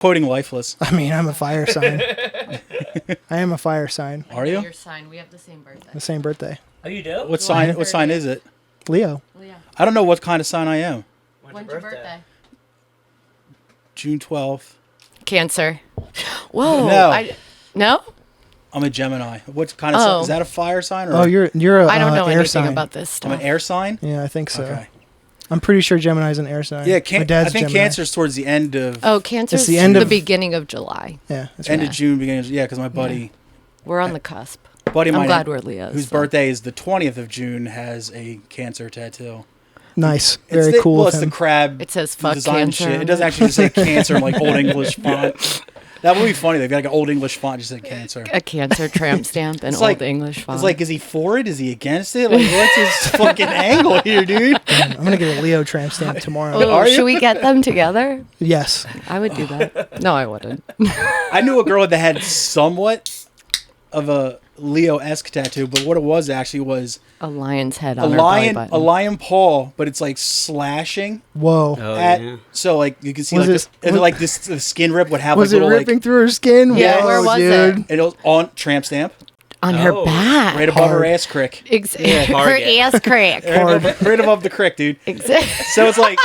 Quoting Lifeless. I mean, I'm a fire sign. I am a fire sign. Are you? Your sign. We have the same birthday. The same birthday. Oh, you do? What sign? What sign is it? Leo. I don't know what kind of sign I am. When's your birthday? June 12th. Cancer. Whoa. No. No? I'm a Gemini. What kind of sign? Is that a fire sign? Or you're a I don't know air anything sign. about this stuff. I'm an air sign? Yeah, I think so. Okay. I'm pretty sure Gemini's an air sign. Yeah, My dad's I think Gemini. Cancer's towards the end of... Oh, Cancer's It's the end the of- beginning of July. Yeah, that's End right. of June, beginning of... Yeah, because my buddy... We're on the cusp. Buddy of I'm mine, glad we're Leos. whose birthday is the 20th of June, has a Cancer tattoo. Nice. It's Very the, cool Well, of it's him. the crab It says fuck design Cancer. shit. It doesn't actually just say Cancer in like Old English font. That would be funny. They've got like an Old English font just said Cancer. A Cancer tramp stamp in It's Old like- English font. It's like, is he for it? Is he against it? Like, what's his fucking angle here, dude? I'm going to get a Leo tramp stamp tomorrow. Oh, Are you? should we get them together? Yes. I would do that. No, I wouldn't. I knew a girl that had somewhat of a Leo-esque tattoo, but what it was actually was A lion's head a on her belly lion, button. a lion paw, but it's like slashing Whoa. Oh, at. yeah. So like you can see Was like it- this, was- like this the skin rip would have Was like it little ripping like through her skin? Yeah, Whoa, where was dude. it? it was on tramp stamp On her Oh. back. right above her Hard. ass crick, Her Target. ass crack. right above the crick, dude. Exactly. So it's like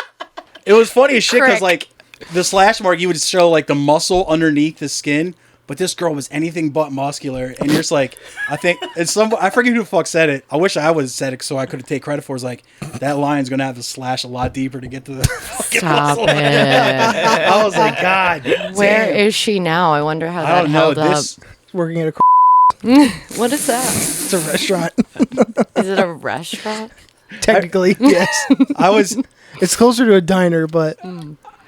it was funny as shit because Crick. like the slash mark you would show like the muscle underneath the skin. But this girl was anything but muscular, and you're just like, I think it's I forget who the fuck said it. I wish I was said it so I could take credit for it. It's like that lion's gonna have to slash a lot deeper to get to the fucking Stop muscle. it. I was like, God, Where damn. is she now? I wonder how I that don't know. held This Working at a What is that? It's a restaurant. Is it a restaurant? Technically, yes. I was It's closer to a diner, but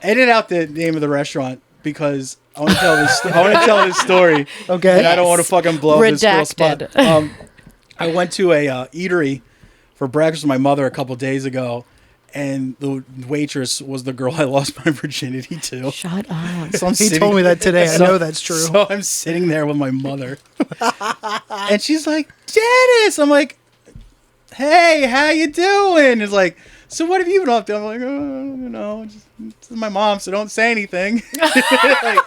edit out the name of the restaurant because I want to tell this. I want to tell this story. okay. And I don't want to fucking blow up this girl's spot. Redacted. I went to a eatery for breakfast with my mother a couple days ago, and the waitress was the girl I lost my virginity to. Shut up. So I'm He sitting- told me that today. I so- know that's true. So I'm sitting there with my mother, and she's like, "Dennis," I'm like, "Hey, how you doing?" It's like, "So what have you been up to?" I'm like, this is my mom, so don't say anything. Like,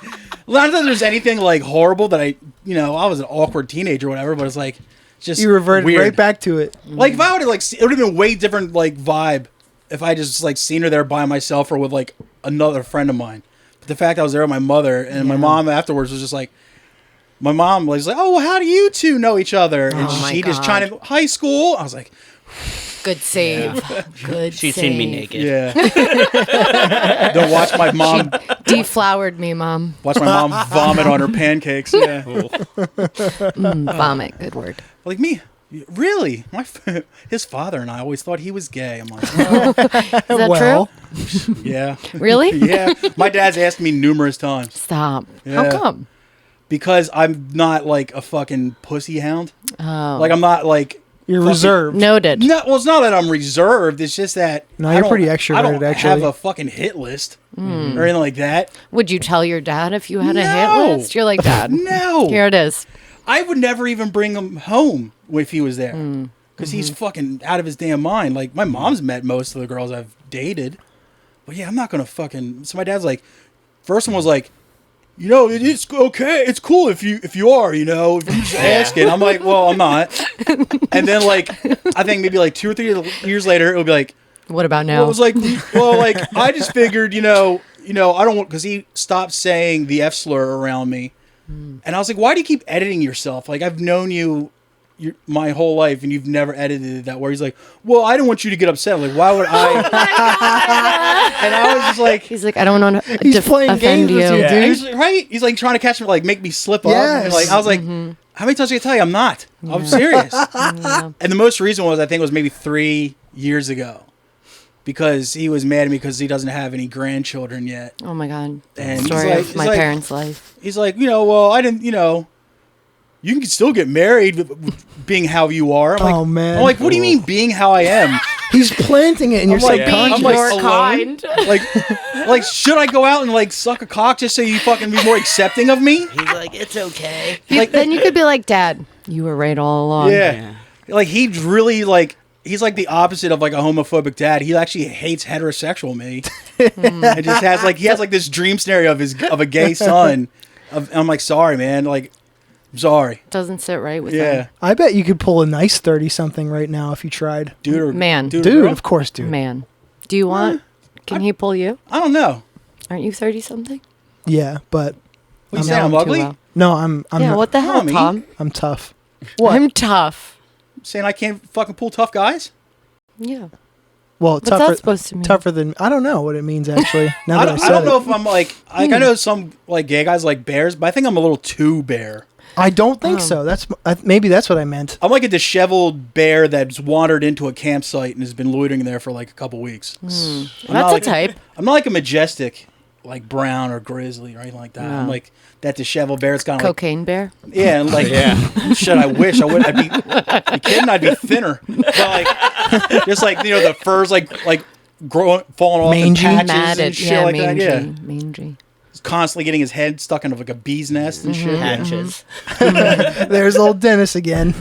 not that there's anything like horrible that I was an awkward teenager or whatever, but it's like just You reverted weird. right back to it. Like if I would have it would have been way different like vibe if I just like seen her there by myself or with like another friend of mine. But the fact I was there with my mother and my mom afterwards was just like, my mom was like, "Oh, well, how do you two know each other?" And Oh my she just God. trying to high school. I was like, Good save. Good She's save. seen me naked. yeah. Don't watch my mom Deflowered me, Mom. vomit on her pancakes. Yeah, Vomit. Good word. like me. Really? His father and I always thought he was gay. I'm like, Is that Well, true? yeah. Really? Yeah. My dad's asked me numerous times. Stop. Yeah. How come? Because I'm not like a fucking pussy hound. Oh. Like I'm not like you're fucking- reserved. Noted. No, well, it's not that I'm reserved. It's just that No, I you're don't- pretty I extroverted, don't have actually. a fucking hit list or anything like that. Would you tell your dad if you had a No. hit list? You're like, Dad, No, here it is. I would never even bring him home if he was there because he's fucking out of his damn mind. Like my mom's met most of the girls I've dated, but yeah, I'm not gonna fucking. So my dad's like, first one was like, it's okay, it's cool if you are, if you're just asking. I'm like, well, I'm not. And then like, I think maybe like 2 or 3 years later, it'll be like, What about well, now? it was like, well, like I just figured, I don't want because he stopped saying the F slur around me, and I was like, why do you keep editing yourself? Like I've known you my whole life, and you've never edited that. Where he's like, well, I don't want you to get upset. I'm like, why would I? And I was just like, He's like, I don't want to He's playing offend games with you. you, dude. he's right? He's like trying to catch me, like make me slip up. Yes. And like I was like, how many times do I tell you I'm not? I'm serious. Yeah. And the most recent was I think it was maybe 3 years ago. Because he was mad at me because he doesn't have any grandchildren yet. Oh my God. And Story he's like- of he's my like- parents' life. He's like, well, I didn't, you can still get married with being how you are. I'm like, Oh, man. I'm like, what do you mean being how I am? He's planting it in your I'm like, subconscious. I'm like, More alone? kind. like, should I go out and like suck a cock just so you fucking be more accepting of me? He's like, it's okay. Like, Then you could be like, Dad, you were right all along. yeah. Like he's really like he's like the opposite of like a homophobic dad. He actually hates heterosexual me. It just has like he has like this dream scenario of a gay son. I'm like, sorry, man. Like, I'm sorry. Doesn't sit right with Yeah, him. I bet you could pull a nice 30-something right now if you tried. dude or Man. dude, or Dude, girl? of course, dude. Man. Do you want... Can he pull you? I don't know. Aren't you 30-something? Yeah, but What you saying? I'm ugly. no, I'm Yeah, not- what the hell, me. Tom? I'm tough. What? I'm tough. Saying I can't fucking pull tough guys? Yeah. Well, What's that supposed to mean? tougher than I don't know what it means actually. Now that I I said don't know it. if I'm like I know some like gay guys like bears, but I think I'm a little too bear. I don't think Oh. so. That's maybe that's what I meant. I'm like a disheveled bear that's wandered into a campsite and has been loitering there for like a couple weeks. I'm That's not a like- type. I'm not like a majestic, like brown or grizzly or anything like that. I'm No. like that disheveled bear. It's kind of like Cocaine bear. yeah, and like shit. I wish I would. I'd be you kidding? I'd be thinner, but like just like the fur's like growing, falling off Mangy? in patches Matted. and shit Yeah, like mangy. that. Yeah, Mangy. he's constantly getting his head stuck in like a bee's nest and shit. Yeah. Patches. There's old Dennis again,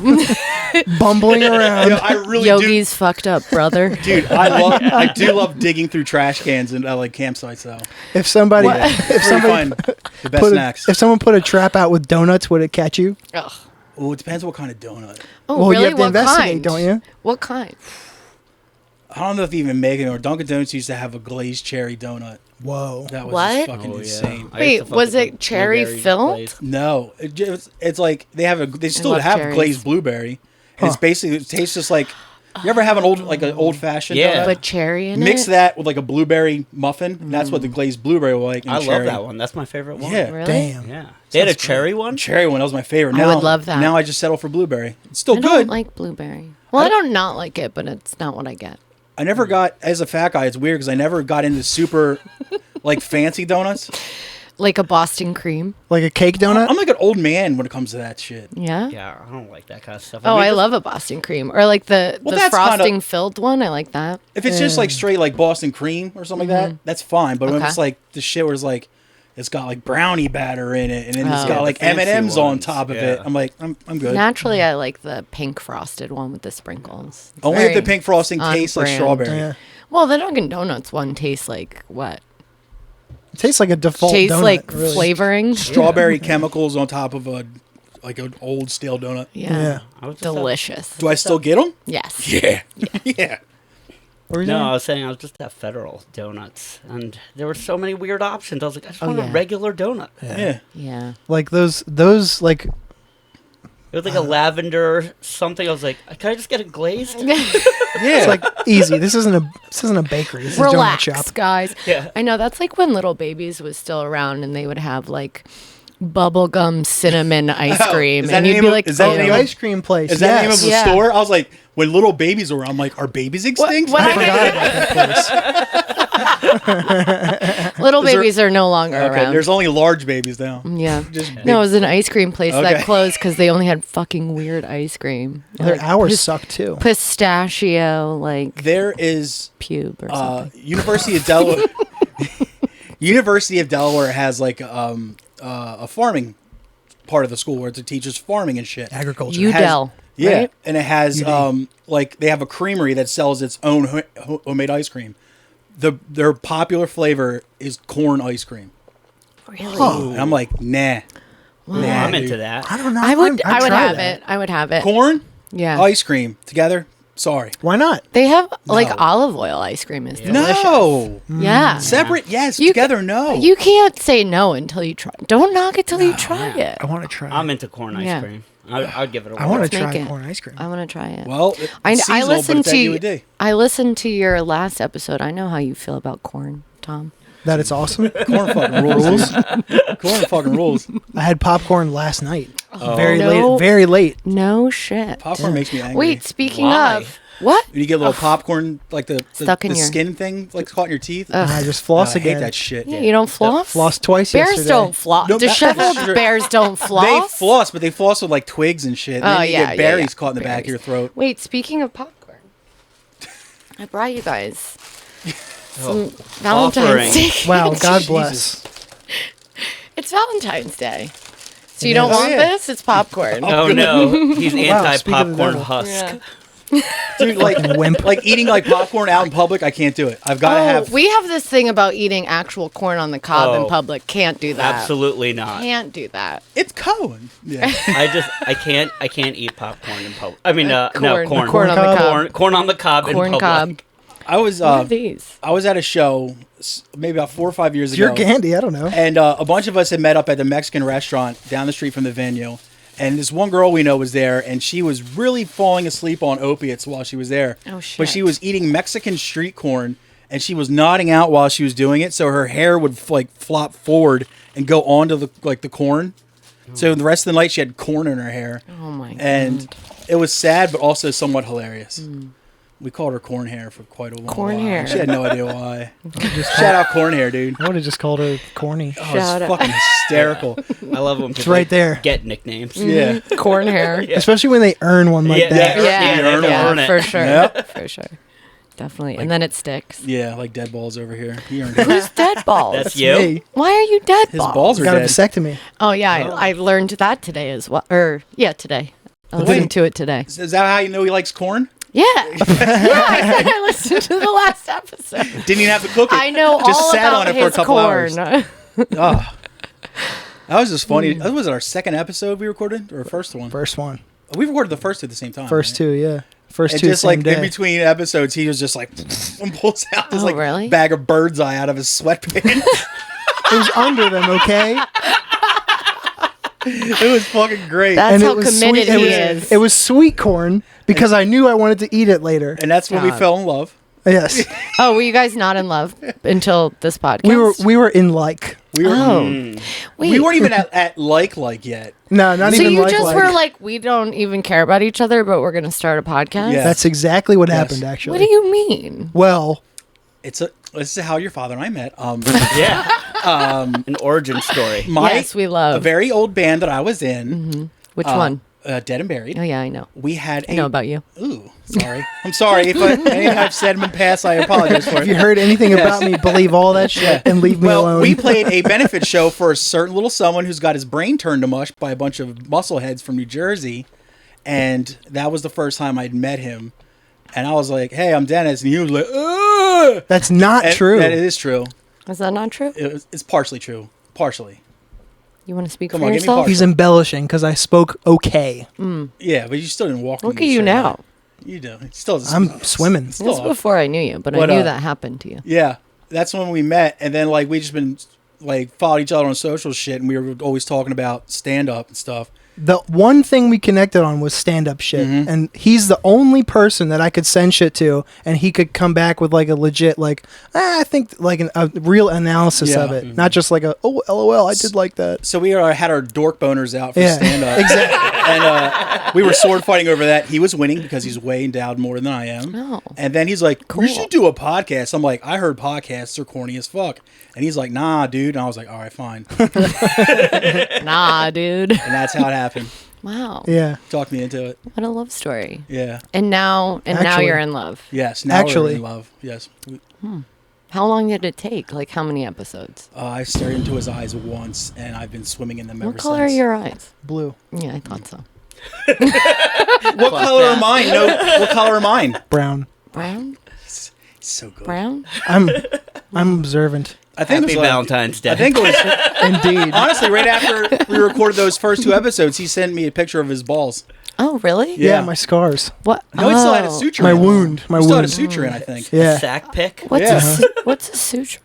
bumbling around. I really Yogi's fucked up, brother. do, dude. I do love digging through trash cans and like campsites though. If somebody, Yeah, if very somebody fun. The best put snacks. if someone put a trap out with donuts, would it catch you? Ugh. Oh, it depends what kind of donut. Oh, Well, really? you have to What investigate, kind? don't you? What kind? I don't know if they even make it or Dunkin' Donuts used to have a glazed cherry donut. Whoa. That was What? just fucking Oh, yeah. insane. I used Wait, to fuck was with it the cherry blueberry filled? glaze. No, it's like they still love have cherries. glazed blueberry. And it's basically it tastes just like you ever have an old fashioned Yeah. donut? But cherry in Mix it? that with like a blueberry muffin. And that's what the glazed blueberry will like. And I love cherry. that one. That's my favorite one. Yeah, Really? Damn. Yeah. They had a cherry one? cherry one. That was my favorite. I Now, would love that. Now I just settle for blueberry. It's still I good. don't like blueberry. Well, I don't not like it, but it's not what I get. I never got as a fat guy. It's weird because I never got into super like fancy donuts. Like a Boston cream. Like a cake donut? I'm like an old man when it comes to that shit. Yeah? Yeah, I don't like that kind of stuff. Oh, mean, I just- love a Boston cream. Or like the that's frosting kinda- filled one. I like that. If it's just like straight like Boston cream or something like that, that's fine. But when Okay. it's like the shit where it's like it's got like brownie batter in it and then it's Oh. got like The fancy M&Ms on ones, top of it, yeah. I'm like I'm good. Naturally, I like the pink frosted one with the sprinkles. It's Only if the very pink frosting on tastes like brand. strawberry. Yeah. Well, the Dunkin' Donuts one tastes like what? It tastes like a default Tastes donut. like really. flavoring. Strawberry chemicals on top of a like an old stale donut. Yeah. Yeah. I was just at- Delicious. Do I still get them? Yes. Yeah. Yeah. What were you No, saying? I was saying I was just at Federal Donuts, and there were so many weird options. I was like, I just Oh, want yeah. a regular donut. Yeah. Yeah. Like those like It was like a lavender something. I was like, can I just get it glazed? Yeah. it's like easy. This isn't a bakery. This is a donut Relax, shop. guys. Yeah. I know that's like when Little Babies was still around and they would have like bubblegum cinnamon ice cream, is that and the you'd name be of- like, is that the "Oh." The name of- ice cream place. Is that the name of yes. the Yeah. store? I was like, when little babies were, I'm like, are babies extinct? What? I forgot about that place. Little Is there- babies are no longer Okay, around. there's only large babies now. Yeah. Just No, it was an ice cream place Okay. that closed because they only had fucking weird ice cream. Their Like hours suck too. pistachio, like There is pube or something. University of Delaware. University of Delaware has like a farming part of the school where it teaches farming and shit. Agriculture. Udell. Yeah, right? and it has like they have a creamery that sells its own homemade ice cream. Their popular flavor is corn ice cream. Really? And I'm like, nah. Ooh, Nah, I'm dude. into that. I don't know. I would I'd try have that. it. I would have it. Corn, Yeah. ice cream together. Sorry. Why not? They have like No. olive oil ice cream is delicious. No. Yeah. Separate, yes. You together, no. You can't say no until you try. Don't knock it till you try it. I want to try. I'm into corn ice Yeah. cream. I'd give it a I want Let's to make try it. corn ice cream. I want to try it. well, I it's seasonal, but listened it's at to UAD. I listened to your last episode. I know how you feel about corn, Tom. That it's awesome. Corn fucking rules. Corn fucking rules. I had popcorn last night. Oh. Very No. late. Very late. No shit. Popcorn makes me angry. Wait, speaking Why? of what? When you get a little popcorn, like the Stuck in the your- skin thing, like caught in your teeth. And I just floss I hate again. that shit. Yeah, you don't floss. Flossed twice Bears yesterday. don't floss. No, Disheveled that's true. bears don't floss. They floss, but they floss with like twigs and shit. And Oh, then you yeah, get yeah, berries yeah. caught in the back of your throat. Wait, speaking of popcorn, I brought you guys some Valentine's Day. Wow, cakes. God bless. It's Valentine's Day. So you don't Oh, want yeah. this? It's popcorn. Oh no, he's Wow, speak of the anti-popcorn devil. husk. Yeah. Dude, like eating like popcorn out in public, I can't do it. I've got to have. We have this thing about eating actual corn on the cob in public. Can't do that. Absolutely not. Can't do that. It's Cohen. Yeah. I can't eat popcorn in public. I mean, no, corn. Corn on the cob. Corn on the cob in Corn public. cob. I was What are these? I was at a show maybe about 4 or 5 years ago. Pure candy. I don't know. And a bunch of us had met up at the Mexican restaurant down the street from the venue. And this one girl we know was there, and she was really falling asleep on opiates while she was there. Oh, shit. But she was eating Mexican street corn, and she was nodding out while she was doing it, so her hair would like flop forward and go onto the corn. So the rest of the night she had corn in her hair. Oh my god. And it was sad, but also somewhat hilarious. We called her corn hair for quite a long Corn while. hair. She had no idea why. Shout out corn hair, dude. I would have just called her corny. Oh, Shout it's out. fucking hysterical. I love them. It's right there. Get nicknames. Yeah. Corn hair. Yeah. Especially when they earn one like Yeah, that. Yeah, earn it. for sure. Yep. For sure. Definitely. And then it sticks. Yeah, like dead balls over here. He earned it. Who's dead balls? That's you. Me. Why are you dead His balls? balls are Got a dead. vasectomy. Oh yeah, I learned that today as well. Today. I listened to it today. Is that how you know he likes corn? Yeah. I listened to the last episode. Didn't even have to cook it. I know Just all sat about on it for a his couple corn. hours. Oh. That was just funny. That was our second episode we recorded, or first one? First one. We recorded the first two at the same time. First right? two, yeah. First And two just same like day. in between episodes, he was just like and pulls out this Oh, like really? bag of bird's eye out of his sweatpants. It was under them, okay? It was fucking great. That's And how it was committed sweet. he It was, is. it was sweet corn because I knew I wanted to eat it later. And that's when we God. fell in love. Yes. Oh, were you guys not in love until this podcast? We were in like. We were Oh, wait. we weren't even at like yet. No, not So even you like. just were like, we don't even care about each other, but we're gonna start a podcast. Yeah. That's exactly what Yes. happened, actually. What do you mean? Well, This is how your father and I met. Yeah. An origin story. Yes, we love. a very old band that I was in. Which one? Dead and Buried. Oh yeah, I know. We had I know about you. Ooh, sorry. I'm sorry if anything I've said in the past. I apologize for if you it. heard anything about me, believe all that shit and leave me Well, alone. we played a benefit show for a certain little someone who's got his brain turned to mush by a bunch of muscleheads from New Jersey, and that was the first time I'd met him. And I was like, "Hey, I'm Dennis," and he was like, "Ugh!" That's not And true. That is true. Is that not true? It's partially true. Partially. You want to speak Come for on, give me yourself? part. He's embellishing because I spoke okay. Yeah, but you still didn't walk. Look me at you straight. now. You do. It's still. I'm swimming. This was before I knew you, but I What, knew that happened to you. Yeah, that's when we met, and then like we just been like followed each other on social shit, and we were always talking about stand up and stuff. The one thing we connected on was stand-up shit, Mm-hmm. and he's the only person that I could send shit to, and he could come back with like a legit, like I think like a real analysis Yeah. of it, not just like a LOL, I did like that. So we had our dork boners out for Yeah, stand up, exactly. and we were sword fighting over that. He was winning because he's way endowed more than I am. Oh. And then he's like, Cool. "We should do a podcast." I'm like, "I heard podcasts are corny as fuck," and he's like, "Nah, dude." And I was like, "All right, fine." Nah, dude. And that's how it happened. Wow. Yeah, Talked me into it. What a love story. Yeah. And now Actually- you're in love. Yes. Now Actually- we're in love. Yes. How long did it take? Like how many episodes? I stared into his eyes once, and I've been swimming in them ever What color are since. your eyes? blue, Yeah, I thought so. What color are mine? No. What color are mine? brown. Brown? So good. Brown? I'm observant. I think Happy it was like- Valentine's Day. I think it was Indeed. honestly right after we recorded those first two episodes. He sent me a picture of his balls. Oh, really? Yeah, Yeah. my scars, What? No, he still had a Oh. suture. my in. wound, my He still had a wound. suture in, I think. Yeah, Sack pick. What's Yeah. what's a suture?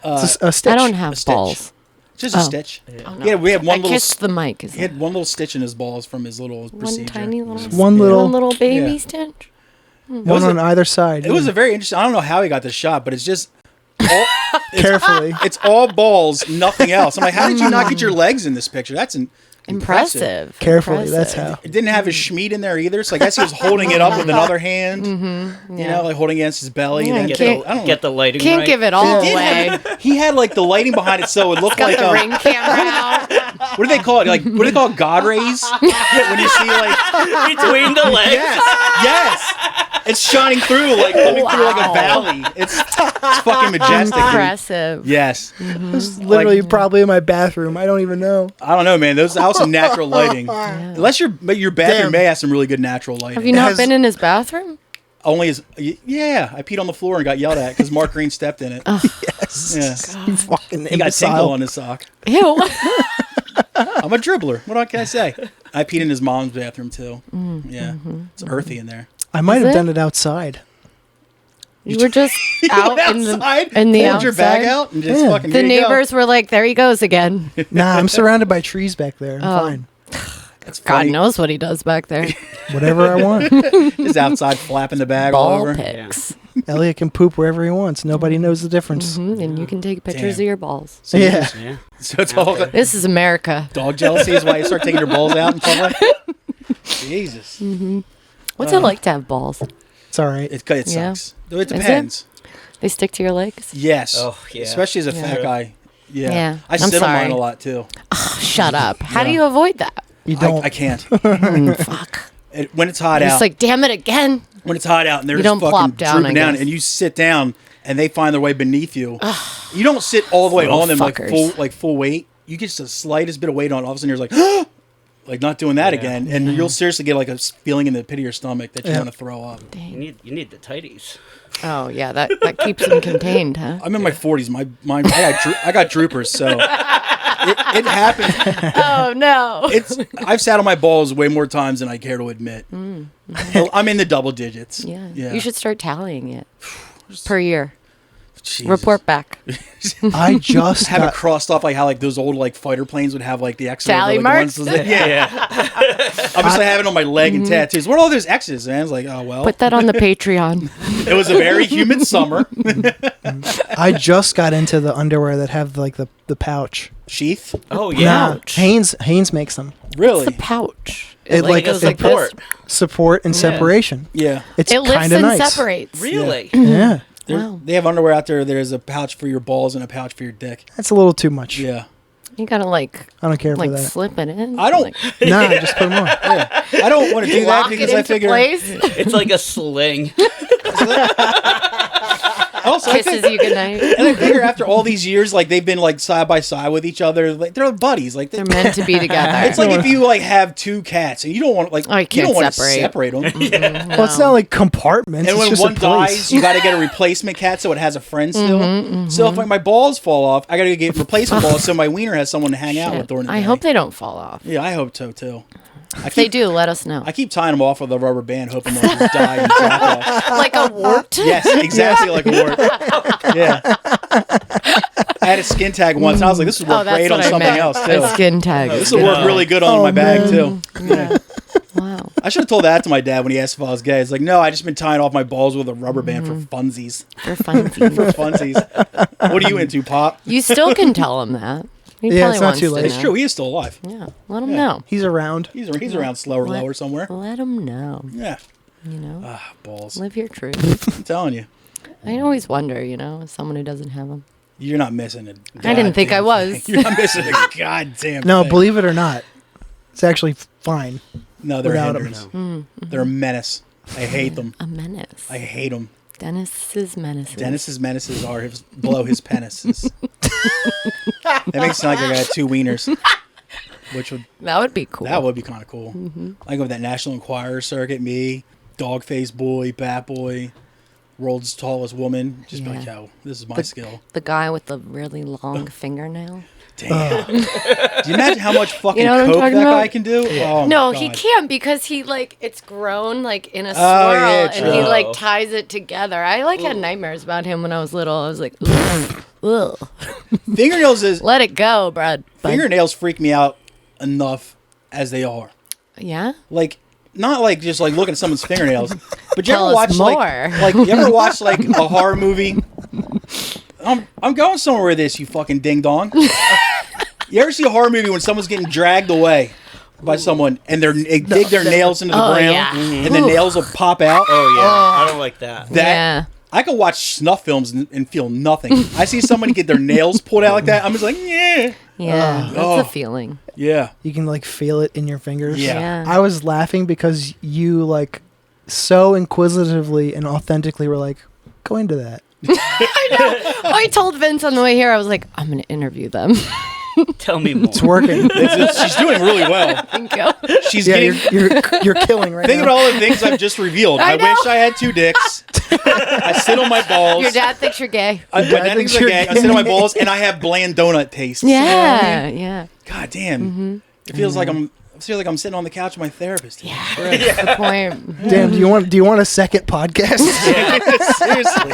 it's a stitch. I don't have A stitch. balls. Just a Oh. stitch. Oh, no. Yeah, we had one I little. kissed the mic. Is He had one little stitch in his balls from his little one procedure. tiny little One little- one little baby Yeah. stitch? one was on a- either side. It was a very interesting. I don't know how he got the shot, but it's just. All, carefully. it's all balls, nothing else. I'm like, how did you not get your legs in this picture? That's Impressive. Carefully, that's Impressive. how. It didn't have his schmeat in there either, so I guess he was holding it up with another hand. You know, like holding against his belly. Yeah, and then Get Can't- the, I don't get the lighting Can't right. give it all He did away. have- he had like the lighting behind it, so it looked Got like the ring camera out. what do they call it? Like what do they call it? God rays? When you see like Between the legs. yes, it's shining through like coming through like a Wow. valley. It's It's fucking majestic. Dude. Impressive. Yes. It's literally probably in my bathroom. I don't even know. I don't know, man. Those house some natural lighting. Unless your bathroom Damn. may have some really good natural lighting. Have you not been in his bathroom? Only as I peed on the floor and got yelled at because Mark Green stepped in it. Yes. Yeah. You fucking He got tinkle on his sock. Ew. I'm a dribbler. What can I say? I peed in his mom's bathroom too. Yeah, it's earthy in there. I might Is have it? done it outside. You were just out outside, in the pulled your bag outside? out and just Yeah. fucking. The here you go. neighbors were like, "There he goes again." Nah, I'm surrounded by trees back there. I'm fine. That's God funny. knows what he does back there. Whatever I want. Just outside flapping the bag all Ball over. picks. Elliot can poop wherever he wants. Nobody knows the difference. And you can take pictures Damn. of your balls. So Yeah. Yeah. So it's all This is America. dog jealousy is why you start taking your balls out in public. Jesus, What's it like to have balls? It's all right. it Yeah. sucks. Though it it? depends. They stick to your legs? Yes. Oh, yeah. Especially as a Yeah. fat guy. Yeah. Yeah. I I'm sit on mine sorry. a lot too. Shut up. How do Yeah. you avoid that? You don't. I can't. Fuck. When it's hot You're out. just like, damn it again. When it's hot out and they're You just don't fucking plop down, drooping I down guess. and you sit down and they find their way beneath you. You don't sit all the way Little on them fuckers. like full weight. You get just the slightest bit of weight on. All of a sudden you're like, like not doing that again, and you'll seriously get like a feeling in the pit of your stomach that you're Yeah. gonna throw up. You need the tighties. Oh, yeah. That keeps them contained, huh? I'm in my 40s. I got droopers, so it happens. Oh, no. I've sat on my balls way more times than I care to admit. I'm in the double digits. Yeah. Yeah. You should start tallying it per year. Jesus. Report back. I just Have it got, crossed off like how like those old like fighter planes would have like the X's. Tally over, like, marks? the ones- yeah. I'm just like, having it on my leg and tattoos. What are all those X's, man? It's like, oh well. Put that on the Patreon. It was a very humid summer. I just got into the underwear that have like the pouch. Sheath? Oh yeah. Nah, Hanes makes them. Really? It's a pouch. It like goes a like this. support and separation. Yeah. It's It lifts kind of and nice. separates. Really? Yeah, Wow. They have underwear out there. There's a pouch for your balls and a pouch for your dick. that's a little too much. Yeah. You gotta like I don't care for that. slip it in. I don't- like, Nah, just put them on. I don't want to do that lock because it I into figure. place. It's like a sling. Also, I Kisses think, you goodnight. and I figure after all these years, like they've been like side by side with each other. Like they're buddies. Like They're meant to be together. it's like if you like have two cats and you don't want like Oh, you can't don't want to separate. separate them. Well, it's not like compartments. And it's when just one a place. dies, you got to get a replacement cat so it has a friend still. So if like, my balls fall off, I got to get replacement balls so my wiener has someone to hang out with during the I day. hope they don't fall off. Yeah, I hope so too. If they do, let us know. I keep tying them off with a rubber band, hoping they'll just die and drop off. Like a wart. Yes, exactly like a wart. Yeah. I had a skin tag once. And I was like, this would work Oh, that's great what on I something meant. else A too. skin tag. This would work really good on my bag too. Yeah. Wow. I should have told that to my dad when he asked if I was gay. It's like, no, I just been tying off my balls with a rubber band for funsies. They're fun. For funsies. What are you into, Pop? You still can tell him that. He Yeah, probably it's not wants too to late. It's know. true. He is still alive. Yeah. Let him Yeah. know. He's around. He's around slow or lower somewhere. Let him know. Yeah. You know. Ah, balls. Live your truth. I'm telling you. I always wonder, as someone who doesn't have them. You're not missing it. I didn't think I was. You're not missing a goddamn No, thing. believe it or not, it's actually fine. No, they're without hindrance. him. They're a menace. I hate them. A menace. I hate them. Dennis's menaces. Dennis's menaces are below his penises. That makes it sound like I got two wieners. That would be cool. That would be kind of cool. I go with that National Enquirer circuit, me, dog face boy, bat boy, world's tallest woman. Just be like, Yeah. yo, this is my skill. The guy with the really long fingernail. Damn. Do you imagine how much fucking You know what I'm coke that talking guy about? can do? Oh, No, my he God. can't because he it's grown in a swirl yeah, and he true. ties it together. I had nightmares about him when I was little. I was like, ugh, ugh. Fingernails is Let it go, bud. fingernails freak me out enough as they are. Yeah. Like not like just like looking at someone's fingernails, but you Tell ever us watch more. like you ever watch like a horror movie? I'm going somewhere with this, you fucking ding dong. You ever see a horror movie when someone's getting dragged away by someone and they dig their nails into the Oh, ground yeah. and the nails will pop out? Oh yeah. I don't like that. That Yeah. I could watch snuff films and feel nothing. I see somebody get their nails pulled out like that. I'm just like, yeah, Yeah. That's Oh. a feeling. yeah. You can feel it in your fingers. Yeah. Yeah. I was laughing because you so inquisitively and authentically were like, go into that. I told Vince on the way here, I was like, I'm going to interview them. Tell me more. It's working. She's doing really well. Thank you. She's Yeah, getting. you're killing right Think now. about all the things I've just revealed. I I know. wish I had 2 dicks. I sit on my balls. Your dad thinks you're gay. My dad thinks I'm gay. I sit on my balls, and I have bland donut taste. Yeah, yeah. God damn. It feels like I'm sitting on the couch with my therapist. Yeah, that's the point. Damn, do you want a second podcast? Seriously.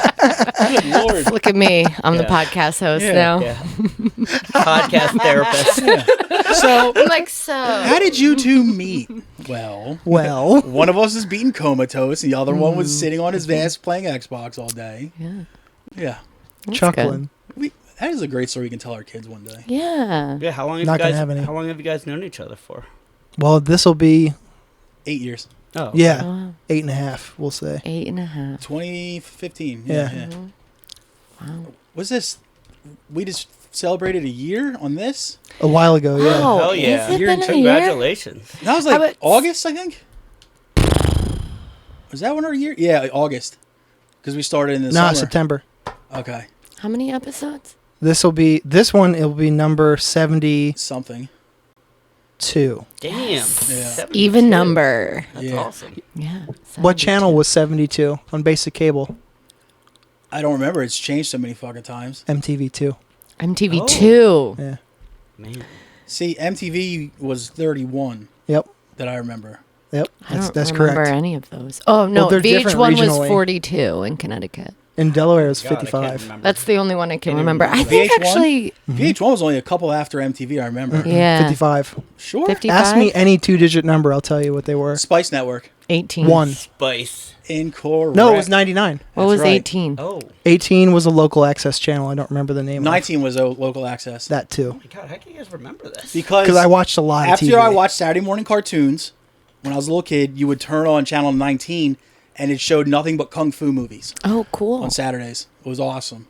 Good Lord. Look at me. I'm the Yeah. podcast host Yeah. now. Yeah. Podcast therapist. So, I'm like, so. how did you two meet? Well, Well, one of us is being comatose, and the other one was sitting on his vest playing Xbox all day. Yeah. Yeah. That's chuckling. That is a great story we can tell our kids one day. good. Yeah. Yeah, how long have Not you gonna guys? have any. How long have you guys known each other for? Well, this will be 8 years. Oh, yeah, Wow. 8.5. We'll say. 8.5. 2015. Yeah. Wow. Was this? We just celebrated a year on this? A while ago. Yeah. Wow. Hell yeah. Has it You're been a year? Congratulations. That was How like about- August, I think. Was that one our year? Yeah, August. Because we started in the Nah, summer. September. Okay. How many episodes? This one. It'll be number 72. Something. Damn. Yeah. 72. Even number. That's Yeah. awesome. Yeah. What channel was 72 on basic cable? I don't remember. It's changed so many fucking times. MTV2. MTV Oh. 2. Yeah. Man. See, MTV was 31 Yep. that I remember. Yep. I don't That's remember correct. any of those. Oh, no. Well, they're different VH1 was regionally. 42 in Connecticut. In Delaware, it was God, I can't 55. remember. That's the only one I can Can't remember. I remember. think VH1? actually, VH1 was only a couple after MTV, I remember. yeah. 55. Sure. 55? Ask me any 2-digit number, I'll tell you what they were. Spice Network. 18. 1. Spice. Incorrect. No, it was 99. What That's was right. 18? Oh. 18 was a local access channel. I don't remember the name. of 19 was a local access. that too. Oh my God, how can you guys remember this? Because I watched a lot of after TV. I watched Saturday morning cartoons, when I was a little kid, you would turn on channel 19 and it showed nothing but kung fu movies Oh, cool. on Saturdays. It was awesome.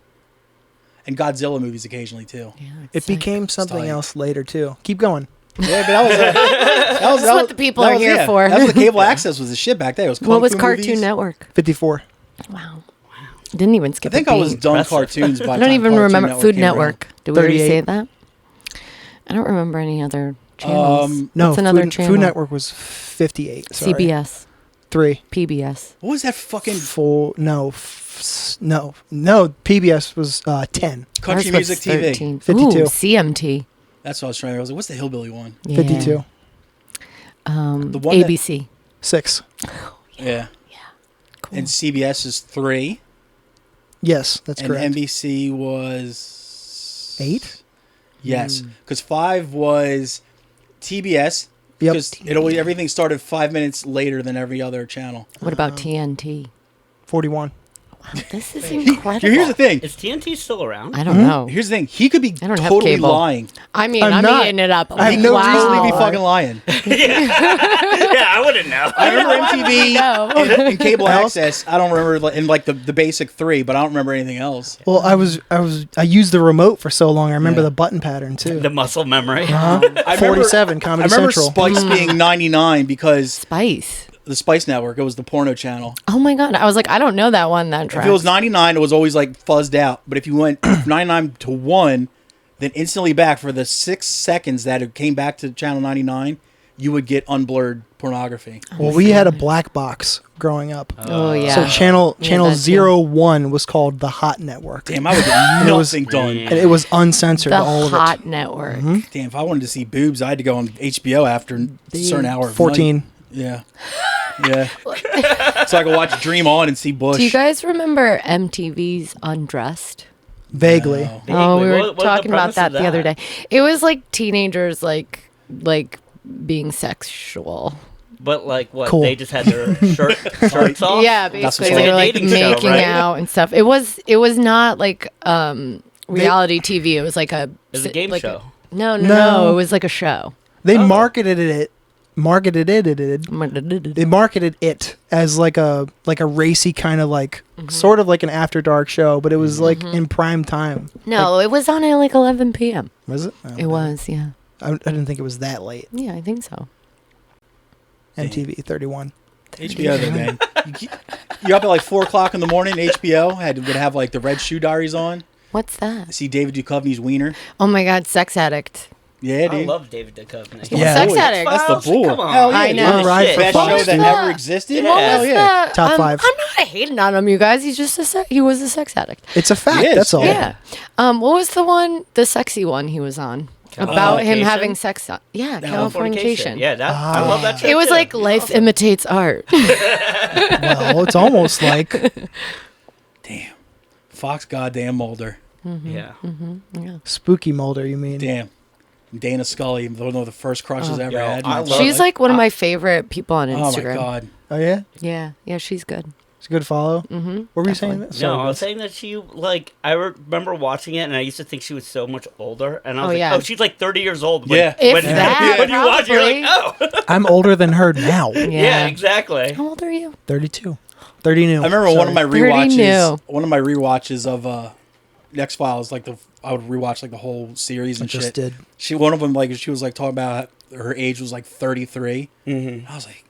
And Godzilla movies occasionally too. Yeah, It it's like- became something Style. else later too. Keep going. Yeah, but that was what the people are here for. That was the cable access was the shit back then. It was kung What was fu Cartoon movies. Network? 54. Wow. Didn't even I skip think a I was beat. done Impressive. cartoons by the I don't time even Cartoon remember Network Food came around. Network. Did we already 38. say that? I don't remember any other channels. No, What's another channel? Food Network was 58. Sorry. CBS, 3. PBS. What was that fucking 4. No. No. PBS was 10. country Ours was music TV? 13. 52. Ooh, CMT. That's what I was trying to. I was like, what's the hillbilly one? Yeah. 52. The one that- ABC. 6. Yeah. Cool. And CBS is 3. Yes, that's And correct. NBC was 8? Yes, because 5 was TBS. Yep. Because everything started 5 minutes later than every other channel. What about TNT? 41. Wow, this is incredible. Here's the thing. Is TNT still around? I don't know. Here's the thing. He could be I don't have totally cable. lying. I mean, I'm I'm not. eating it up. I have He no could reason to totally be be fucking lying. Yeah, I wouldn't know. I remember MTV know. and cable access. I don't remember in like the basic 3, but I don't remember anything else. Well, I used the remote for so long. I remember Yeah. the button pattern too. The muscle memory. I remember- 47 Comedy I remember Central. Spice being 99 because Spice. the Spice Network. It was the porno channel. Oh my god! I was like, I don't know that one. That track. If it was 99, it was always like fuzzed out. But if you went 99 to 1, then instantly back for the 6 seconds that it came back to channel 99, you would get unblurred pornography. Well, we had a black box growing up. Oh yeah. So channel that too. 01 was called the Hot Network. Damn, I would get it was- nothing done. And it was uncensored, the all of Hot it. Network. Damn, if I wanted to see boobs, I had to go on HBO after a certain hour. Of 14. night. Yeah. Yeah. So I could watch Dream On and see Bush. Do you guys remember MTV's Undressed? Vaguely. No. Oh, we Vaguely. were What was the talking about premise that of the other that? day. It was like teenagers like being sexual. But like what? Cool. They just had their shirts off. Yeah, That's basically what's they were like like a dating show, making right? out and stuff. It was not like reality TV. It was like a It was a game like show. No. No. It was like a show. They Oh. marketed it They marketed it as like a racy kind of like sort of like an after dark show, but it was like in prime time. No, it was on at like 11 p.m. Was it? It was, yeah. I didn't think it was that late. Yeah, I think so. MTV 31. HBO though, man. you're up at like 4 o'clock in the morning. HBO would have like the Red Shoe Diaries on. What's that? See David Duchovny's wiener. Oh my God, Sex Addict. Yeah, I dude. love David Duchovny. Yeah. Sex Boy, Addict. That's the bull. Come on. Hell yeah, I dude. know. We're right for Best Fox. show that What ever existed. What Hell was yeah. the- Top 5. I'm not hating on him, you guys. He's just he was a sex addict. It's a fact. He is, That's all. Yeah. What was the one, the sexy one he was on? About him Californication? having sex. Yeah, Californication. Yeah, I love that show. It was too. like life imitates art. Well, it's almost like Damn. Fox goddamn Mulder. Yeah. spooky Mulder. You mean? Damn. Dana Scully, one of the first crushes I ever Yo, had. I And love She's like one of my favorite people on oh Instagram. my god. Oh yeah, Yeah, she's good. it's a good follow. Mm-hmm. What were you saying? No, Sorry, I was guys. saying that she, like, I remember watching it, and I used to think she was so much older, and I was Oh, like, yeah. oh, she's like 30 years old. When, Yeah. If when, that, when you watch it, you're like, oh. I'm older than her now. Yeah, exactly. How old are you? 32. 30 new. I remember one of my 30 rewatches. new. One of my rewatches of X-Files, like I would rewatch like the whole series and just shit. did. One of them, like she was like talking about her age was like 33. Mm-hmm. I was like,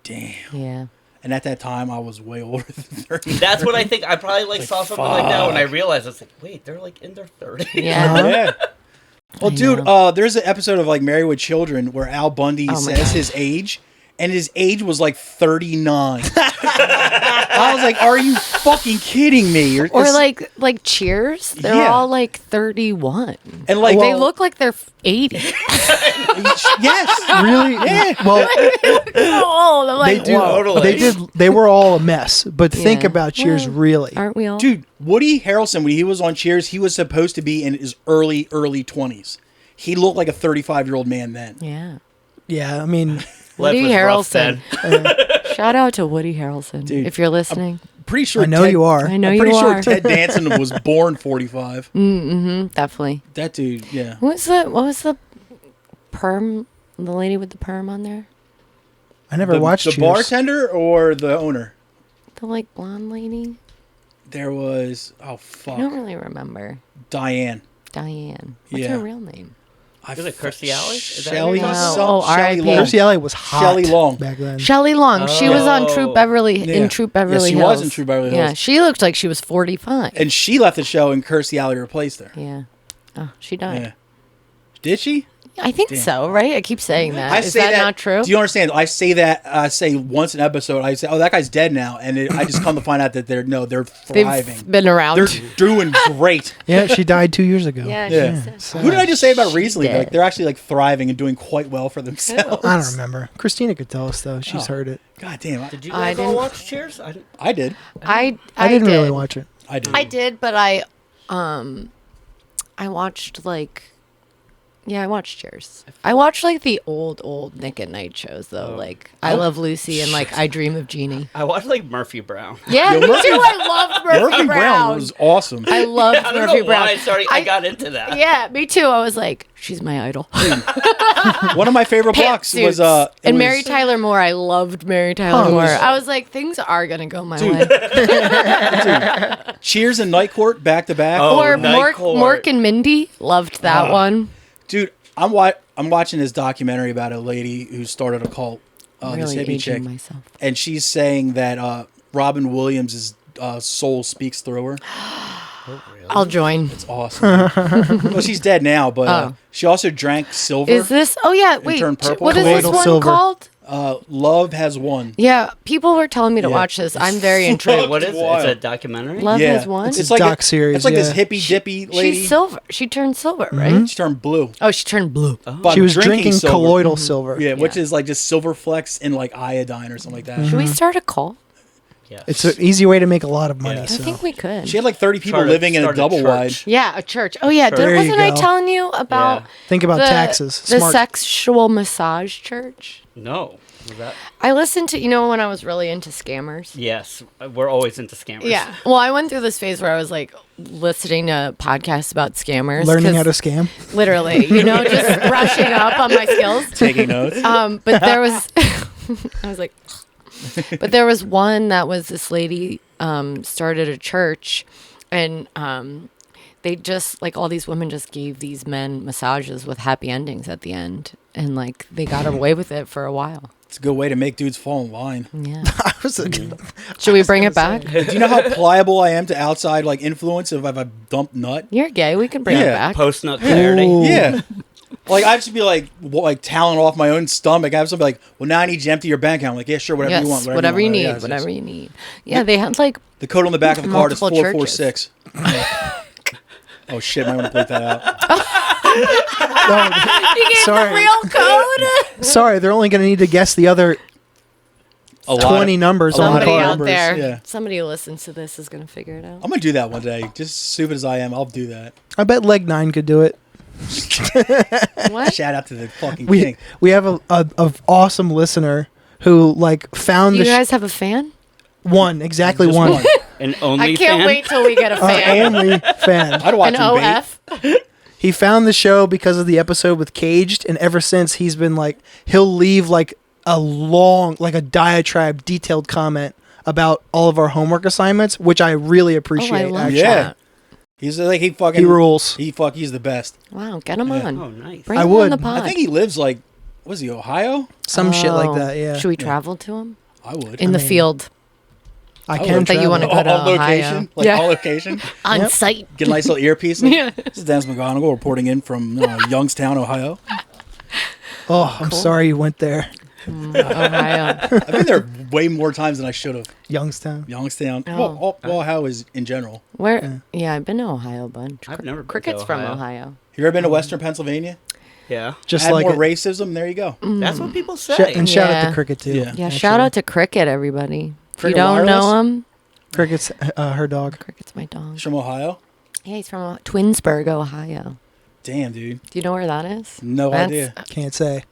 damn. Yeah. And at that time, I was way older than 30. That's what I think. I probably like saw something like that when I fuck. realized I was like, wait, they're like in their 30s. Yeah. Yeah. Well, I dude, know. there's an episode of like Married with Children where Al Bundy Oh my says God. his age, and his age was like 39. I was like, are you fucking kidding me? Or It's- like Cheers. They're Yeah. all like 31. and like They look like they're 80. yes, Really? Yeah. Well, Oh, I'm they like, do. whoa. Totally. They were all a mess. But think Yeah. about Cheers, Well, really. Aren't we all? dude. Woody Harrelson, when he was on Cheers, he was supposed to be in his early 20s. He looked like a 35-year-old man then. Yeah. Yeah, I mean, Life Woody was rough Harrelson. then. Shout out to Woody Harrelson. Dude, if you're listening. Pretty sure I know Ted, you are. I know I'm you pretty are. sure Ted Danson was born 45. Definitely. That dude, yeah. What was the perm, the lady with the perm on there? I never watched the Cheers. bartender or the owner. The like blonde lady? There was I fuck don't really remember. Diane. Diane. What's Yeah. her real name? Is it Kirstie Alley? Is that Shelley. her name? No. some- Oh, Shelley R.I.P. Long. Kirstie Alley was hot Shelley Long. back then. Shelley Long. She was on Troop Beverly Yeah. in Troop Beverly she Hills. was in Troop Beverly Yeah, Hills. she looked like she was 45. And she left the show, and Kirstie Alley replaced her. Yeah. Oh, she died. Yeah. Did she? I think Damn. so, right? I keep saying that. I Is say that not true? Do you understand? I say that. I say once an episode. I say, "Oh, that guy's dead now," and I just come to find out that they're thriving. They've been around. They're doing great. Yeah, she died 2 years ago. yeah, Yeah. she's So- Who did I just say about She recently? did. Like they're actually like thriving and doing quite well for themselves. I don't remember. Christina could tell us though. She's Oh. heard it. God damn, Did you I guys all didn't- watch Cheers? I didn't. I did. I didn't did. really watch it. I did. I did, but I watched I watched Cheers. I watched like the old Nick at Night shows though, like I Love Lucy and like I Dream of Jeannie. I watched like Murphy Brown. Yeah, Yo, me Murphy- too. I loved Murphy, Brown. was awesome. I loved I don't Murphy know Brown. why. Sorry, I got into that. Yeah, me too. I was like, she's my idol. One of my favorite blocks was it and was- Mary Tyler Moore. I loved Mary Tyler Oh, Moore. was- I was like, things are gonna go my Dude. way. Cheers and Night Court back to back. Oh, Or Night Court. Mork and Mindy. Loved that one. Dude, I'm watching this documentary about a lady who started a cult. This Really hippie aging chick, myself. and she's saying that Robin Williams' soul speaks through her. I'll join. It's awesome. Well, she's dead now, but Oh. she also drank silver. Is this? Oh yeah. Wait. turned purple. What is this Colloidal one silver. called? Love Has Won. Yeah, people were telling me to Yeah. watch this. I'm very Wait, intrigued. what is it? Wild. It's a documentary? Love Yeah, has won. It's a like doc series, It's like this yeah. hippie dippy lady. She's silver. She turned silver, right? She turned blue. Oh, she turned blue. But She was drinking silver. colloidal silver. Yeah, which Yeah. is like just silver flex and like iodine or something like that. Should we start a cult? Yes. It's an easy way to make a lot of money. Yeah. I So. think we could. She had like 30 people Start a- living in a start a double church. wide. Yeah, a church. Oh yeah, There you wasn't I go. telling you about Think about the, taxes. the Smart. sexual massage church? No. Was that? I listened to when I was really into scammers. Yes. We're always into scammers. Yeah. Well, I went through this phase where I was like listening to podcasts about scammers. Learning how 'cause to scam. literally, just brushing up on my skills. Taking notes. But there was, I was like, but there was one that was this lady started a church, and they just like all these women just gave these men massages with happy endings at the end, and like they got away with it for a while. It's a good way to make dudes fall in line. Yeah. I was Should we bring it back? Do you know how pliable I am to outside like influence if I dump nut? You're gay. We can bring it Yeah. back. Post nut clarity. Ooh. Yeah. Like I just be like talon off my own stomach. I have somebody like, well, now I need you to empty your bank account. I'm like, yeah, sure, whatever Yes, you want, whatever you need, Yes, yes. whatever you need. Yeah, they had like The code on the back of the card is Multiple 446. Oh shit, might want to bleep that out. you gave Sorry. the real code. Sorry, they're only going to need to guess the other A lot 20 of- numbers a on lot the of Somebody card. out numbers, there, yeah. somebody who listens to this is gonna figure it out. I'm gonna do that one day. Just stupid as I am, I'll do that. I bet Leg 9 could do it. What? Shout out to the fucking We king. we have a awesome listener who like found You the guys have a fan? one, exactly Just one. An only I can't fan? wait till we get a Our fan. only fan. I'd watch An him bait. OF. He found the show because of the episode with Caged, and ever since he's been like, he'll leave like a long, like a diatribe, detailed comment about all of our homework assignments, which I really appreciate. love actually. Yeah. that. He's like he fucking He rules. He's the best. Wow, get him Yeah. on. Oh, nice. Bring I him would. on the pod. I think he lives like, was he Ohio? Some shit like Oh. that. Yeah, Should we Yeah. travel to him I would. in the mean, field I I can. would. that you travel. wanna go to all Ohio. location, like Yeah. all location. on Yep. site? Get a nice little earpiece. Like, Yeah. This is Dennis McGonigal reporting in from Youngstown, Ohio. Oh, I'm sorry you went there, Ohio. I've been there way more times than I should have. Youngstown. Youngstown. Oh. Well, Ohio is in general. Where? Yeah, I've been to Ohio a bunch. I've never been to Cricket's from Ohio. Ohio. Have you ever been to Western Pennsylvania? Yeah. Just Add like more it. racism. There you go. That's what people say. And shout out Yeah. to Cricket too. Yeah. Yeah, shout out to Cricket, everybody. If you Cricket don't know Wireless? him, Cricket's her dog. Cricket's my dog. He's from Ohio. Yeah, he's from Twinsburg, Ohio. Damn, dude. Do you know where that is? No That's, idea. Can't say.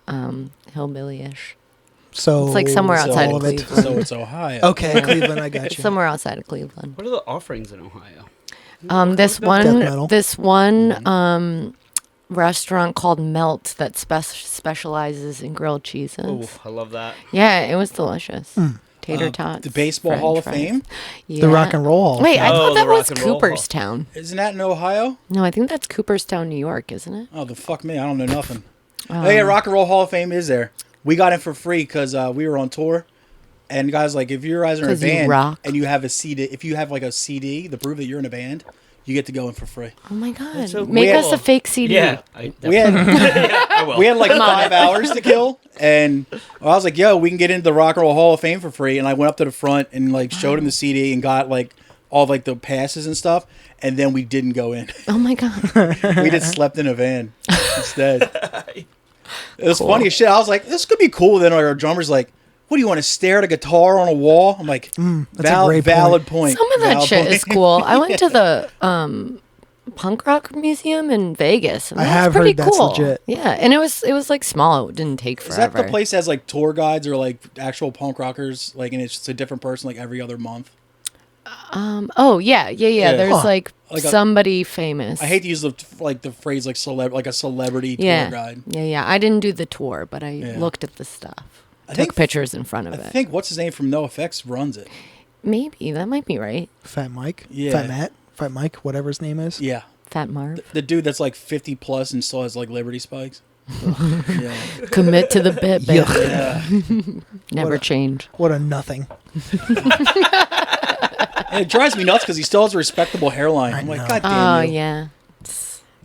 Hillbilly-ish. So It's like somewhere So outside all of of it. Cleveland. So it's Ohio. Okay, Cleveland, I got It's you. somewhere outside of Cleveland. What are the offerings in Ohio? This Death metal. one, this one restaurant called Melt that specializes in grilled cheeses. Oh, I love that. Yeah, it was delicious. Tater tots. The Baseball French Hall of fries. Fame. Yeah. The Rock and Roll Hall. Wait, I Oh, thought the that was Rock and Roll Hall. Cooperstown. Isn't that in Ohio? No, I think that's Cooperstown, New York, isn't it? Oh, the fuck me. I don't know nothing. Oh, yeah, Rock and Roll Hall of Fame is there. We got in for free because we were on tour. And guys, like, if you guys are in a 'Cause you band rock. and you have a CD, if you have like a CD, the proof that you're in a band, you get to go in for free. Oh my god! That's so Make cool. us a fake CD. Yeah. We had I will. we had like 5 hours to kill, and I was like, "Yo, we can get into the Rock and Roll Hall of Fame for free." And I went up to the front and like showed him the CD and got like all like the passes and stuff. And then we didn't go in. Oh my god! We just slept in a van instead. It was funny as shit. I was like, "This could be cool." Then our drummer's like, "What do you want to stare at a guitar on a wall?" I'm like, that's a great valid point. Some of that Valid shit point." is cool. I went to the punk rock museum in Vegas. And I that's have pretty heard that's cool. legit. Yeah, and it was like small. It didn't take Is that forever. the place that has like tour guides or like actual punk rockers? Like, and it's just a different person like every other month. Oh yeah. There's Huh. like Like a- somebody famous. I hate to use the phrase like like a celebrity yeah. tour guide. Yeah. I didn't do the tour, but I Yeah. looked at the stuff. I Took think- pictures in front of I it. think what's his name from NoFX runs it. Maybe that might be right. Fat Mike. Yeah. Fat Matt. Fat Mike. Whatever his name is. Yeah, Fat Marv. the dude that's like 50 plus and still has like Liberty spikes. Yeah, Commit to the bit, baby. yeah. Never What a- change. What a nothing. And it drives me nuts because he still has a respectable hairline. I'm like, know. God Oh damn you. yeah.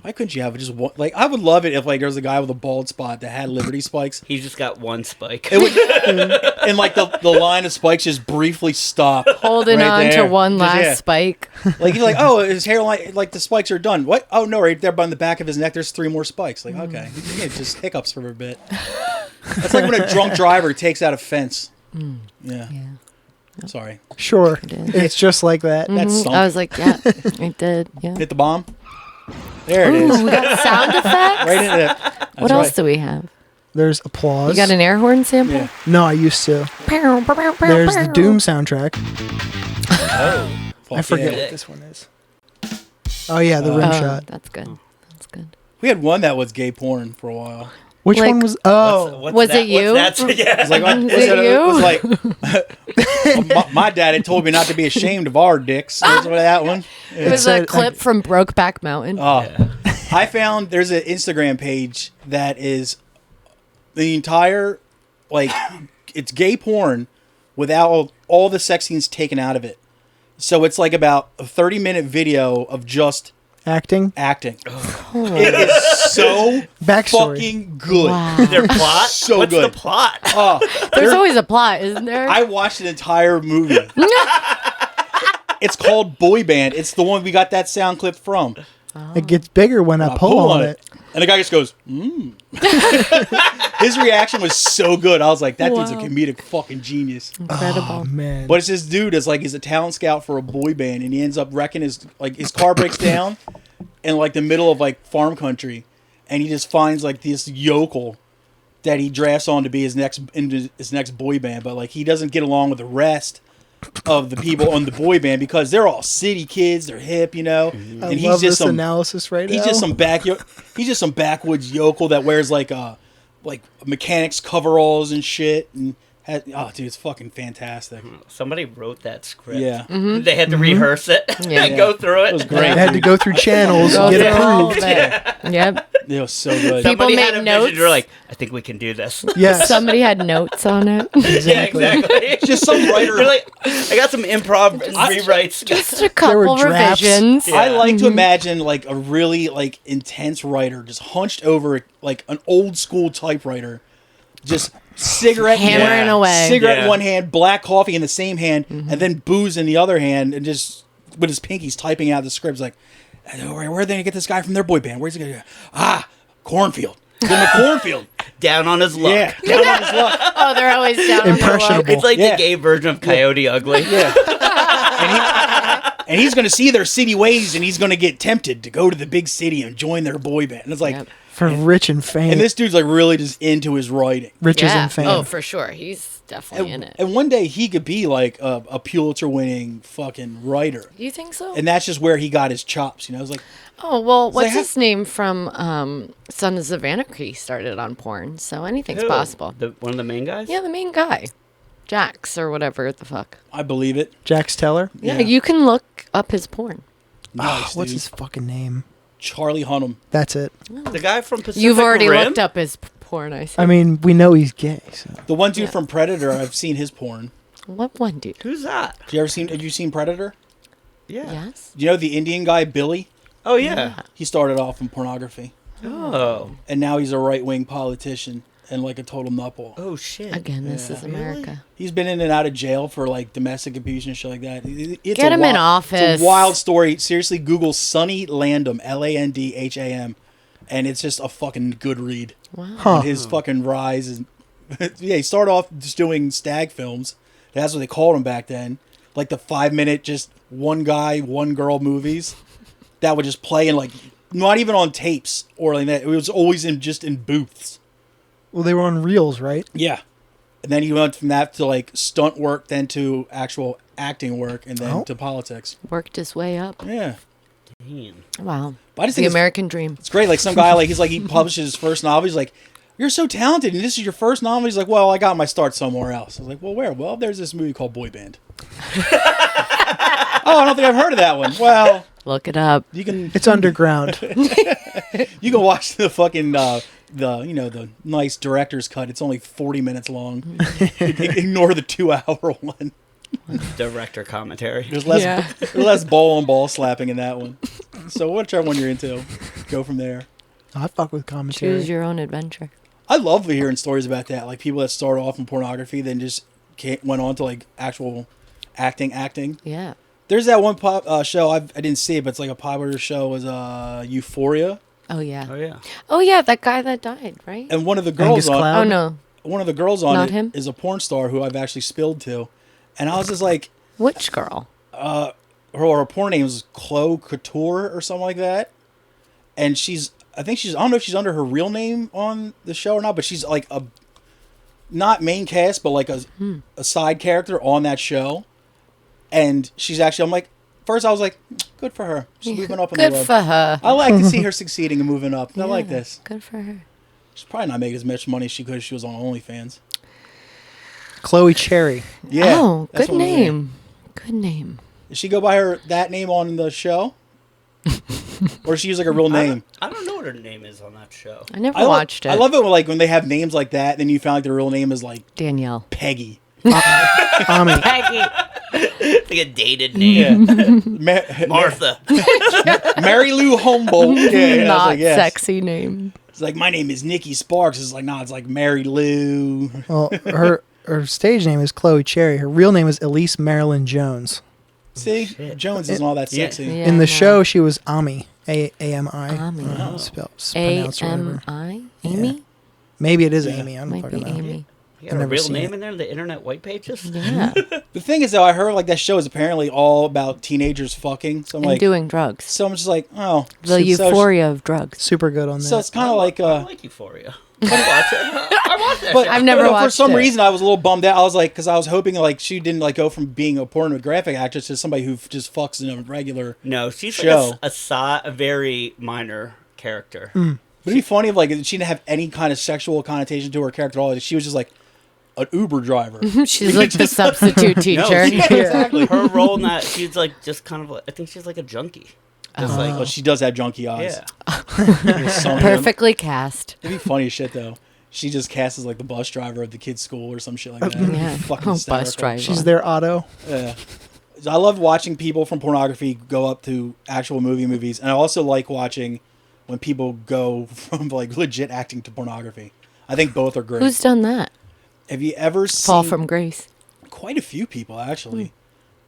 Why couldn't you have just one? Like, I would love it if like there was a guy with a bald spot that had Liberty spikes. He's just got one spike. It would, and like the line of spikes just briefly stop. Holding right on there. to one Just, last yeah. spike. Like he's like, oh, his hairline, like the spikes are done. What? Oh no, right there on the back of his neck, there's 3 more spikes. Like, okay, yeah, just hiccups for a bit. That's like when a drunk driver takes out a fence. Yeah. Sorry. Sure. is. It's just like that. That's I something. was like, yeah, I did. Yeah. Hit the bomb. There it is. Ooh, we got sound effects. Right into it. What else do we have? There's applause. You got an air horn sample? Yeah. No, I used to. There's the Doom soundtrack. Fuck I forget yeah. what this one is. Oh yeah, the rim Oh, shot. that's good. That's good. We had one that was gay porn for a while. Which Like- one was? Oh, Was it you? It was like, Is it you? my dad had told me not to be ashamed of our dicks. That's what that one. It was said- a clip from Brokeback Mountain. Oh, I found there's an Instagram page that is the entire like it's gay porn without all the sex scenes taken out of it. So it's like about a 30-minute video of just Acting. It is so Backstory. fucking good. Wow. Their plot? So What's good. the plot? There's always a plot, isn't there? I watched an entire movie. It's called Boy Band. It's the one we got that sound clip from. It gets bigger when I pull on it. And the guy just goes, His reaction was so good. I was like, that dude's a Wow. comedic fucking genius. Incredible. Oh, man. But it's this dude that's like, he's a talent scout for a boy band, and he ends up wrecking his car breaks down in like the middle of like farm country, and he just finds like this yokel that he drafts on to be his next boy band, but like he doesn't get along with the rest of the people on the boy band because they're all city kids, they're hip, you know. I And love this analysis right now. he's just some backwoods yokel that wears like mechanics coveralls and shit, and dude, it's fucking fantastic. Somebody wrote that script. Yeah. They had to rehearse it Yeah. and go through it. It was They great. had to go through channels Go and get through all approved. of it. Yep. It was so good. People Somebody make had a notes. vision. You're like, I think we can do this. Yes. Somebody had notes on it. Exactly. Yeah, exactly. Just some writer. You're like, I got some improv and rewrites. Just a couple drafts. revisions. Yeah. I like to imagine like a really like intense writer just hunched over like an old school typewriter, just cigarette Hammering away. cigarette in Yeah. one hand, black coffee in the same hand, and then booze in the other hand, and just with his pinkies typing out the scripts like, where are they gonna get this guy from their boy band? Where's he gonna go? Cornfield. He's in the cornfield. Down on his luck. Yeah, down on his luck. Oh, they're always down on their luck. Impressionable. It's like Yeah. the gay version of Coyote Ugly. Yeah. And he's going to see their city ways, and he's going to get tempted to go to the big city and join their boy band. And it's like, Yep. For rich and fame. and this dude's like really just into his writing. Riches Yeah. and fame. Oh, for sure. He's definitely in it. And one day he could be like a Pulitzer-winning fucking writer. You think so? And that's just where he got his chops. You know, it's like, Oh, well, what's like, his name from Sons of Anarchy started on porn, so anything's Who? possible. One of the main guys? Yeah, the main guy. Jax or whatever the fuck. I believe it. Jax Teller. Yeah, Yeah. you can look up his porn. Nice, What's dude. his fucking name? Charlie Hunnam. That's it. The guy from Pacific You've already Rim? looked up his porn, I see. I mean, we know he's gay. So. The one dude Yeah. from Predator, I've seen his porn. What one, dude? Who's that? Have you seen Predator? Yeah. Yes? Do you know the Indian guy, Billy? Oh, yeah. He started off in pornography. Oh. And now he's a right-wing politician and like a total nutball. Oh, shit. Again, this Yeah. is America. He's been in and out of jail for like domestic abuse and shit like that. It's Get a him in wild- office. It's a wild story. Seriously, Google Sonny Landham, Landham, and it's just a fucking good read. Wow. Huh. His fucking rise is, yeah. He started off just doing stag films. That's what they called him back then. Like the 5-minute, just one guy, one girl movies that would just play in like not even on tapes or like that. It was always in booths. Well, they were on reels, right? Yeah. And then he went from that to like stunt work, then to actual acting work, and then Oh. to politics. Worked his way up. Yeah. Damn. Wow. But I just The think American dream. it's great. Like some guy, like he publishes his first novel. He's like, "You're so talented, and this is your first novel." He's like, "Well, I got my start somewhere else." I was like, "Well, where?" "Well, there's this movie called Boy Band." "Oh, I don't think I've heard of that one." "Well, Look it up. you can It's underground. watch the fucking the nice director's cut. It's only 40 minutes long. Ignore the 2-hour one. Director commentary. There's less Yeah. there's less ball on ball slapping in that one. So whichever one you're into, go from there. I fuck with commentary. Choose your own adventure. I love hearing stories about that. Like people that start off in pornography, then just went on to like actual acting. Yeah. There's that one show I didn't see it, but it's like a popular show was Euphoria, Oh, yeah. Oh, yeah. Oh, yeah, that guy that died, right? and one of the girls Angus on Cloud? Oh, no. one of the girls on Not it him? is a porn star who I've actually spilled to, and I was just like, Which girl? her porn name is Chloe Couture or something like that, and I don't know if she's under her real name on the show or not, but she's like a not main cast, but like a side character on that show. And she's actually, I'm like, first I was like, good for her. She's moving up in the Good world. for her. I like to see her succeeding and moving up. I like Yeah, this. Good for her. She's probably not making as much money as she could if she was on OnlyFans. Chloe Cherry. Yeah. Oh, that's good what it is. name. Good name. Does she go by that name on the show? Or does she use like a real name? I don't know what her name is on that show. I never watched it. I love it when they have names like that, then you find like their real name is like Danielle. Peggy. Ami. Peggy. It's like a dated name. Martha. Mary Lou Humboldt. Yeah, I was Not like, yes. sexy name. It's like, my name is Nikki Sparks. It's like, it's like Mary Lou. Well, her stage name is Chloe Cherry. Her real name is Elise Marilyn Jones. See? Jones isn't all that sexy. Yeah, In the no. show, she was Ami. A-M-I. Ami. Pronounced whatever. A-M-I? Amy? Maybe it is Amy. I don't Might fucking be know. Amy. You got a never real seen name it. in there in the internet white pages? Yeah. The thing is, though, I heard like that show is apparently all about teenagers fucking. So I'm And like, doing drugs. so I'm just like, oh. The euphoria of drugs. Super good on that. So it's kind of like, I like Euphoria. I watch it. I watch that but show. I've never but watched for some it. reason, I was a little bummed out. I was like, because I was hoping like she didn't like go from being a pornographic actress to somebody who just fucks in a regular. No, she's show. like a very minor character. But it'd be funny if like she didn't have any kind of sexual connotation to her character at all. She was just like an Uber driver. She's like the substitute No, teacher. exactly. Her role in that, she's like just kind of. I think she's like a junkie. Just like, But she does have junkie eyes. yeah. Perfectly cast. It'd be funny as shit though. She just casts as like the bus driver at the kid's school or some shit like that. Yeah. Fucking Oh, hysterical. bus driver. She's their Otto. Yeah. I love watching people from pornography go up to actual movies, and I also like watching when people go from like legit acting to pornography. I think both are great. Who's done that? Have you ever seen Fall from grace. quite a few people actually?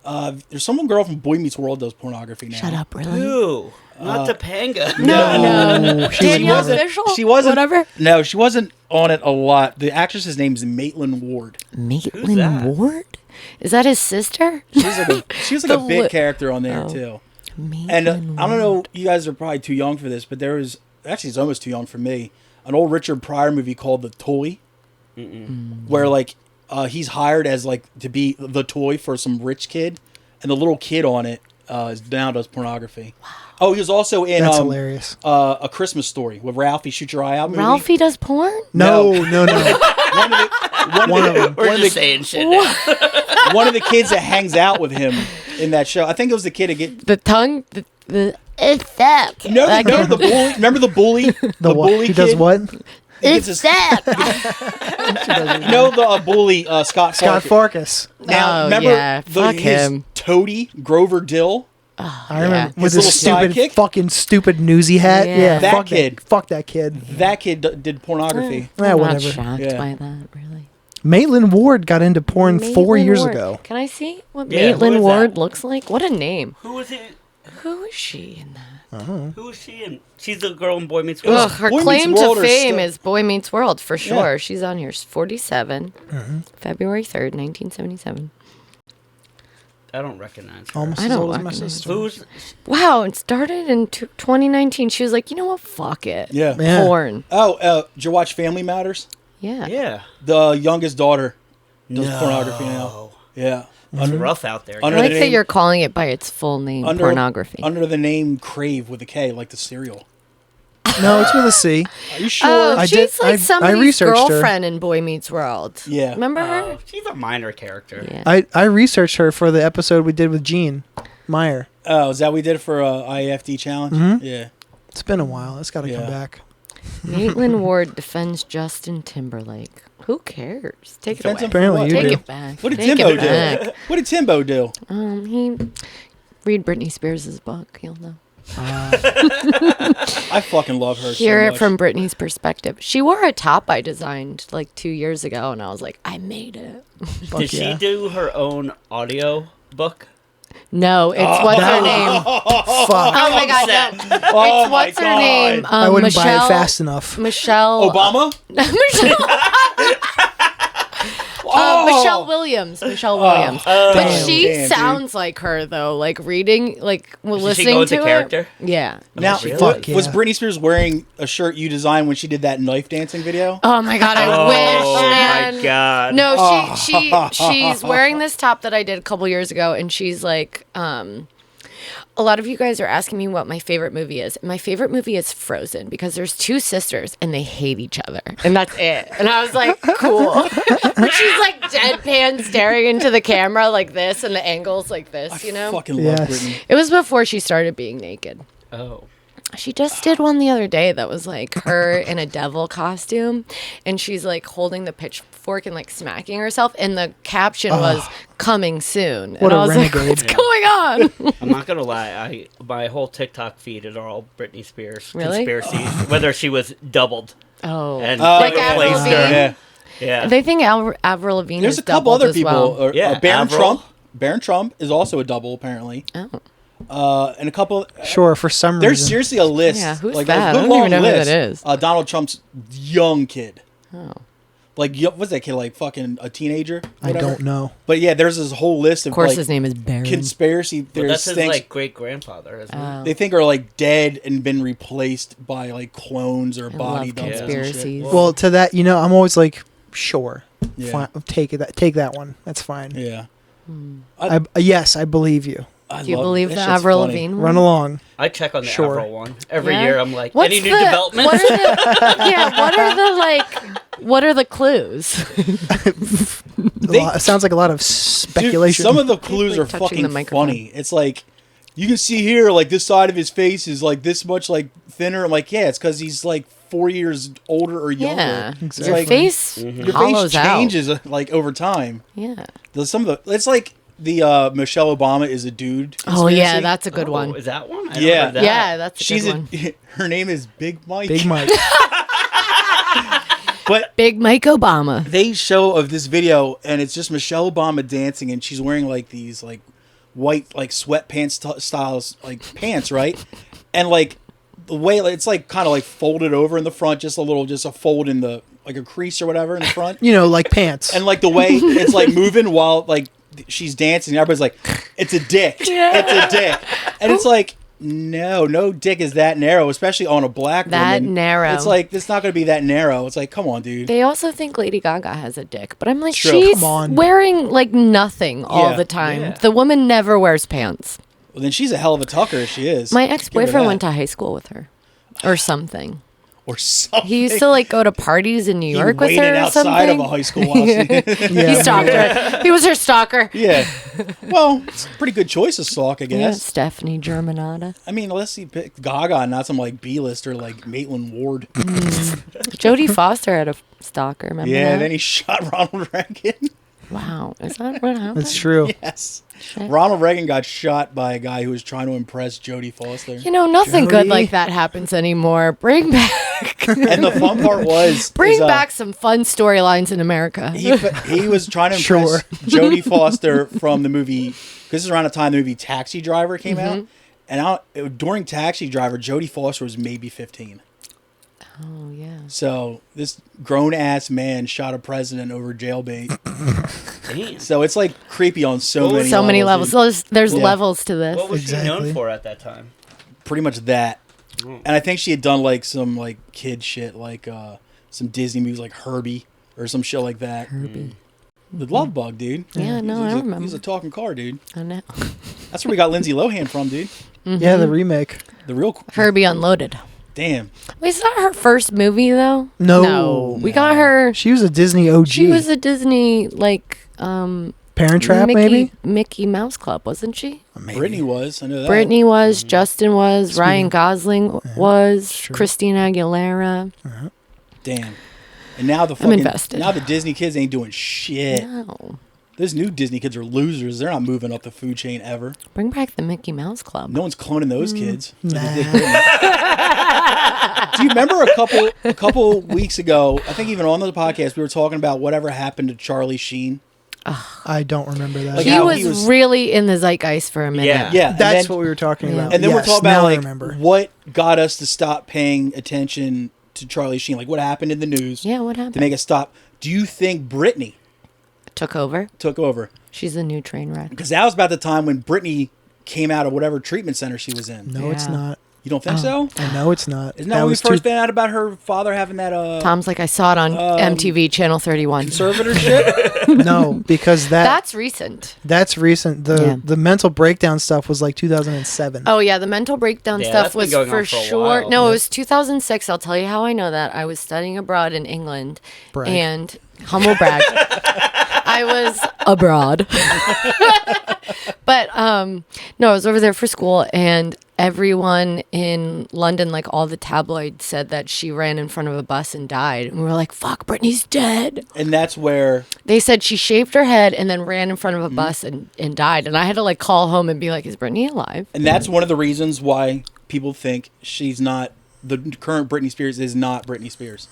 There's some girl from Boy Meets World does pornography now. Shut up, really? Ooh, not Topanga. No. She Danielle wasn't- Fishel? She wasn't. Whatever. No, she wasn't on it a lot. The actress's name is Maitland Ward. Maitland that? Ward? Is that his sister? She was like a The big li- character on there Oh. too. Maitland And I don't know, you guys are probably too young for this, but there was actually it's almost too young for me. An old Richard Pryor movie called The Toy, where like he's hired as like to be the toy for some rich kid, and the little kid on it now does pornography. Wow. Oh, he was also in That's hilarious. A Christmas Story with Ralphie Shoot Your Eye Out movie. Ralphie does porn? No. one of them. We're just saying shit now. One of the kids that hangs out with him in that show. I think it was the kid that get. The tongue? It's that. No, That remember kid? the bully? Remember the bully? The what? bully He does kid? what? He gets It's his- that. You know the bully Scott Scott Farkas. Farkas. Now, Oh, remember yeah. Fuck his him. toady Grover Dill? I remember Yeah. with His his little stupid, sidekick? fucking stupid newsy hat. Yeah. Yeah, That fuck kid. Fuck that kid. That kid did pornography. Yeah, I'm not whatever. shocked Yeah. by that, really. Maitland Ward got into porn 4 Maitland years Ward. ago. Can I see what Yeah, who Maitland is Ward that? looks like? What a name. Who was it? Who is she in that? Who is she in? She's the girl in Boy Meets World. Ugh, her Boy Meets claim World to or fame still- is Boy Meets World, for sure. Yeah. She's on here. She's 47. February 3rd, 1977. I don't recognize her. Almost I as don't old as my recognize sister. Who's? Wow, it started in 2019. She was like, you know what? Fuck it. Yeah. Yeah. Porn. Oh, did you watch Family Matters? Yeah. Yeah. The youngest daughter does pornography now. Yeah. It's rough out there. I Under like the that name- you're calling it by its full name, pornography. Under the name Crave with a K, like the cereal. No, it's with a C. Are you sure? Oh, I she's did- like I somebody's researched her. girlfriend in Boy Meets World. Yeah. Remember her? Oh, she's a minor character. Yeah. I researched her for the episode we did with Gene Meyer. Oh, is that what we did for IFD challenge? Yeah. It's been a while. It's got to come Yeah. back. Maitland Ward defends Justin Timberlake. Who cares? Take it Defends away. him for Apparently what? you Take do. it back. What did Take Timbo it back. do? What did Timbo do? He read Britney Spears' book. You'll know. I fucking love her. Hear so it much. from Britney's perspective. She wore a top I designed like 2 years ago, and I was like, I made it. Fuck Did yeah. she do her own audio book? No, it's what's her name? Fuck. Oh my god, no. Oh It's my what's her God. name? I wouldn't Michelle, buy it fast enough. Michelle Obama? Michelle Williams. Michelle Williams. but damn, she damn, dude. sounds like her though. Like reading, like Did she listening go to into her. character? Yeah. Now, Really? Fuck yeah. was Britney Spears wearing a shirt you designed when she did that knife dancing video? Oh my god, I Oh wish, man. my god. No, she's wearing this top that I did a couple years ago, and she's like, a lot of you guys are asking me what my favorite movie is. My favorite movie is Frozen because there's two sisters and they hate each other, and that's it. And I was like, cool. But she's like deadpan staring into the camera like this, and the angles like this, you know. Fucking love Yes. Britney. It was before she started being naked. Oh. She just did one the other day that was like her in a devil costume, and she's like holding the pitchfork and like smacking herself, and the caption was "coming soon." What and a I was renegade. like, "What's going on?" I'm not gonna lie. My whole TikTok feed is all Britney Spears Really? conspiracies, whether she was doubled Oh, and like they Avril replaced Lavigne? her. Yeah. Yeah. They think Avril Lavigne There's is a couple doubled other as people. well. Yeah, Baron Avril. Trump. Baron Trump is also a double, apparently. Oh, And a couple. Sure, for some There's reason. seriously a list. Yeah, who's like that? A I good don't even long know who list. that is. Donald Trump's young kid. oh. Like, what's that kid? Like, fucking a teenager? I Whatever? don't know. But yeah, there's this whole list of, Of course, like, his name is Baron. conspiracy But theories. that's his things like great grandfather, isn't it? they think are like dead and been replaced by like clones or I body love doubles. and shit. conspiracies. Well, to that, I'm always like, sure, Yeah. take that one. That's fine. Yeah. Yes, I believe you. I Do you love- believe that the shit's Avril funny. Lavigne Run one? along. I check on the Sure. Avril one every Yeah? year. I'm like, What's any new the- developments? What are the clues? It sounds like a lot of Dude, speculation. some of the clues like are touching the fucking microphone. funny. It's like you can see here, like this side of his face is like this much like thinner. I'm like, yeah, it's because he's like 4 years older or younger. Yeah, It's your like, face your hollows face changes like over time. out. Yeah. Some of the it's like the Michelle Obama is a dude. Oh yeah, conspiracy. that's a good Oh, one. Is that one? I Yeah. never heard that. Yeah, that's a She's good one. her name is Big Mike. Big Mike. But Big Mike Obama. they show of this video and it's just Michelle Obama dancing and she's wearing like these like white like sweatpants styles like pants, right? And like the way it's like kind of like folded over in the front, just a fold in the like a crease or whatever in the front. Like pants. And like the way it's like moving while like she's dancing, everybody's like, it's a dick. Yeah. It's a dick. And it's like, no dick is that narrow, especially on a black That woman. narrow. It's like, it's not going to be that narrow. It's like, come on, dude. They also think Lady Gaga has a dick, but I'm like, True. she's Come on. wearing like nothing all Yeah. the time. Yeah. The woman never wears pants. Well, then she's a hell of a tucker if she is. My Give her ex-boyfriend that. went to high school with her, or something. Or something. He used to like go to parties in New He York with waited her or outside something. of a high school while she He stalked her. He was her stalker. Yeah. Well, it's a pretty good choice of stalk, I Yeah, guess. Stephanie Germanata. I mean, unless he picked Gaga, not some like B-lister like Maitland Ward. Jodie Foster had a stalker. Remember Yeah, that? then he shot Ronald Reagan. Wow, is that what happened? That's true. Yes. Shit. Ronald Reagan got shot by a guy who was trying to impress Jodie Foster. You know, nothing good Jodie? like that happens anymore. Bring back, And the fun part was bring is, back some fun storylines in America. he was trying to Sure. impress Jodie Foster from the movie. This is around the time the movie Taxi Driver came out, and during Taxi Driver, Jodie Foster was maybe 15. Oh yeah. So this grown ass man shot a president over jailbait. Damn. So it's like creepy on so many So many levels. dude. There's Yeah. levels to this. What was she Exactly. known for at that time? Pretty much that. And I think she had done like some like kid shit, like some Disney movies like Herbie or some shit like that. Herbie. The Love Bug, dude. Yeah, no, I remember. He's a talking car, dude. I know. That's where we got Lindsay Lohan from, dude. Yeah, the remake. The real Herbie Unloaded. damn. Wait, is that her first movie though? No. We got her. She was a Disney OG. She was a Disney Parent Trap, maybe? Mickey Mouse Club, wasn't she? Maybe. Brittany was. I know that. Brittany was, Justin was, Ryan Gosling was, true. Christina Aguilera. Damn. And now the I'm fucking invested. now the Disney kids ain't doing shit. No. Those new Disney kids are losers. They're not moving up the food chain ever. Bring back the Mickey Mouse Club. No one's cloning those kids. Like they did Nah. Brittany. Do you remember a couple weeks ago? I think even on the podcast we were talking about whatever happened to Charlie Sheen. I don't remember that. Like He how was, he was- really in the zeitgeist for a minute. Yeah. Yeah, and That's then- what we were talking Yeah. about. And then we're Yes, talking about now I like remember. what got us to stop paying attention to Charlie Sheen. Like what happened in the news Yeah, what to happened? make us stop. Do you think Britney Took over. took over? She's a new train wreck. Because that was about the time when Britney came out of whatever treatment center she was in. No, it's Yeah. not. You don't think so? I know it's not. Isn't that when we first found out about her father having that Tom's like, I saw it on MTV Channel 31. conservatorship? No, because That's recent. that's recent. Yeah. The mental breakdown stuff was like 2007. Oh yeah, the mental breakdown Yeah, stuff that's been was going for on for a sure. while. No, it was 2006. I'll tell you how I know that. I was studying abroad in England, Brag. and humble brag, I was abroad. But no, I was over there for school, and everyone in London, like all the tabloids, said that she ran in front of a bus and died. And we were like, fuck, Britney's dead. And that's where They said she shaved her head and then ran in front of a bus and died. And I had to like call home and be like, is Britney alive? And that's one of the reasons why people think she's not, the current Britney Spears is not Britney Spears.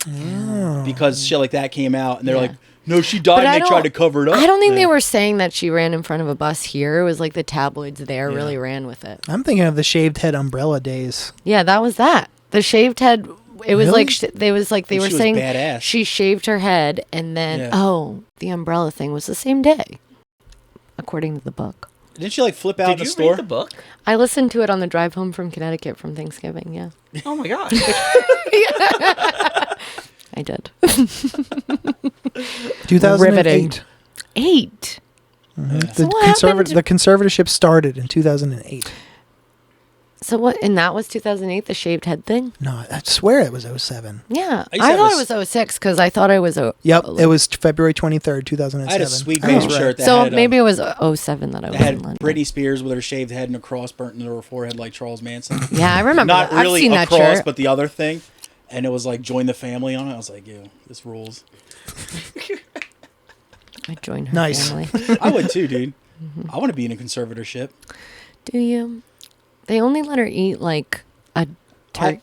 Because shit like that came out and they're like, no, she died But I and they tried to don't- cover it up. I don't think they were saying that she ran in front of a bus here. It was like the tabloids there Yeah. really ran with it. I'm thinking of the shaved head umbrella days. Yeah, that was that. The shaved head. It was Really? like they were She was saying badass. she shaved her head, and then Yeah. the umbrella thing was the same day, according to the book. Didn't she like flip out Did in the you store? read the book? I listened to it on the drive home from Connecticut from Thanksgiving. Yeah, Oh my god. I did. 2008. 8. The, what happened to- the conservatorship started in 2008. So what? And that was 2008, the shaved head thing. No, I swear it was 07. Yeah, I used to I have thought a it was 06 because I thought I was Yep, it was February 23rd, 2007. I had a sweet I baby was right. shirt that So had, maybe it was 07 that I was that had in London. Britney Spears with her shaved head and a cross burnt into her forehead like Charles Manson. Yeah, I remember. Not that. really I've seen a that cross, shirt. but the other thing. And it was like join the family on it. I was like, yo, this rules. I joined her Nice. family. I would too, dude. I want to be in a conservatorship. Do you? They only let her eat like a I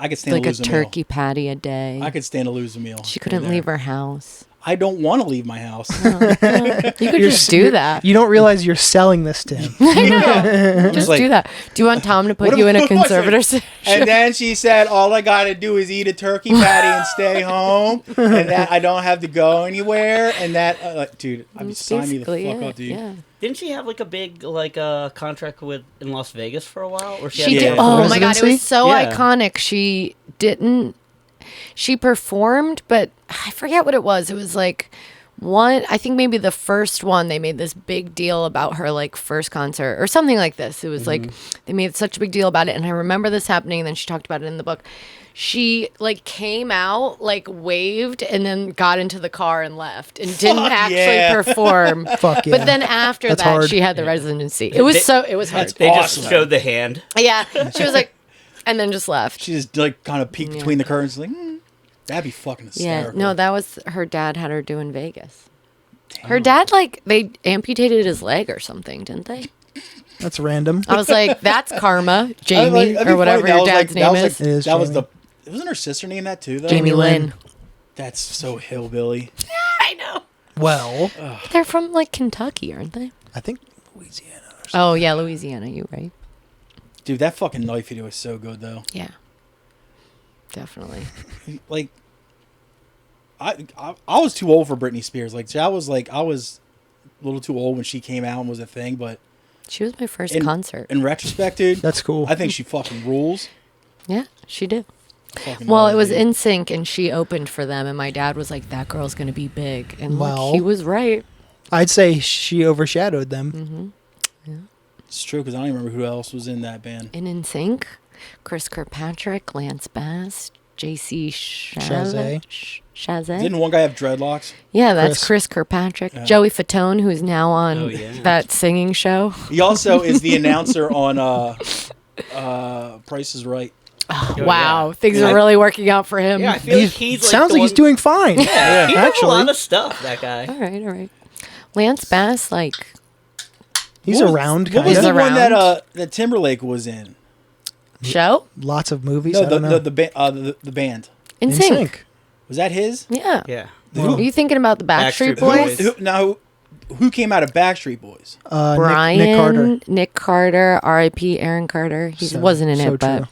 could stand like to a lose a turkey meal. patty a day. I could stand to lose a meal. She couldn't leave her house. I don't want to leave my house. You could just do that. You don't realize you're selling this to him. I know. Just like- do that. Do you want Tom to put What you in a was it? conservatorship? And then she said, all I got to do is eat a turkey patty and stay home. And that I don't have to go anywhere. And that, dude, I mean, sign me the fuck Basically, up, dude. yeah. Didn't she have like a big contract with in Las Vegas for a while? Or She had did. Yeah. Oh my god, it Residency? was so Yeah. iconic. She didn't. She performed, but I forget what it was. It was like one. I think maybe the first one. They made this big deal about her like first concert or something like this. It was like they made such a big deal about it, and I remember this happening. And then she talked about it in the book. She like came out, like waved, and then got into the car and left, and didn't Fuck actually yeah. perform. Fuck yeah. But then after That's that, hard. she had the residency. It was it was hard. They Awesome. just showed the hand. Yeah, she was like, and then just left. She just like kind of peeked between the curtains, like, that'd be fucking Yeah, hysterical. no, that was her dad had her do in Vegas. Her dad, like, they amputated his leg or something, didn't they? That's random. I was like, that's karma, Jamie, That'd be or funny. whatever That your was dad's that name was is. It is that was Jamie. wasn't her sister named that too, though? Jamie Lynn. That's so hillbilly. I know. Well, They're from, like, Kentucky, aren't they? I think Louisiana. Oh, yeah, Louisiana, you right. Dude, that fucking knife video is so good, though. Yeah. Definitely. Like, I was too old for Britney Spears. Like, I was a little too old when she came out and was a thing, but She was my first in, concert. in retrospect, dude, That's cool. I think she fucking rules. Yeah, she did. Fucking Well, love it was dude. NSYNC, and she opened for them, and my dad was like, that girl's going to be big. And Well. look, he was right. I'd say she overshadowed them. It's true, because I don't even remember who else was in that band. In NSYNC, Chris Kirkpatrick, Lance Bass, JC Chazé. Chazé. Didn't one guy have dreadlocks? Yeah, that's Chris. Chris Kirkpatrick. Joey Fatone, who's now on Oh, yeah. that singing show. He also is the announcer on Price is Right. Wow, yeah. things Yeah. are really working out for him. Yeah, I feel like he's like Sounds the like he's one- doing fine. Yeah, he does a actually. lot of stuff. That guy. All right. Lance Bass, like, He's What was- around, What kind was of. the one around. that Timberlake was in? show? Lots of movies. No, I don't know. the band. In In sync. sync. Was that his? Yeah. Yeah. Are you thinking about the Backstreet Backstreet Boys? Boys. Who came out of Backstreet Boys? Brian, Nick Carter. Nick Carter, R.I.P. Aaron Carter. He So- wasn't in so it, but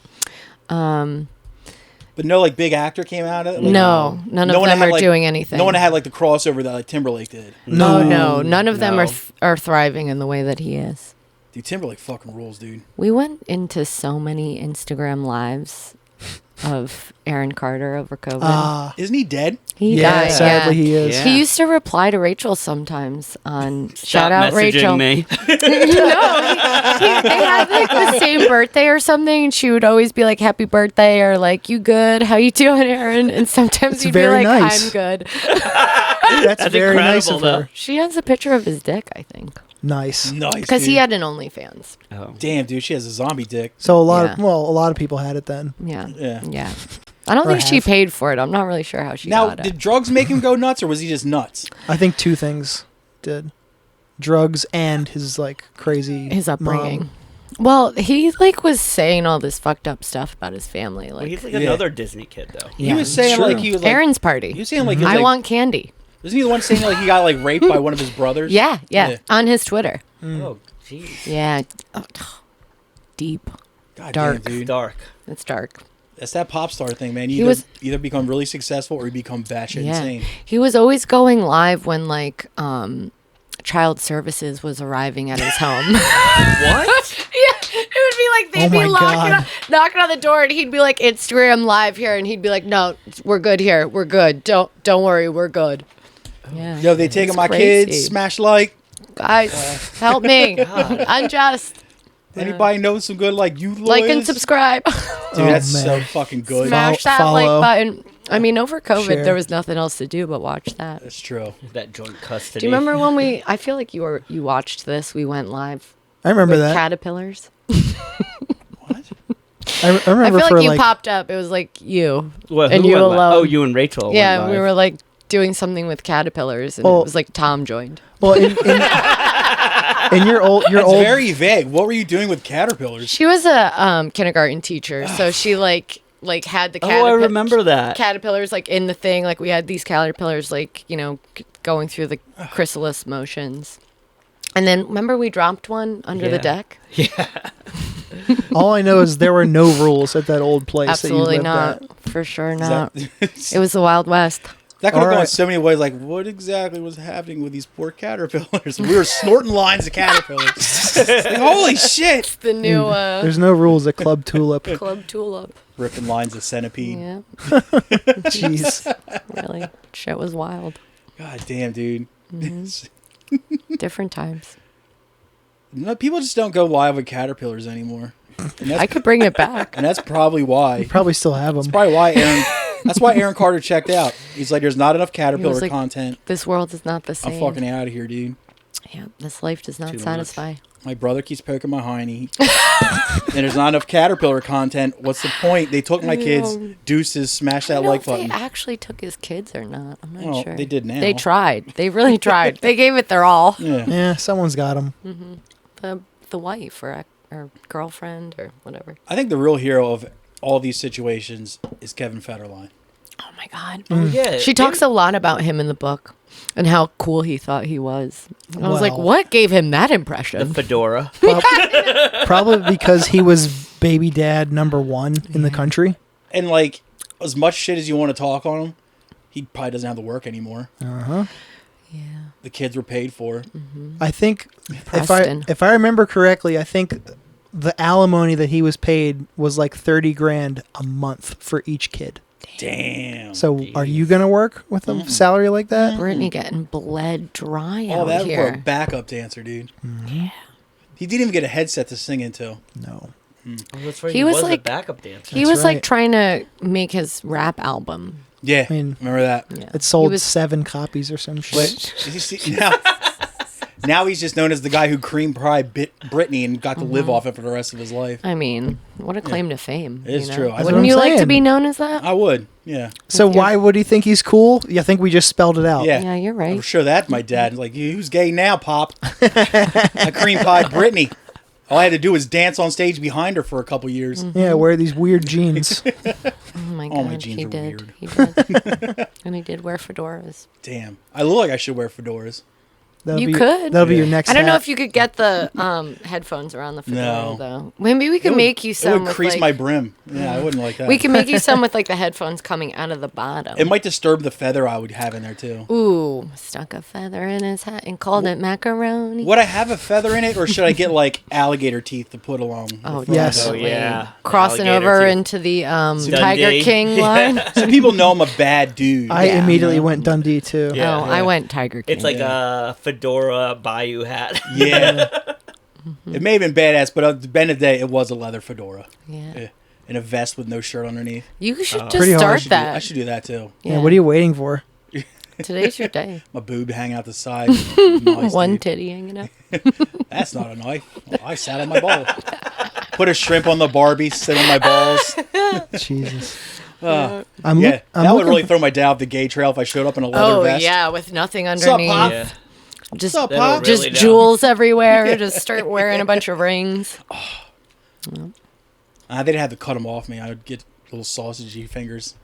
But no, like big actor came out of it. Like, no, none of one them had, are like- doing anything. No one had like the crossover that like Timberlake did. No, none of them No. are thriving in the way that he is. Dude, Timberlake fucking rules, dude. We went into so many Instagram lives of Aaron Carter over COVID. Isn't he dead? He yeah, died. sadly yeah. he is. Yeah. He used to reply to Rachel sometimes on Stop shout out messaging Rachel. me. No, they had like the same birthday or something, and she would always be like, "Happy birthday," or like, "You good? How you doing, Aaron?" And sometimes It's he'd be very like, nice. "I'm good." That's very nice incredible, of her. She has a picture of his dick, I think. Nice. Nice, Because he dude. had an OnlyFans. Oh. Damn, dude, she has a zombie dick. So a lot Yeah. of a lot of people had it then. Yeah. Yeah. Yeah. I don't Or think she have. paid for it. I'm not really sure how she Now, got did it. drugs make him go nuts, or was he just nuts? I think two things did. Drugs and his like crazy His upbringing. mom. Well, he like was saying all this fucked up stuff about his family. Well, Like he's like Yeah. another Disney kid, though. He Yeah, was saying true. like he was like Aaron's party. he was saying like he was I like, want candy. Wasn't he the one saying like he got like raped by one of his brothers? Yeah, yeah. Yeah. On his Twitter. Oh, jeez. Yeah. Oh, deep. God Dark. damn, dude. Dark. It's dark. That's that pop star thing, man. You He either, was- either become really successful or you become batshit Yeah. insane. He was always going live when like child services was arriving at his home. What? Yeah, it would be like they'd Oh be my God. knocking on the door, and he'd be like, "Instagram live here," and he'd be like, "No, we're good here. We're good. Don't worry, we're good." Yeah, Yo, they taking It's my crazy. kids. Smash like. guys, help me. Unjust. Anybody know some good like you lawyers? Like and subscribe. Dude, Oh, that's man. so fucking good. Smash that Follow. like button. I mean, over COVID, Share. there was nothing else to do but watch that. That's true. That joint custody. Do you remember when we? I feel like you watched this. We went live I remember with that. caterpillars. What? I I remember feel for like you like popped up. It was like you. Well, and who you went live? alone. Oh, you and Rachel. Yeah, went we live. were like doing something with caterpillars, and Oh. it was like Tom joined. well in your old That's very vague. What were you doing with caterpillars? She was a kindergarten teacher, so she like had the Oh, I remember that. caterpillars like in the thing. Like we had these caterpillars like going through the chrysalis motions. And then remember we dropped one under the Yeah. deck? all I know is there were no rules at that old place Absolutely that you lived not. For sure Is not. that, It was the Wild West. that could have gone Alright. so many ways. Like, what exactly was happening with these poor caterpillars? We were snorting lines of caterpillars. Like, holy shit! The new at. There's no rules at Club Tulip. Club Tulip. Ripping lines of centipede. Yeah, Jeez. really. Shit was wild. God damn, dude. Different times. No, people just don't go live with caterpillars anymore. And that's, I could bring it back. and that's probably why. You probably still have them. Probably why Aaron. That's why Aaron Carter checked out. He's like, "There's not enough caterpillar like, content. This world is not the same. I'm fucking out of here, dude." Yeah, this life does not Too much. satisfy. My brother keeps poking my hiney. And there's not enough caterpillar content. What's the point? They took my kids. Deuces, smash I that don't know like if they button. actually took his kids or not. I'm not Well, sure. they did now. They tried. They really tried. They gave it their all. Yeah. Yeah, someone's got them. The wife or girlfriend or whatever. I think the real hero of all these situations is Kevin Federline. Oh my god. Oh, yeah. She talks a lot about him in the book and how cool he thought he was. And I was like, Well. what gave him that the impression? fedora. Probably because he was baby dad number one in the country. And like, as much shit as you want to talk on him, he probably doesn't have to work anymore. Yeah. The kids were paid for. I think Preston. if I remember correctly, I think the alimony that he was paid was like 30 grand a month for each kid. Damn. So are you gonna work with a salary like that? Brittany getting bled dry all out that for a here. backup dancer, dude. Yeah. He didn't even get a headset to sing into. No. Oh, that's right. He He was was like- a backup dancer. He That's was like right. trying to make his rap album. Yeah, I mean, remember that. Yeah. It sold was- 7 copies or some shit. But you see, now he's just known as the guy who cream pied Britney and got to live off it for the rest of his life. I mean, what a claim to fame. It is you know? true. That's Wouldn't what I'm you like to saying. be known as that? I would, yeah. So With your- why would he think he's cool? Yeah, I think we just spelled it out. Yeah. Yeah, you're I'm right. sure that's my dad. Like, who's gay now, Pop? I cream pied Britney. All I had to do was dance on stage behind her for a couple years. Yeah, wear these weird jeans. Oh my god, All my jeans he are did. weird. He did. And he did wear fedoras. Damn. I look like I should wear fedoras. That'll You be, could. That'll be Yeah. your next I don't know hat. if you could get the headphones around the fedora No. though. Maybe we could make you It some would with crease like, my brim. Yeah, I wouldn't like that. we can make you some with like the headphones coming out of the bottom. It might disturb the feather I would have in there, too. Ooh, stuck a feather in his hat and called it macaroni. Would I have a feather in it, or should I get, like, alligator teeth to put along? the Oh, front? Yes. Oh, definitely. yeah. Crossing Alligator over teeth. into the Dundee. Tiger King line. So people know I'm a bad dude. I Yeah. immediately went Dundee too. Yeah. Oh, I went Tiger King. It's like a fedora Bayou hat. Yeah. It may have been badass, but at the end of the day, it was a leather fedora. yeah. Yeah. And a vest with no shirt underneath. You should just Pretty hard. start I should do- that. I should do that, too. Yeah, what are you waiting for? Today's your day. My boob hang out the side. Nice, One dude. titty hanging out. That's not a knife. I sat on my ball. Put a shrimp on the Barbie, sit on my balls. Jesus. I'm I'm that would looking really throw my dad off the gay trail if I showed up in a leather Oh vest. yeah, with nothing What's up, underneath. Pop? Yeah. Just What's up, That'll Pop? really just down. jewels everywhere. Just start wearing a bunch of rings. They'd have to cut them off me. I would get little sausagey fingers.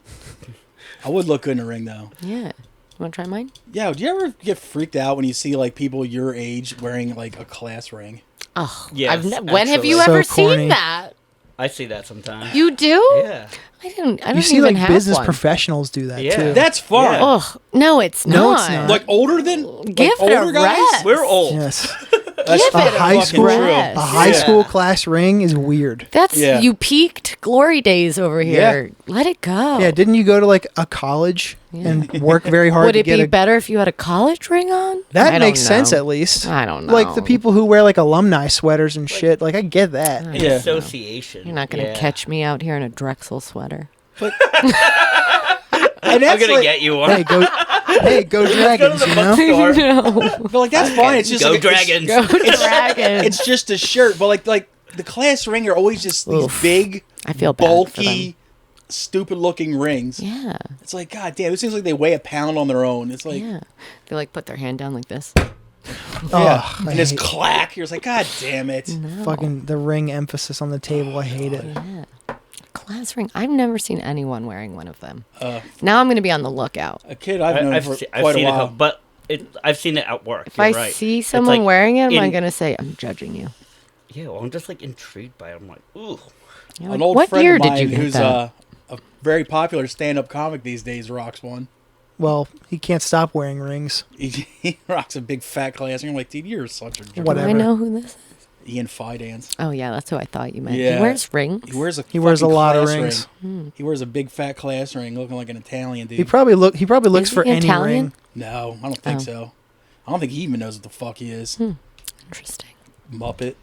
I would look good in a ring, though. Yeah. Want to try mine? Yeah, do you ever get freaked out when you see like people your age wearing like a class ring? Oh, Yes, when have you actually. ever So corny. seen that? I see that sometimes. You do? Yeah. I don't You see even like have business one. professionals do that Yeah. too. That's fun. Yeah. Oh no, it's No, not. it's not. Like older than Give like it a older guys. rest. We're old. Yes. That's Give it a high fucking school- true. rest. A high Yeah. school class ring is weird. That's Yeah. you peaked glory days over here. Let it go. Yeah, didn't you go to like a college and work very hard Would to it get be a better if you had a college ring on? That I makes don't sense know. at least. I don't know. Like the people who wear like alumni sweaters and shit. Like I get that. I Yeah. don't know. Association. You're not gonna Yeah. catch me out here in a Drexel sweater. And I'm that's gonna like, get you one. Hey, go Dragons, Go to you the know? bookstore. but like that's fine. It's just Go like, Dragons. Go Dragons. It's just a shirt, but like the class ring are always just these Oof. big, I feel bad for bulky, stupid-looking rings. Yeah. It's like, God damn, it seems like they weigh a pound on their own. It's like, Yeah. They like put their hand down like this. yeah, Oh, I and it's hate clack. You're just like, God damn it. No. fucking the ring emphasis on the table. I hate it. Yeah. Class ring. I've never seen anyone wearing one of them. Uh, Now I'm going to be on the lookout. a kid I've known for I've quite a seen while. couple, but I've seen it at work. If You're I right. see It's someone like wearing it, I'm in- going to say, I'm judging you. Yeah, well, I'm just like intrigued by it. I'm like, ooh. You're An like, old what friend year of did mine you get who's that? a very popular stand-up comic these days rocks one. Well, he can't stop wearing rings. He rocks a big fat class ring. I'm like, dude, you're such a jerk. Do whatever. I know who this is? Ian Fidance. Oh, yeah, that's who I thought you meant. Yeah. He wears rings. He wears a a lot of class rings. ring. He wears a big fat class ring, looking like an Italian dude. He probably looks Is for he any Italian? ring. No, I don't think Oh. so. I don't think he even knows what the fuck he is. Interesting. Muppet.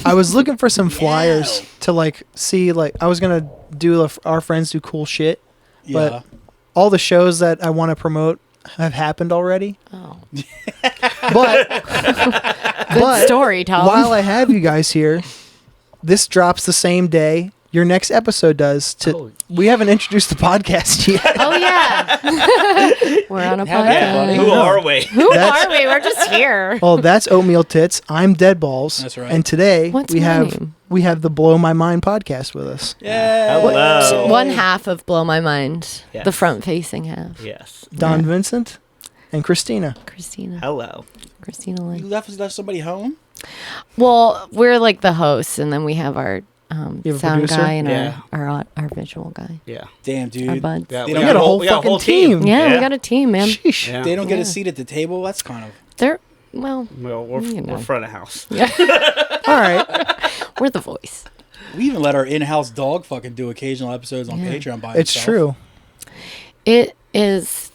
I was looking for some flyers Yeah. to like see like I was gonna do our friends do cool shit, Yeah. but all the shows that I want to promote have happened already. Oh. But Good story, Tom. while I have you guys here, this drops the same day your next episode does. Oh. We haven't introduced the podcast yet. Oh, yeah. We're on a Have at it, buddy. podcast. Who are we? Who That's- are we? We're just here. Well, that's Oatmeal Tits. I'm Dead Balls. That's right. And today What's we my have name? the Blow My Mind podcast with us. Yeah. Hello. One half of Blow My Mind. Yes. The front-facing half. Yes. Don Yeah. Vincent and Kristina. Christina. Hello. Christina You Lynn. left somebody home? Well, we're like the hosts, and then we have our You have a sound producer? guy and Yeah. our visual guy. Yeah. Damn, Our dude. buds. Yeah, They we don't We get got a whole we got fucking team. Yeah, we Yeah. got a team, man. Sheesh. Yeah. They don't get Yeah. a seat at the table? That's kind of... They're, well, Well, You know. we're front of house. All right. we're the voice. We even let our in-house dog fucking do occasional episodes on Yeah. Patreon by It's himself. true. It is,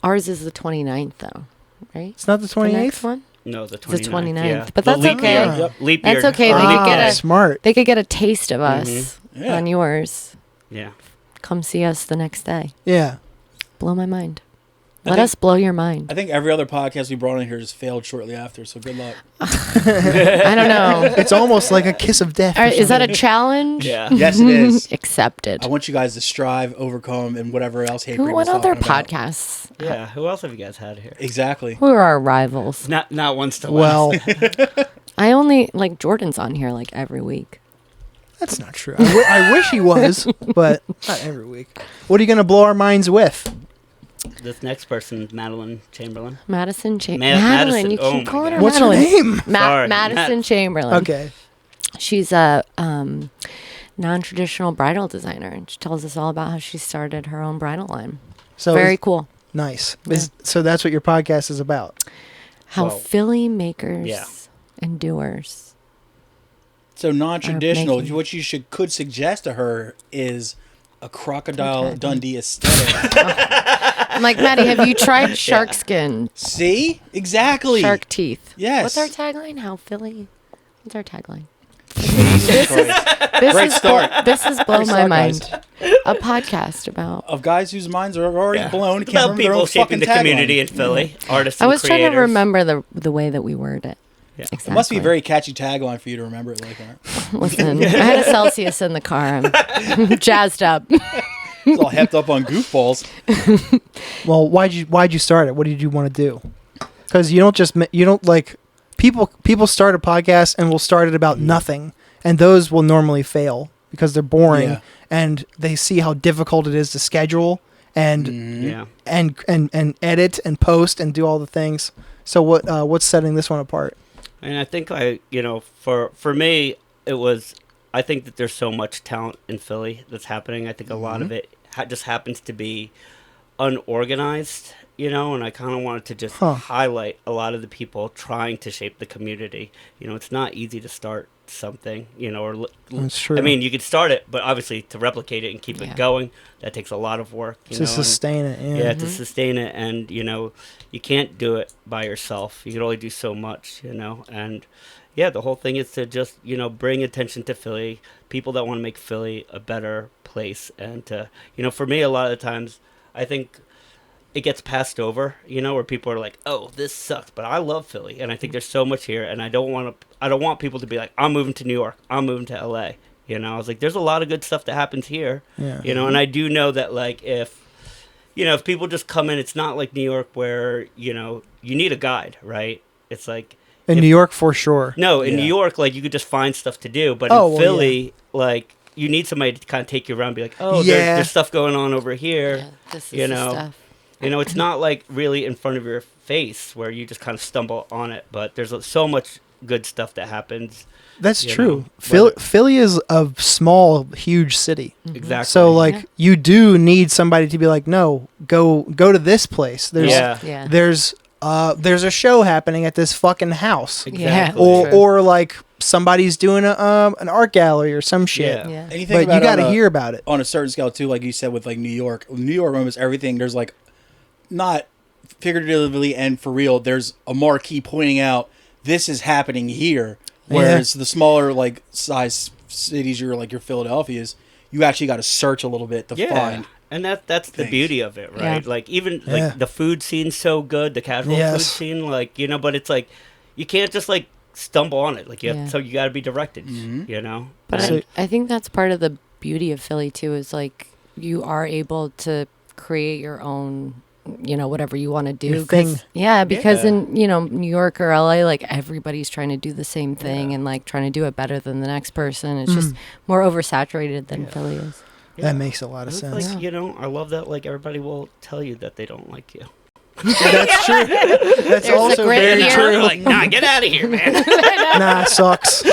ours is the 29th, though, right? It's not the The next 28th. one? No, the It's the 29th. 29th, Yeah. but The that's leap okay. Year. Yep. Leap That's year. okay, they Leap could get year. a- Smart. They could get a taste of us Yeah. on yours. Yeah. Come see us the next day. Yeah. Blow my mind. I Let think- us blow your mind. I think every other podcast we brought in here just failed shortly after, so good luck. I don't know. It's almost like a kiss of death. All or right, is that a something. challenge? Yeah. Yes, it is. Accepted. I want you guys to strive, overcome, and whatever else hate. What other podcasts? Yeah. Who else have you guys had here? Exactly. Who are our rivals? Not once to Well, I only, like, Jordan's on here, like, every week. that's not true. I wish he was, but not every week. What are you going to blow our minds with? This next person, Madeline Chamberlain. Madison Chamberlain. Madison. Madeline, you Oh keep my calling her God. What's her Madeline. name? Sorry, Madison Matt. Chamberlain. Okay. She's a non-traditional bridal designer, and she tells us all about how she started her own bridal line. So Very cool. nice. So that's what your podcast is about. How Well, Philly makers yeah. and doers. So non-traditional. making- What you could suggest to her is a crocodile Okay. Dundee aesthetic. I'm like, Maddie, have you tried shark skin? See, exactly. Shark teeth. Yes. What's our tagline? How Philly? What's our tagline? Jesus Christ. Great start. This is blow Great my start, guys. mind. A podcast about. Of guys whose minds are already blown. It's Can't about remember their people own shaping fucking the tagline. community in Philly, artists I and was creators. trying to remember the way that we word it. Yeah. Exactly. It must be a very catchy tagline for you to remember it like that. Listen, I had a Celsius in the car. I'm jazzed up. It's all hepped up on goofballs. Well, why'd you start it? What did you want to do? Because you don't like people start a podcast and will start it about nothing, and those will normally fail because they're boring Yeah. and they see how difficult it is to schedule and Yeah. and edit and post and do all the things. So what's setting this one apart? And I think for me, it was, I think that there's so much talent in Philly that's happening. I think a lot of it just happens to be unorganized, and I kind of wanted to just highlight a lot of the people trying to shape the community. It's not easy to start something, That's true. I mean, you could start it, but obviously to replicate it and keep it going, that takes a lot of work. To sustain it, yeah. Yeah, to sustain it, and you can't do it by yourself. You can only do so much, and yeah, the whole thing is to just bring attention to Philly, people that want to make Philly a better place, and to for me, a lot of the times, I think it gets passed over, where people are like, "Oh, this sucks," but I love Philly, and I think there's so much here, and I don't want people to be like, "I'm moving to New York, I'm moving to LA." I was like, "There's a lot of good stuff that happens here," and I do know that like if people just come in, it's not like New York where you need a guide, right? It's like In New York, for sure. No, in New York, like you could just find stuff to do, but in Philly, like you need somebody to kind of take you around, and be like, "Oh, there's stuff going on over here," Yeah, this is the stuff. It's not like really in front of your face where you just kind of stumble on it, but there's so much good stuff that happens. That's true. Philly is a small, huge city. Exactly. So like you do need somebody to be like, no, go to this place. There's a show happening at this fucking house. Exactly. Or like somebody's doing an art gallery or some shit. Yeah. And But you got to hear about it. on a certain scale too, like you said with like New York, almost everything. There's like, not figuratively and for real. There's a marquee pointing out this is happening here. Whereas the smaller like size cities, your Philadelphia's, you actually got to search a little bit to find. And that's the beauty of it, right? Yeah. Like even like the food scene's so good, the casual food scene, like but it's like you can't just like stumble on it. Like you have, so you got to be directed, But I think that's part of the beauty of Philly too. Is like you are able to create your own, whatever you want to do. Your thing. Because in New York or LA, like everybody's trying to do the same thing and like trying to do it better than the next person. It's just more oversaturated than Philly is. Yeah. That makes a lot of sense. Like, I love that like everybody will tell you that they don't like you. That's true. That's There's also a grit very here. true. They're like, nah, get out of here, man. Nah, sucks. Yeah,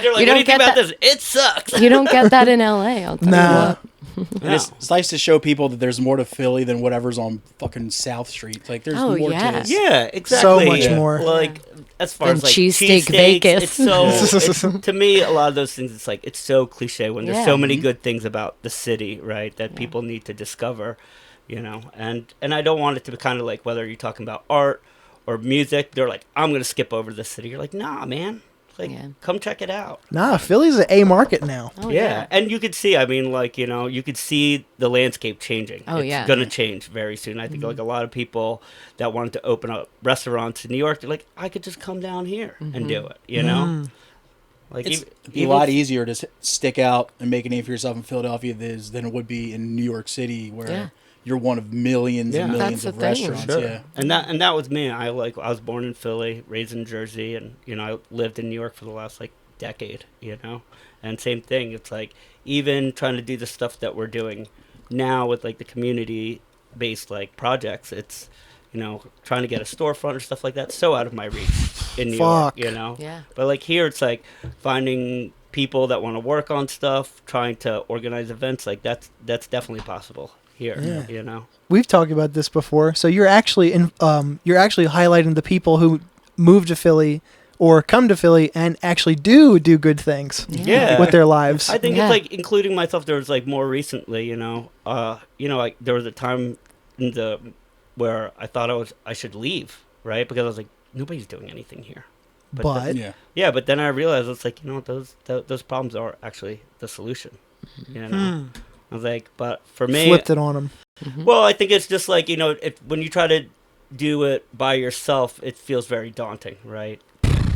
they're like, what You do don't you think get about that- this? It sucks. You don't get that in LA. I'll tell you Nah. what. And it's nice to show people that there's more to Philly than whatever's on fucking South Street. Like there's Oh, more yeah. to this. Yeah, exactly. So much more. Like as far Than as like cheesesteak cheesesteaks, Vegas. it's so to me a lot of those things. It's like it's so cliche when there's so many good things about the city, right? That people need to discover, And I don't want it to be kind of like whether you're talking about art or music. They're like, I'm gonna skip over the city. You're like, nah, man. Like, come check it out. Nah, Philly's an A market now. Oh, Yeah, and you could see. I mean, like you could see the landscape changing. Oh, it's gonna change very soon. I think like a lot of people that wanted to open up restaurants in New York, they're like, I could just come down here and do it. Like It's a lot easier to stick out and make a name for yourself in Philadelphia than it would be in New York City, where you're one of millions and millions That's of the thing. restaurants. Sure. Yeah, And that was me. I was born in Philly, raised in Jersey, and I lived in New York for the last like decade. And same thing. It's like even trying to do the stuff that we're doing now with like the community-based like projects. It's trying to get a storefront or stuff like that. So out of my reach in New York. Yeah. But like here, it's like finding people that want to work on stuff, trying to organize events. Like that's definitely possible here. We've talked about this before. So you're actually highlighting the people who move to Philly or come to Philly and actually do good things with their lives. I think it's like including myself. There was like more recently, like there was a time where I thought I should leave, right? Because I was like, nobody's doing anything here. But but then I realized it's like, you know what, those problems are actually the solution. You know, I was like, but for me, flipped it on him. Well, I think it's just like, you know, when you try to do it by yourself, it feels very daunting, right?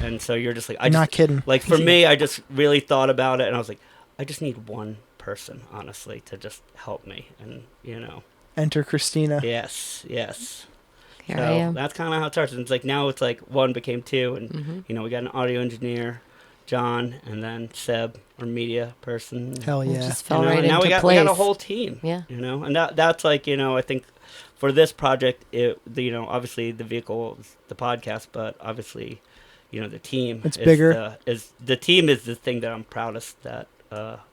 And so you're just like, Not kidding. Like for me, I just really thought about it, and I was like, I just need one person, honestly, to just help me, and you know. Enter Kristina. Yes. Here So I am. that's kind of how it starts. And it's like now it's like one became two, and you know, we got an audio engineer, John, and then Seb, our media person. Hell It yeah. just fell You know, right and now into we place. got a whole team. Yeah. You know, and that's like, you know, I think for this project, you know, obviously the vehicle is the podcast, but obviously, you know, the team. It's bigger. The team is the thing that I'm proudest that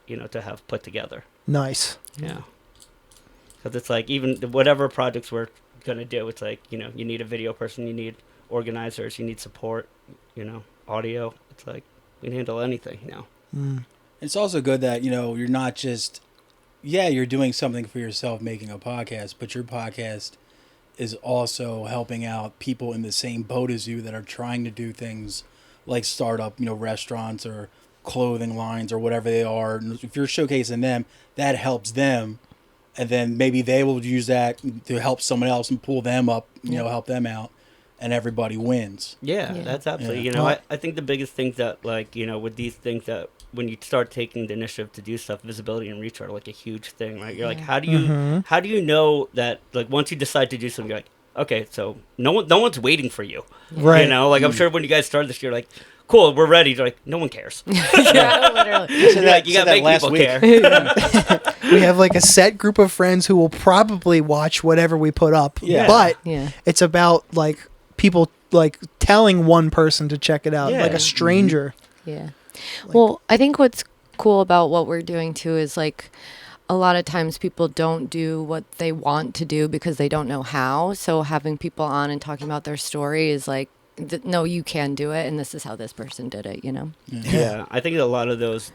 you know, to have put together. Nice. Yeah. Because it's like even whatever projects we're gonna do, it's like, you know, you need a video person, you need organizers, you need support, you know, audio. It's like we can handle anything now. It's also good that, you know, you're not just, you're doing something for yourself making a podcast, but your podcast is also helping out people in the same boat as you that are trying to do things like start up, you know, restaurants or clothing lines or whatever they are. And if you're showcasing them, that helps them. And then maybe they will use that to help someone else and pull them up, you know, help them out. And everybody wins. Yeah, that's absolutely, you know, I think the biggest things that, like, you know, with these things that when you start taking the initiative to do stuff, visibility and reach are like a huge thing, right? You're like, how do you know that, like, once you decide to do something, you're like, okay, so no one's waiting for you. Right. You know, like I'm sure when you guys started this, you're like, cool, we're ready. You're like, no one cares. Yeah, literally. You're like, you gotta make people care. We have like a set group of friends who will probably watch whatever we put up. Yeah. But Yeah. it's about like people like telling one person to check it out, Yeah. like a stranger. Yeah. Well, I think what's cool about what we're doing too is like a lot of times people don't do what they want to do because they don't know how. So having people on and talking about their story is like, no, you can do it, and this is how this person did it, you know? Yeah, I think a lot of those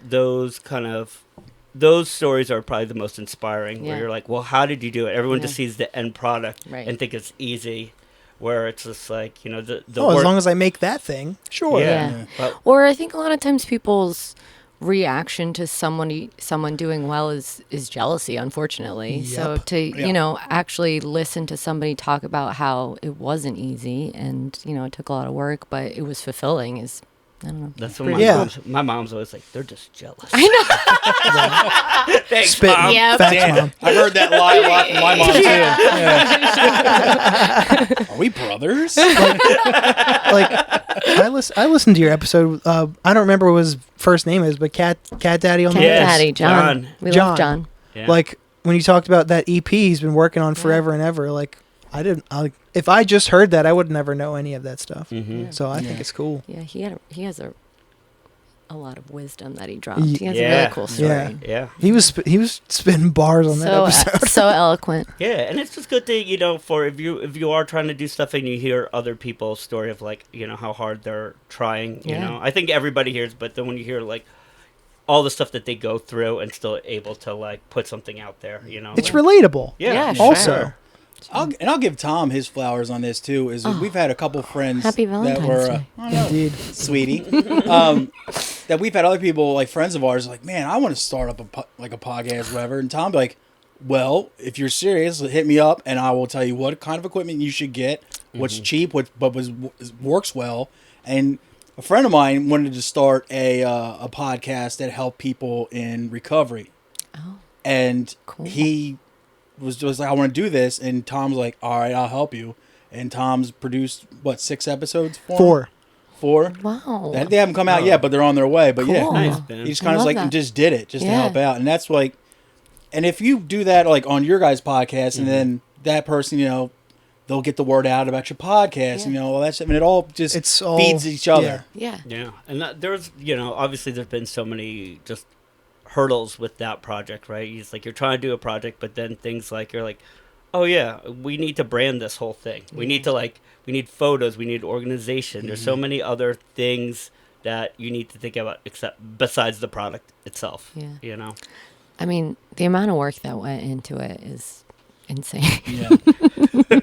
stories are probably the most inspiring, where you're like, well, how did you do it? Everyone just sees the end product and think it's easy, where it's just like, you know, the as long as I make that thing, sure. Yeah. But, Or I think a lot of times people's reaction to someone doing well is jealousy, unfortunately. So to you know, actually listen to somebody talk about how it wasn't easy and, you know, it took a lot of work, but it was fulfilling is, I don't know. that's what my mom's always like, they're just jealous. I know. Thanks, Spitting. Mom. Yeah. Facts, Mom. I heard that lie a lot from my mom too. Yeah. Are we brothers? Like I listened to your episode. I don't remember what his first name is, but Cat Daddy on Cat the Daddy, John. John. We John. love John. Yeah. Like when you talked about that EP he's been working on forever and ever, like if I just heard that, I would never know any of that stuff. Mm-hmm. So I think it's cool. Yeah, he has a lot of wisdom that he dropped. He has a really cool story. Yeah. Yeah. He was spitting bars on that episode. So eloquent. Yeah, and it's just good to, you know, for if you are trying to do stuff and you hear other people's story of like, you know, how hard they're trying, you know. I think everybody hears, but then when you hear like all the stuff that they go through and still able to like put something out there, you know. It's relatable. Yeah, sure. Also. I'll give Tom his flowers on this too. We've had a couple friends Happy that Valentine's were Day. Indeed. sweetie, that we've had other people like friends of ours like, man, I want to start up a podcast, whatever. And Tom be like, well, if you're serious, hit me up and I will tell you what kind of equipment you should get, what's cheap, but works well. And a friend of mine wanted to start a podcast that helped people in recovery. Oh, And cool. he was just like, I want to do this. And Tom's like, all right, I'll help you. And Tom's produced, 6 episodes for him? 4. Wow. They haven't come out yet, but they're on their way. But Cool. yeah, Nice, Ben. he just I kind of love like that. just did it just to Yeah. help out. And that's like, and if you do that like on your guys' podcast and then that person, you know, they'll get the word out about your podcast, and, you know, all that stuff. And it all just feeds each other. Yeah. Yeah, and there's, you know, obviously there's been so many just hurdles with that project, right? It's like you're trying to do a project, but then things like you're like, oh yeah, we need to brand this whole thing. We need to we need photos, we need organization. There's so many other things that you need to think about besides the product itself. Yeah. You know? I mean, the amount of work that went into it is insane. Yeah. We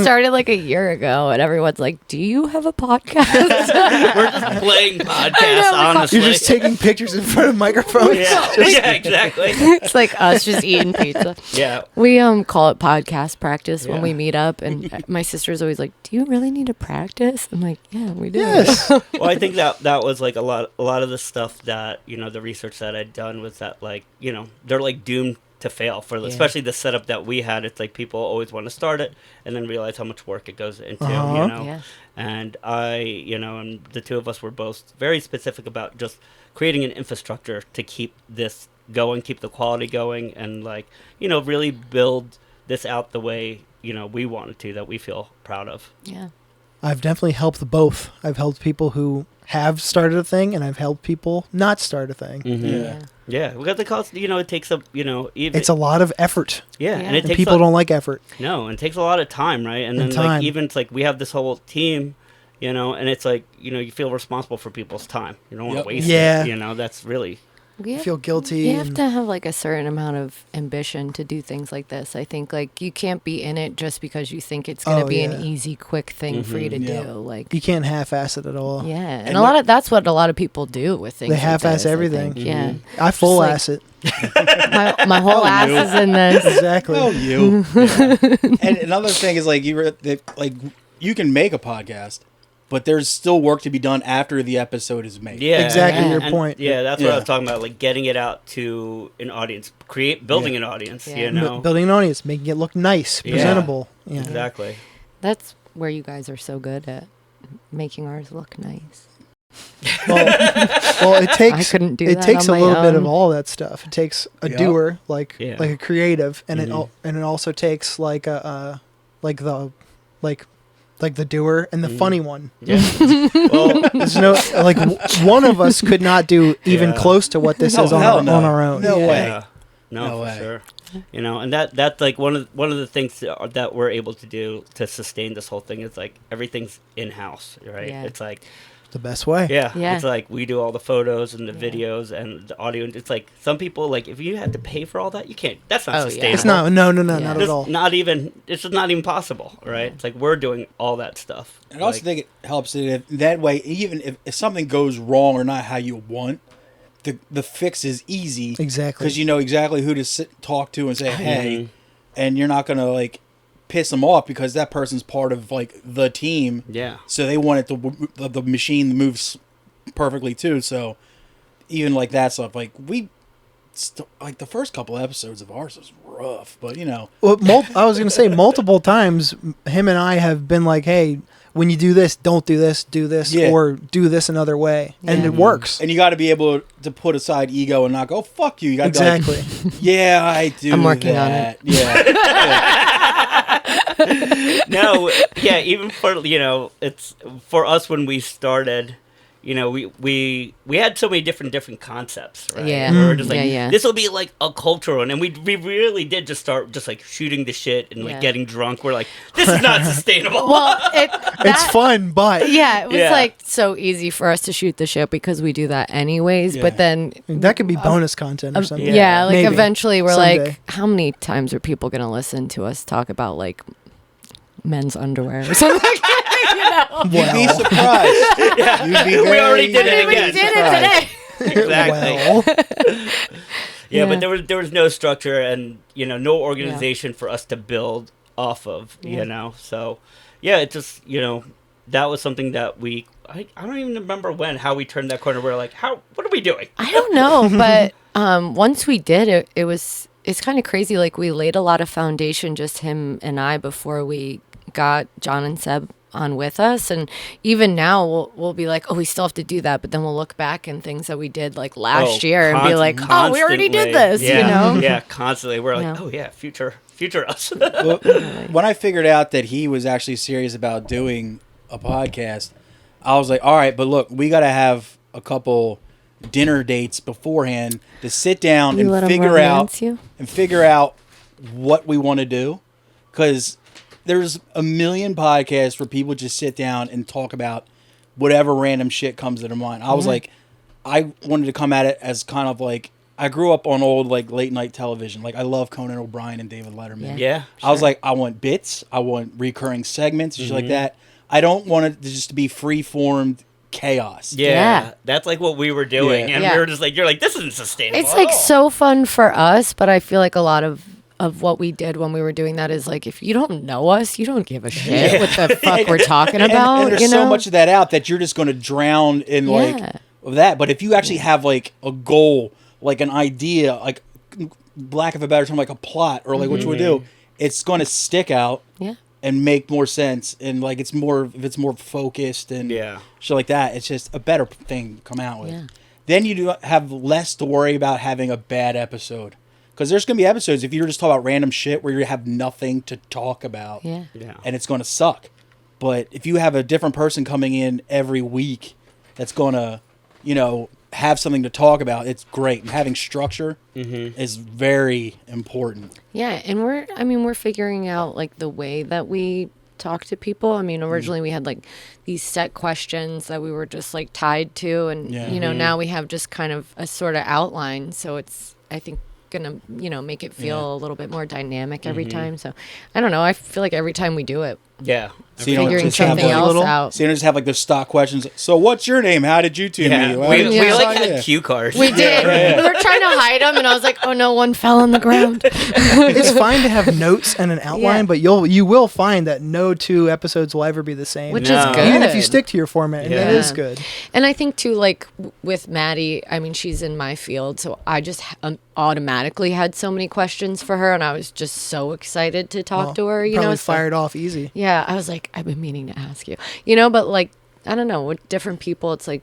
started like a year ago, and everyone's like, "Do you have a podcast?" We're just playing podcasts, honestly. You're just taking pictures in front of microphones. Yeah, exactly. It's like us just eating pizza. Yeah. We call it podcast practice when Yeah. we meet up, and my sister's always like, "Do you really need to practice?" I'm like, "Yeah, we do." Yes. Well, I think that was like a lot of the stuff that, the research that I'd done was that, like, they're like doomed to fail especially the setup that we had. It's like people always want to start it and then realize how much work it goes into, Yeah. And I, and the two of us were both very specific about just creating an infrastructure to keep this going, keep the quality going, and like, really build this out the way, we wanted to, that we feel proud of. Yeah. I've definitely helped both. I've helped people who have started a thing, and I've helped people not start a thing. Mm-hmm. Yeah. Yeah, because the cost, it takes a, even, It's a lot of effort. yeah, Yeah. and it And takes people don't like effort. No, and it takes a lot of time, right? And then And time. like even it's like we have this whole team, and it's like, you feel responsible for people's time. You don't want to Yep. waste Yeah. it. That's really We have, Feel guilty. you have and- to have like a certain amount of ambition to do things like this. I think like you can't be in it just because you think it's going to Oh, be yeah. an easy, quick thing for you to Yeah. do. Like, You can't half-ass it at all. yeah, and And a lot of that's what a lot of people do with things. They like half-ass this, I everything. think. Yeah, I full-ass like- it. my whole ass is in this. Exactly. Oh, you. And another thing is like you can make a podcast, but there's still work to be done after the episode is made. yeah, Exactly Yeah. your and- point. Yeah, that's what I Yeah. was talking about, like getting it out to an audience, building an audience. Yeah. Building an audience, making it look nice, Yeah. presentable. Yeah. Exactly. That's where you guys are so good at making ours look nice. Well, it takes I couldn't do it that takes on a my little bit of own. all that stuff. It takes a Yeah. doer, like Yeah. a creative, and Mhm. it also takes like a like the doer and the funny one. Yeah. Well, There's no one of us could not do even Yeah. close to what this No, is on hell our, no. on our own. No way. yeah. No, No for way. sure. And that's like one of the things that we're able to do to sustain this whole thing is like everything's in house, right? Yeah. It's like The best way. yeah, Yeah. it's like we do all the photos and the Yeah. videos and the audio. It's like some people like if you had to pay for all that, you can't. That's not Oh, yeah. sustainable. It's not. No, Yeah. not It's at all. not even. It's just not even possible, right? It's like we're doing all that stuff. And I also Like, think it helps that way, even if something goes wrong or not how you want, the fix is easy. Exactly. Because you know exactly who to talk to and say, hey, Mhm. and you're not going to, like, piss them off because that person's part of, like, the team. yeah, So they want it to, the machine moves perfectly, too. So even, like, that stuff, like, like, the first couple episodes of ours was rough. But, you know. Well, I was going to say multiple times, him and I have been like, hey, when you do this, don't do this, do this, Yeah. or do this another way. And Yeah. it works. And you got to be able to put aside ego and not go, fuck you. You got to Exactly. be like, yeah, I do I'm working on that. Yeah. no, yeah. Even for it's for us when we started. We had so many different concepts, right? Yeah. We were just like, Yeah, yeah. this will be like a cultural one, and we really did just start just like shooting the shit and like Yeah. getting drunk. We're like, this is not sustainable. Well, It's fun, but Yeah, it was Yeah. like so easy for us to shoot the shit because we do that anyways. Yeah. But then, that could be bonus content or something. yeah, like Maybe. eventually we're Someday. like, how many times are people gonna listen to us talk about like men's underwear or something? Like that, You'd be surprised. You'd be We already did it we again. did it today. Exactly. Well, Yeah, Yeah. but there was no structure and no organization for us to build off of. Yeah. So yeah, it just that was something that I don't even remember how we turned that corner. We're like, what are we doing? I don't know, but once we did it, it's kind of crazy. Like we laid a lot of foundation, just him and I, before we got John and Seb on with us. And even now we'll be like, oh, we still have to do that. But then we'll look back and things that we did like last year and be like, oh, we already did this, Yeah, yeah, constantly. We're like, Yeah. oh yeah, future us. Well, when I figured out that he was actually serious about doing a podcast, I was like, all right, but look, we got to have a couple dinner dates beforehand to sit down You let and 'em figure out what we want to do. Because there's a million podcasts where people just sit down and talk about whatever random shit comes to their mind. I was like, I wanted to come at it as kind of like I grew up on old like late night television. Like I love Conan O'Brien and David Letterman. Yeah. I was sure. like, I want bits. I want recurring segments, shit like that. I don't want it to just be free formed chaos. Yeah, that's like what we were doing, Yeah. and we were just like, "You're like, this isn't sustainable." It's at like all." so fun for us, but I feel like a lot of what we did when we were doing that is like, if you don't know us, you don't give a shit what the fuck we're talking about. And there's you know? so much of that out that you're just going to drown in like of that. But if you actually have like a goal, like an idea, like lack of a better term, like a plot or like what you would do, it's going to stick out. Yeah. And make more sense, and like it's more focused and shit like that. It's just a better thing to come out with. Yeah. Then you do have less to worry about having a bad episode, because there's gonna be episodes if you're just talking about random shit where you have nothing to talk about, Yeah. and it's gonna suck. But if you have a different person coming in every week, that's gonna, have something to talk about, it's great. And having structure is very important. Yeah, and we're figuring out like the way that we talk to people. I mean, originally we had like these set questions that we were just like tied to, and now we have just kind of a sort of outline. So it's, I think, gonna make it feel a little bit more dynamic every time. So I don't know. I feel like every time we do it, So you don't figuring just have, something like, else out. So you don't just have like the stock questions. So what's your name? How did you two meet? Well, we Yeah. like had cue cards. We did. We were trying to hide them, and I was like, "Oh no, one fell on the ground." It's fine to have notes and an outline, but you will find that no two episodes will ever be the same. Which No. is good. Even if you stick to your format, and that Yeah. is good. And I think too, like with Maddie, I mean, she's in my field, so I just automatically had so many questions for her, and I was just so excited to talk to her. Probably So- fired off easy. Yeah, I was like, I've been meaning to ask you, but like, I don't know, with different people, it's like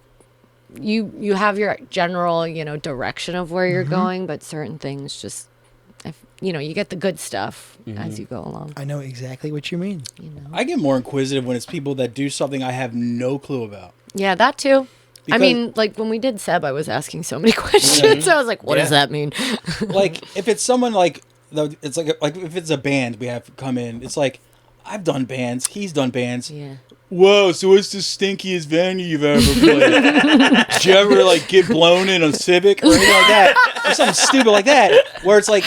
you have your general, direction of where you're going, but certain things just, you get the good stuff as you go along. I know exactly what you mean. I get more inquisitive when it's people that do something I have no clue about. Yeah, that too. Because- I mean, like when we did Seb, I was asking so many questions. I was like, what does that mean? Like if it's someone like, it's like if it's a band we have come in, it's like, I've done bands, he's done bands. Yeah. Whoa, so what's the stinkiest venue you've ever played? Did you ever like get blown in a Civic or anything like that? Or something stupid like that, where it's like,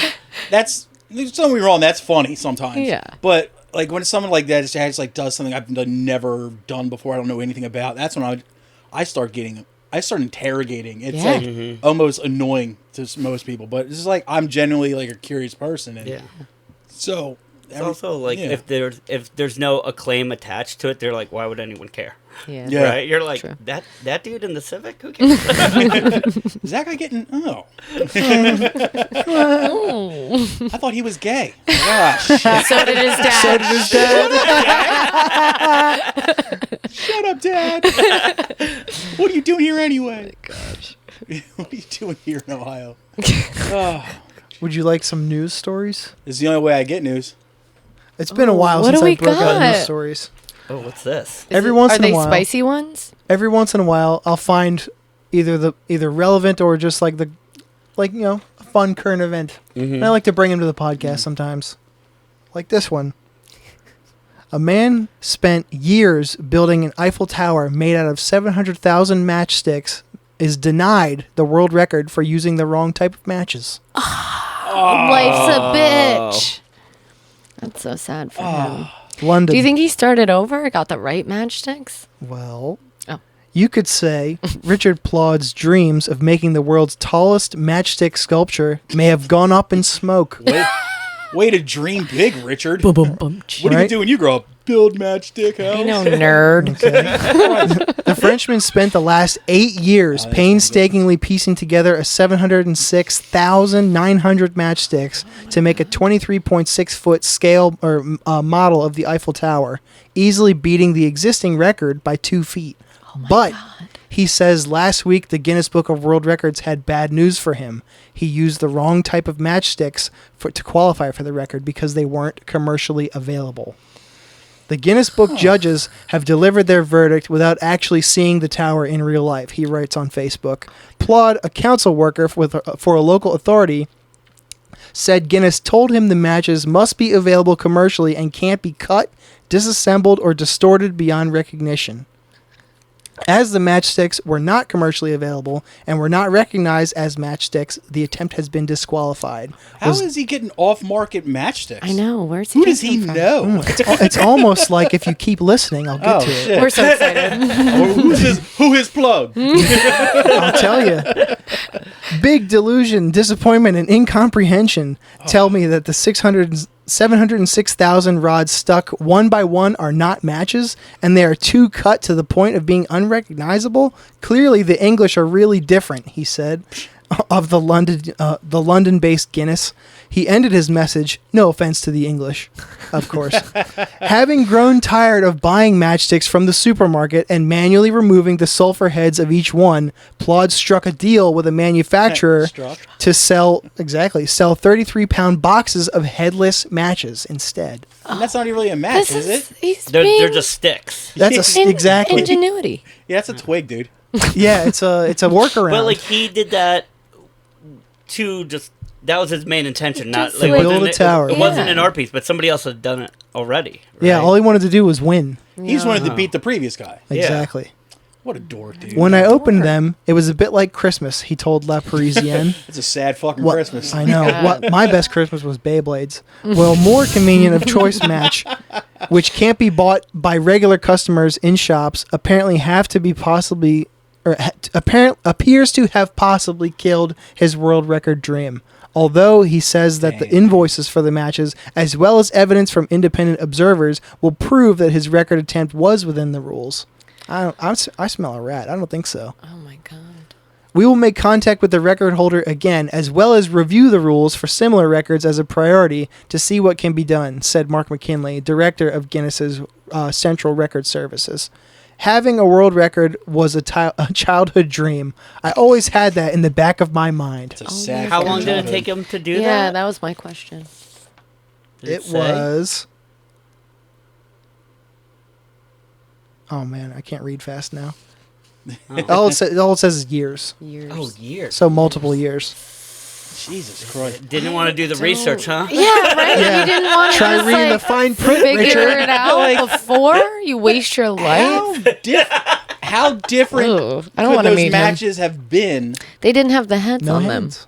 don't get me wrong, that's funny sometimes. Yeah. But like when it's someone like that just like does something I've never done before, I don't know anything about, that's when I start interrogating. It's like almost annoying to most people, but it's just like I'm genuinely like a curious person. And so It's also like if there's no acclaim attached to it, they're like, why would anyone care? Yeah. Right? You're like, True. that dude in the Civic? Who cares? Is that guy getting? Oh, I thought he was gay. Gosh, So did his dad. shut up, Dad. What are you doing here anyway? Gosh. What are you doing here in Ohio? Oh, Would you like some news stories? it's the only way I get news. It's been a while what since do I we broke out got? news stories. Oh, what's this? Every once Are in a they while, spicy ones? every once in a while, I'll find either relevant or just like a fun current event. And I like to bring them to the podcast sometimes, like this one. A man spent years building an Eiffel Tower made out of 700,000 matchsticks is denied the world record for using the wrong type of matches. Life's a bitch. That's so sad for him. London. Do you think he started over? Got the right matchsticks? Well, Oh. you could say Richard Plaud's dreams of making the world's tallest matchstick sculpture may have gone up in smoke. Way to dream big, Richard. Boom, boom, boom. What do you Right? do when you grow up? Build matchstick house. I know, nerd. The Frenchman spent the last 8 years painstakingly piecing together a 706,900 matchsticks to make a 23.6-foot scale or model of the Eiffel Tower, easily beating the existing record by 2 feet. But he says last week the Guinness Book of World Records had bad news for him. He used the wrong type of matchsticks to qualify for the record because they weren't commercially available. The Guinness Book judges have delivered their verdict without actually seeing the tower in real life, he writes on Facebook. Plaud, a council worker for a local authority, said Guinness told him the matches must be available commercially and can't be cut, disassembled, or distorted beyond recognition. As the matchsticks were not commercially available and were not recognized as matchsticks, the attempt has been disqualified. How is he getting off-market matchsticks? I know. Where's he? Who does he getting them know? It's almost like if you keep listening, I'll get to it. shit. from? We're so excited. Who his plug? I'll tell you. Big delusion, disappointment, and incomprehension tell me that the 706,000 rods stuck one by one are not matches, and they are too cut to the point of being unrecognizable. Clearly, the English are really different, he said, of the London-based Guinness. He ended his message, no offense to the English, of course. Having grown tired of buying matchsticks from the supermarket and manually removing the sulfur heads of each one, Plod struck a deal with a manufacturer to sell 33-pound boxes of headless matches instead. And that's not really a match, is it? They're just sticks. That's exactly. Ingenuity. Yeah, that's a twig, dude. Yeah, it's a workaround. But like he did that to just. That was his main intention, not Just like like- Build a tower. It wasn't Yeah. an art piece, but somebody else had done it already. Yeah, right? all he wanted to do was win. He just wanted to beat the previous guy. Yeah. Exactly. What a dork, dude. When I opened them, it was a bit like Christmas, he told La Parisienne. It's a sad fucking What- Christmas. I know. What my best Christmas was Beyblades. Well, more convenient of choice match, which can't be bought by regular customers in shops, apparently appears to have possibly killed his world record dream. Although he says that the invoices for the matches, as well as evidence from independent observers, will prove that his record attempt was within the rules. I smell a rat. I don't think so. Oh my god. We will make contact with the record holder again, as well as review the rules for similar records as a priority to see what can be done, said Mark McKinley, director of Guinness's Central Record Services. Having a world record was a childhood dream. I always had that in the back of my mind. It's a sad How fucking long did it childhood. take him to do Yeah, that? that was my question. Did It say? was... Oh, man, I can't read fast now. All it says is years. Years. Oh, years. So multiple years. Jesus Christ. Didn't want to do the research, huh? Yeah, right. Yeah. You didn't want to Try just, reading the like, fine print, figure Richard. it out before you waste your life. How different Ooh, I don't could want to those meet him. matches have been? They didn't have the heads No on hands.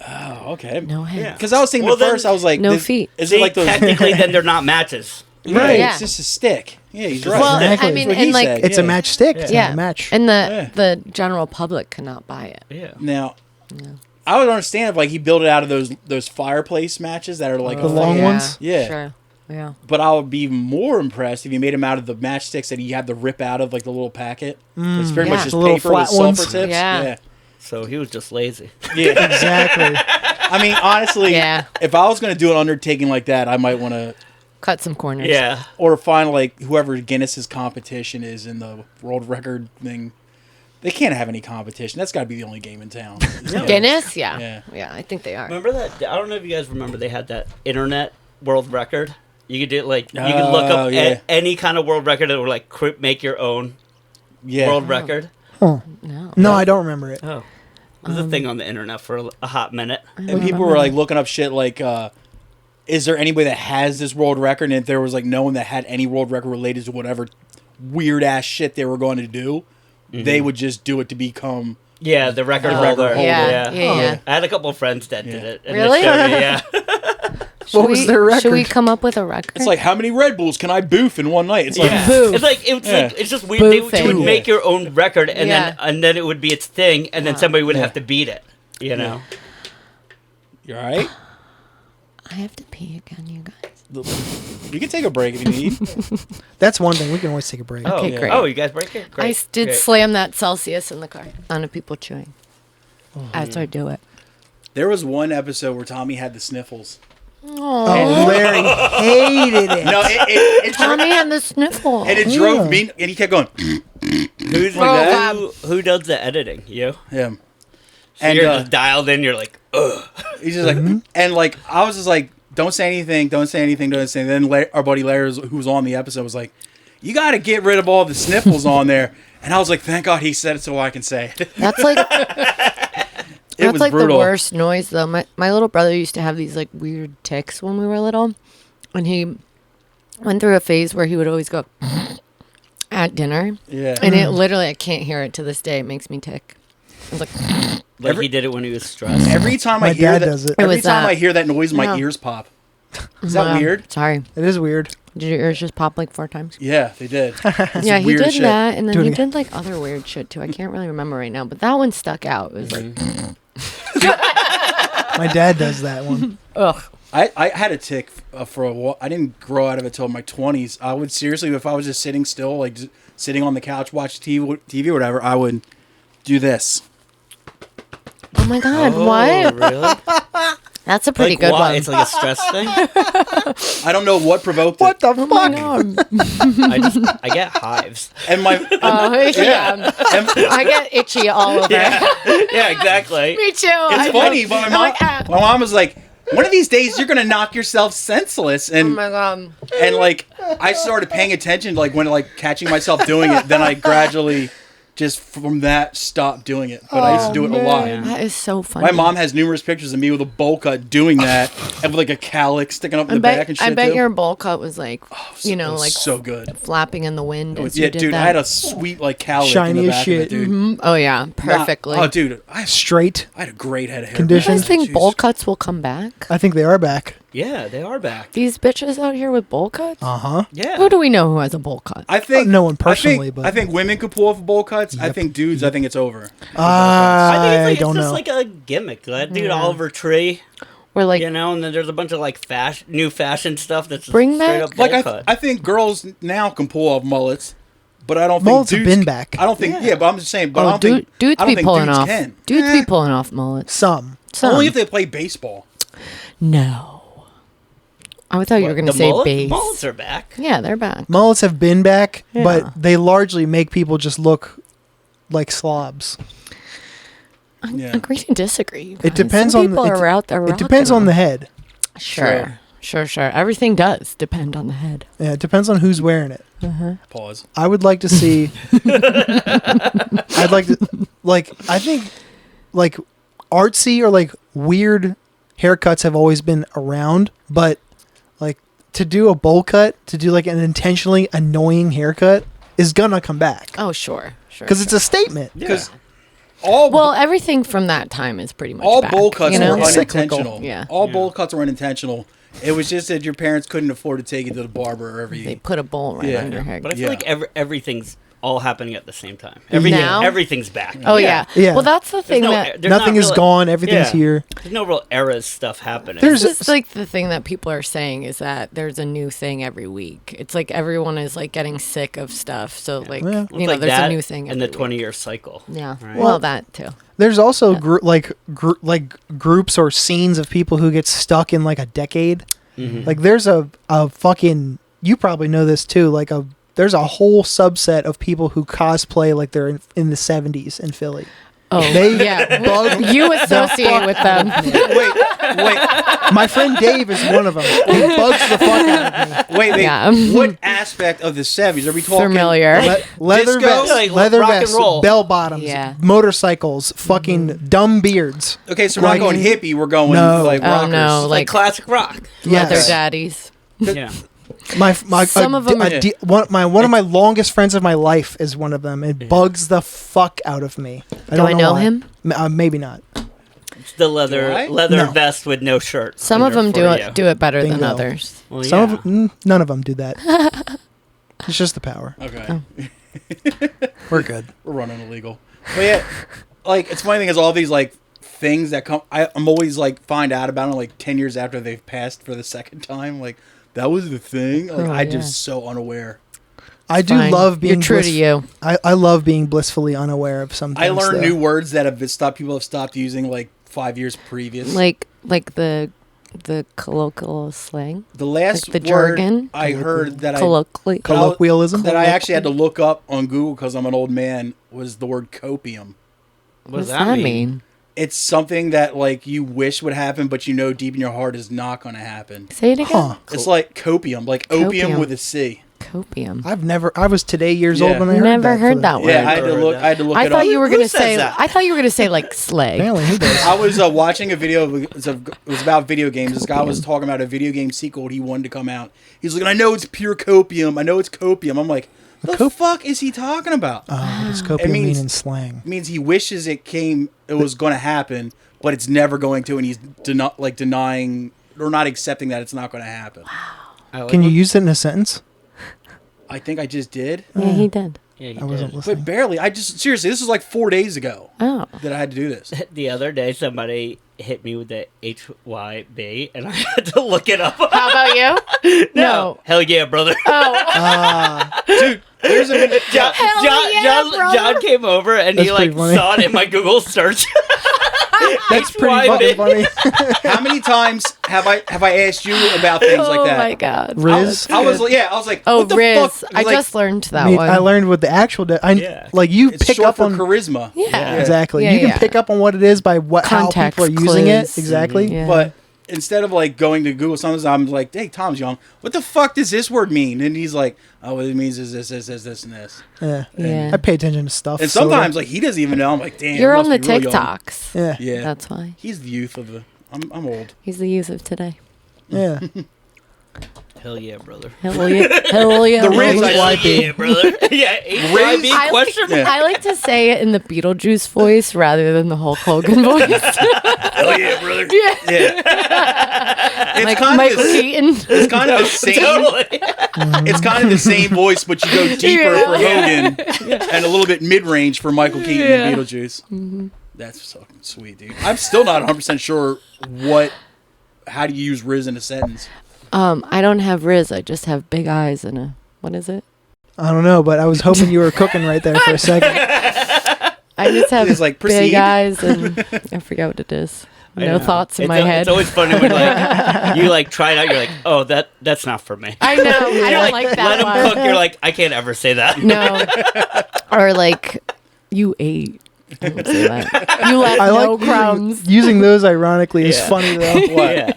Oh, okay. them. No heads. Because I was thinking Well, at first, then- I was like, No feet. Is See, it like those? technically, then they're not matches. Right. Yeah. It's just a stick. Yeah, he's right. Well, Exactly. I mean, That's what he and like, said. It's a match stick. It's yeah, not a match. and Yeah. the general public cannot buy it. Yeah. Now, I would understand if like he built it out of those fireplace matches that are like The long yeah, ones? Yeah. Sure. Yeah. But I would be even more impressed if you made them out of the matchsticks that he had to rip out of like the little packet. It's very Yeah. much just The little paper with flat sulfur ones? tips. Yeah. So he was just lazy. Yeah. Exactly. I mean, honestly, Yeah. if I was going to do an undertaking like that, I might want to Cut some corners. Yeah. or find like whoever Guinness's competition is in the world record thing. They can't have any competition. That's got to be the only game in town. Guinness. Yeah. Yeah. Yeah. I think they are. Remember that? I don't know if you guys remember. They had that internet world record. You could do like you could look Oh, up yeah. any kind of world record that would like make your own Yeah. world record. No. No, I don't remember it. Oh, it was a thing on the internet for a hot minute. And people were like looking up shit like, is there anybody that has this world record? And if there was like no one that had any world record related to whatever weird ass shit they were going to do, they would just do it to become. Yeah, the record The holder. record holder. Yeah. Yeah. I had a couple of friends that did Yeah. it. And Really? they showed me, yeah. What was their record? Should we come up with a record? It's like how many Red Bulls can I boof in one night? It's like Yeah. Boof. It's like it's Yeah. like it's just weird. You Boofing. would make your own record, and Yeah. then it would be its thing, and then somebody would Yeah. have to beat it. You know. you all right? I have to pee again, you guys. You can take a break if you need. That's one thing. We can always take a break. Oh, Okay, yeah. great. Oh, you guys break it? Great. I did Great. slam that Celsius in the car on people chewing. As I do it. There was one episode where Tommy had the sniffles. Oh, Larry hated it. No, it Tommy had the sniffle. and it drove me, and he kept going. Who's like that. who does the editing? You? Him. So And you're just dialed in. You're like, ugh. he's just like, and like I was just like, don't say anything, don't say anything, don't say anything. Then our buddy Larry, who was on the episode, was like, you got to get rid of all the sniffles on there. And I was like, thank God he said it so I can say it. That's like It was like brutal. the worst noise though. My little brother used to have these like weird tics when we were little, and he went through a phase where he would always go, and at dinner. Yeah. And it literally, I can't hear it to this day. It makes me tick. I was like, Like he did it when he was stressed. Every time My I hear dad that, does it. every was time that. I hear that noise, my No. ears pop. Is that Wow. weird? Sorry. It is weird. Did your ears just pop like 4 times? Yeah, they did. It's Yeah, he weird did shit. that, and then Do it he again. did like other weird shit too. I can't really remember right now, but that one stuck out. It was like, My dad does that one. ugh. I had a tick for a while. I didn't grow out of it till my 20s. I would seriously, if I was just sitting still, like just sitting on the couch, watch TV or whatever, I would do this. Oh my god, Oh, what? really? That's a pretty Like, good why? one. It's like a stress thing. I don't know what provoked What it. the Oh my fuck? god. I get hives. And my Oh yeah. and I get itchy all over. Yeah, exactly. Me too. it's funny, but my mom was like, one of these days you're gonna knock yourself senseless, Oh and my god. like I started paying attention, like when like catching myself doing it, then I gradually just from that stopped doing it. But I used to do it a lot. That is so funny. My mom has numerous pictures of me with a bowl cut doing that, and with like a calyx sticking up in the back and shit. I bet too. your bowl cut was like, It was like so good. flapping in the wind as Yeah, you did dude, that. I had a sweet like calyx in Shiny the as back shit. of it, dude. Mhm. Oh yeah, perfectly. Oh, dude, Straight. I had a great head of hair. Condition. You guys think Jeez. bowl cuts will come back? I think they are back. Yeah, they are back. These bitches out here with bowl cuts? Uh-huh. Yeah. Who do we know who has a bowl cut? I think No one personally, but but- I think women could pull off bowl cuts. I Yep. think dudes. I think it's over. I think I it's don't just know. like a gimmick. That dude Yeah. Oliver Tree, We're like, you know, and then there's a bunch of like new fashion stuff that's just Bring straight back- up bowl Like cut. I think girls now can pull off mullets, but I don't Mullets have think dudes. been back. I don't think. Yeah, but I'm just saying. But I oh, don't think dudes I don't be think pulling dudes off. Can. Dudes be pulling off mullets. Some. Only if they play baseball. No. I thought you were going to The say mullet- base. Mullets are back. Yeah, they're back. Mullets have been back, Yeah. but they largely make people just look like slobs. Yeah. Agree to disagree. It depends Some on people are out there. It depends on the head. Sure. Everything does depend on the head. Yeah, it depends on who's wearing it. Pause. I would like to see. I'd like to, I think, like, artsy or like weird haircuts have always been around, but like to do a bowl cut, to do like an intentionally annoying haircut, is gonna come back Oh, sure. because it's a statement. Because all Well, everything from that time is pretty much all back, bowl cuts you know? were Cyclical. unintentional. Yeah. All Yeah. bowl cuts were unintentional. It was just that your parents couldn't afford to take you to the barber every. They put a bowl right Yeah. on your hair. But I feel Yeah. like everything's all happening at the same time. Now? Everything's back. Oh yeah. Yeah. Well, that's the thing that there's Nothing not is really- gone. Everything's yeah. here. There's no real eras stuff happening. There's this is like the thing that people are saying is that there's a new thing every week. It's like everyone is like getting sick of stuff. So like Yeah. It's you know, like there's that a new thing in the every week. 20-year cycle. Yeah. Right. Well, that too. There's also groups or scenes of people who get stuck in like a decade. Mhm. Like there's a fucking, you probably know this too, like there's a whole subset of people who cosplay like they're in the 70s in Philly. Oh, They yeah. bug You associate with them. wait, My friend Dave is one of them. He bugs the fuck out of me. wait. Yeah. What aspect of the 70s are we talking? Familiar. Leather Disco? vests, Like leather rock and vests, roll. bell bottoms, Yeah. motorcycles, fucking dumb beards. Okay, so we're not Like- going hippie. We're going No. like Oh, rockers. no, It's like like classic rock. leather Yes. daddies. Yeah. My Some of them are- one of my longest friends of my life is one of them. It bugs the fuck out of me. Do don't I know why. him? Maybe not. It's the leather I? No. vest with no shirt. Some of them under do it better than Bingo. others. Well, Some yeah. of them, none of them do that. It's just the power. Okay, We're good. we're running illegal. But yeah, like it's funny thing is all these like things that come. I'm always like find out about them like 10 years after they've passed for the second time. Like that was the thing. Like Oh, I yeah. just so unaware. I do Fine. love being You're true to you. I love being blissfully unaware of some things. I learned though. new words that have stopped. People have stopped using like 5 years previous. Like the colloquial slang. the last like the word jargon? I heard that Colloquially. Colloquialism. that I actually had to look up on Google because I'm an old man was the word copium. What does that mean? It's something that like you wish would happen, but you know deep in your heart is not going to happen. Say it again. Huh. It's like copium, like opium Copium. with a C. Copium. I was today years Yeah. old when I heard Never that. heard for the- that word. Yeah, I had to heard look. that. I had to look I it thought up. you were Who gonna says say. that? I thought you were gonna say like slag. Apparently, who does? I was watching a video. It was about video games. This guy was talking about a video game sequel he wanted to come out. He's like, I know it's pure copium. I know it's copium. I'm like, The fuck is he talking about? What does copium It mean means- in slang? It means he wishes it was going to happen, but it's never going to, and he's denying or not accepting that it's not going to happen. Can you use it in a sentence? I think I just did, Yeah, he did. Yeah, you I wasn't did. listening. but barely. Seriously, this was like 4 days ago Oh. that I had to do this. The other day, somebody hit me with the HYB, and I had to look it up. How about you? No. Hell yeah, brother. Oh. Dude, there's a minute. John, John came over and That's he like pretty funny. saw it in my Google search. That's pretty HYB. fucking funny. How many times have I asked you about things like Oh that? my god. Riz. I was like, Oh, what the Riz. fuck? I Like, just learned that I mean, one. I learned what the actual. Yeah. Like you it's pick short up for on charisma. Yeah. exactly. Yeah, you can yeah. pick up on what it is by how Context people are using it. clues. Exactly. Yeah. But instead of like going to Google, sometimes I'm like, hey, Tom's young. What the fuck does this word mean? And he's like, oh, what it means is this, and this. Yeah. Yeah. I pay attention to stuff. And so sometimes like he doesn't even know. I'm like, damn. You're he on the must be real young. TikToks. Yeah. Yeah. That's why. He's the youth of the. I'm old. He's the youth of today. Yeah. Hell yeah, brother. Hell yeah. Hell yeah. The Riz, Hell I yeah. like Yeah, brother. Yeah, HYB I- question mark. Yeah. I like to say it in the Beetlejuice voice rather than the Hulk Hogan voice. Hell yeah, brother. Yeah. Yeah. It's Like kind Michael of the, Keaton. it's kind of the same. Totally. It's kind of the same voice, but you go deeper Yeah. for Hogan and a little bit mid-range for Michael Keaton Yeah. and Beetlejuice. That's fucking sweet, dude. I'm still not 100% sure how do you use Riz in a sentence. I don't have Riz. I just have big eyes and a what is it? I don't know, but I was hoping you were cooking right there for a second. I just have It's like, big proceed. eyes and I forget what it is. I No know. thoughts in It's my head. It's always funny when like you like try it out. You're like, oh, that's not for me. I know. I don't like Let that him one. cook. You're like, I can't ever say that. No. Or like, you ate. I would say that. You left I no like crumbs. using those ironically is Yeah. funny though. What? Yeah.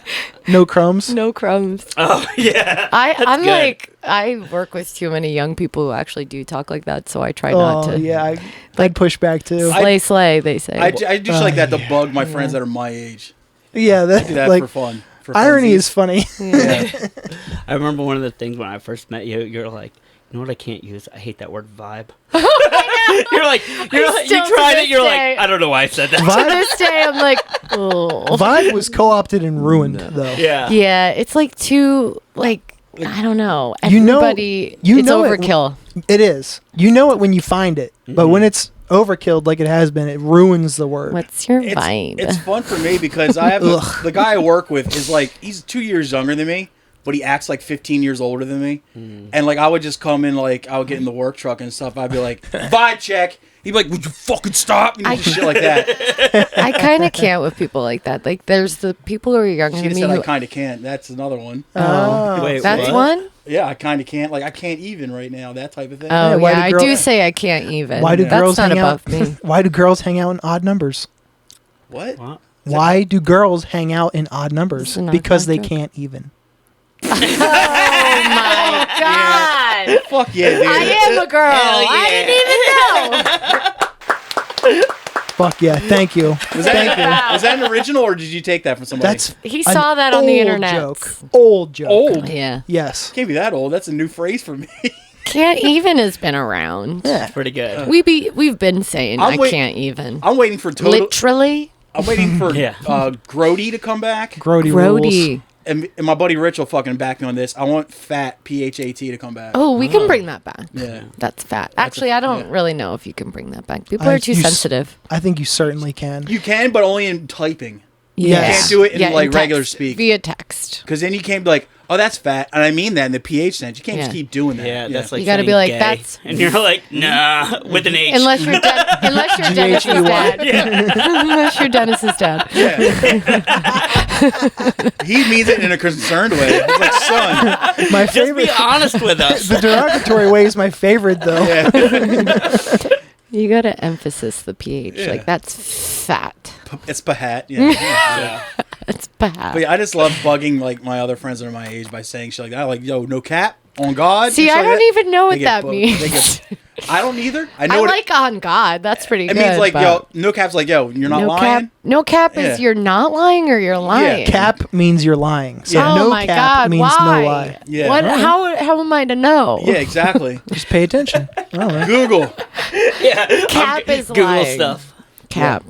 No crumbs. No crumbs. Oh yeah. I'm good. like, I work with too many young people who actually do talk like that, so I try not Oh to. yeah, I'd Like- push back too. Slay, they say. I do shit like that to yeah. bug my friends that are my age. Yeah, I do that like for fun. For irony funsies. is funny. Yeah. I remember one of the things when I first met you. You're like, you know what I can't use? I hate that word vibe. you're like, still you to tried this it. You're day- like, I don't know why I said that. To this day, I'm like, oh. Vibe was co-opted and ruined though. Yeah. Yeah, it's like too, like, I don't know. You know- Everybody, you it's know it- overkill. It is. You know it when you find it, but when it's overkilled like it has been, it ruins the word. What's your It's, vibe? it's fun for me because I have the guy I work with is like he's 2 years younger than me, but he acts like 15 years older than me. And like I would just come in, like I would get in the work truck and stuff. I'd be like, vibe check. He'd be like, would you fucking stop? And just shit like that. I kind of can't with people like that. Like, there's the people who are younger She than just me said I who, kind of can't. That's another one. Oh. Wait, that's what? one? Yeah, I kind of can't. Like I can't even right now. That type of thing. Oh, Yeah, why yeah, do I girl- do say I can't even. Why do That's girls not hang above out? me. Why do girls hang out in odd numbers? What? What? Why do girls hang out in odd numbers? This is not Because my they joke. can't even. Oh my god! Fuck yeah, dude. I am a girl. Hell yeah. I didn't even know. Fuck yeah! Thank you. Was that an original or did you take that from somebody? That's He an saw that on the old internet. Joke. Old joke. old. Yeah. Yes. Can't be that old. That's a new phrase for me. Can't even has been around. Yeah. Pretty good. We've been saying I'm I wait- can't even. I'm waiting for total. Literally, I'm waiting for Yeah. Grody to come back, Grody rules. Grody. and my buddy Rich will fucking back me on this. I want Fat PHAT to come back. Oh, we can bring that back. Yeah. That's fat. Actually, I don't yeah. really know if you can bring that back. People I- are too you s- sensitive. I think you certainly can. You can, but only in typing. Yes. You can't do it in like text, regular speak. via text. Because then you can't be like, oh, that's fat, and I mean that in the PH sense. You can't just Yeah. keep doing that. Yeah, that's like You gotta be saying like, gay. that's- and you're like, nah, with an H. Unless you're Dennis's dad. Unless you're Dennis's dad. He means it in a concerned way. He's like, son. My Just favorite. be honest with us. The derogatory way is my favorite though. Yeah. You gotta emphasis the pH. Yeah. Like that's fat. It's Pahat. Yeah. Yeah. It's bad. But yeah, I just love bugging like my other friends that are my age by saying shit like that. Like, yo, no cap. On God. See, I don't even know what that means. I don't either. I I know like on God. That's pretty it good. means like, but yo, no cap's like, yo, you're not no lying. cap. No cap is Yeah. you're not lying or you're lying. Cap means you're lying. So Yeah. Oh no my cap God, means why? no lie. Yeah. What? Alright. How am I to know? Yeah, exactly. Just pay attention. All right. Google. Cap is Google lying. stuff. Cap.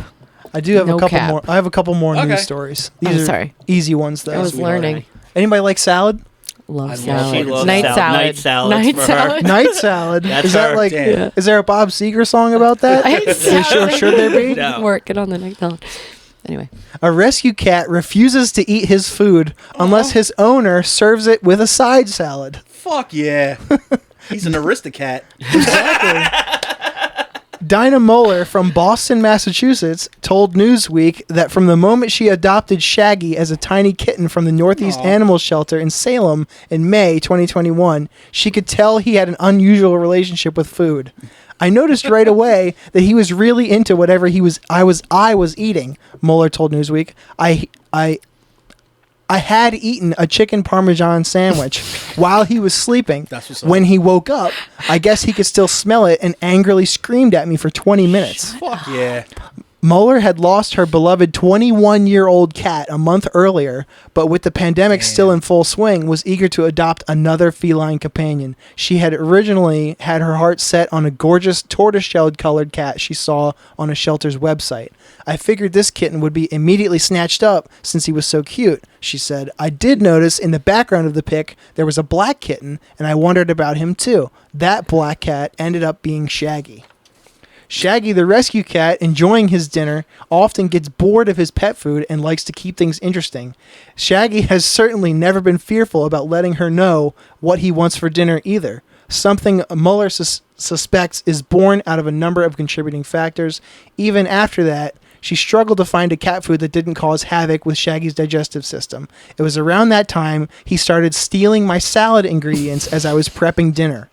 I do have No a couple cap. more. I have a couple more Okay. news stories. I'm These are sorry. easy ones though. I was sweetheart. learning. Anybody like salad? Love I love salad. She loves Night salad. salad. Night salad Night for her. salad. Night salad. That's Is that her. like? Damn. Is there a Bob Seger song about that? Night salad. Should there be? No. Working on the night salad. Anyway, A rescue cat refuses to eat his food unless his owner serves it with a side salad. Fuck yeah. He's an aristocat. Dinah Moeller from Boston, Massachusetts, told Newsweek that from the moment she adopted Shaggy as a tiny kitten from the Northeast Aw. Animal Shelter in Salem in May 2021, she could tell he had an unusual relationship with food. I noticed right away that he was really into whatever I was eating, Moeller told Newsweek. I had eaten a chicken parmesan sandwich while he was sleeping. That's what's up. When he woke up, I guess he could still smell it and angrily screamed at me for 20 minutes. Fuck yeah. Mueller had lost her beloved 21-year-old cat a month earlier, but with the pandemic still in full swing, was eager to adopt another feline companion. She had originally had her heart set on a gorgeous tortoise-shell-colored cat she saw on a shelter's website. I figured this kitten would be immediately snatched up since he was so cute, she said. I did notice in the background of the pic there was a black kitten, and I wondered about him too. That black cat ended up being Shaggy. Shaggy, the rescue cat, enjoying his dinner, often gets bored of his pet food and likes to keep things interesting. Shaggy has certainly never been fearful about letting her know what he wants for dinner either. Something Mueller suspects is born out of a number of contributing factors. Even after that, she struggled to find a cat food that didn't cause havoc with Shaggy's digestive system. It was around that time he started stealing my salad ingredients as I was prepping dinner.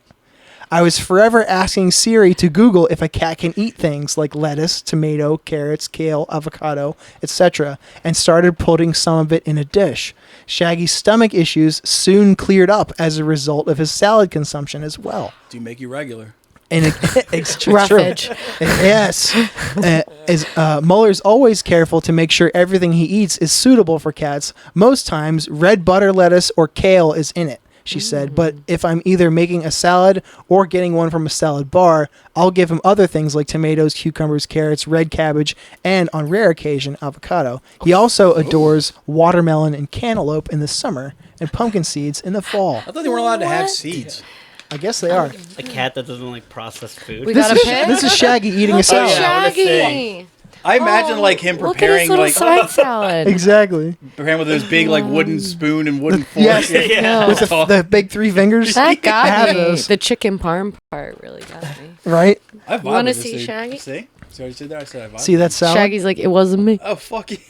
I was forever asking Siri to Google if a cat can eat things like lettuce, tomato, carrots, kale, avocado, etc., and started putting some of it in a dish. Shaggy's stomach issues soon cleared up as a result of his salad consumption as well. Do make you regular. And it's true. roughage. Yes. Mueller's always careful to make sure everything he eats is suitable for cats. Most times, red butter lettuce or kale is in it, she said. But if I'm either making a salad or getting one from a salad bar, I'll give him other things like tomatoes, cucumbers, carrots, red cabbage, and on rare occasion, avocado. He also adores watermelon and cantaloupe in the summer and pumpkin seeds in the fall. I thought they weren't allowed to have seeds. I guess they are. A cat that doesn't like processed food. We got a pic? This is Shaggy eating a salad. yeah. I wanna Shaggy. I imagine like him Look at his preparing little like side salad. Exactly. preparing with those big like wooden spoon and wooden fork. Yes. No. With the big three fingers. That got Have me. those. The chicken parm part really got me. Right? I vibe You wanna with this see dude. Shaggy? See? So I said that. I said I vibe. See that salad? Shaggy's like, it wasn't me. Oh fuck it.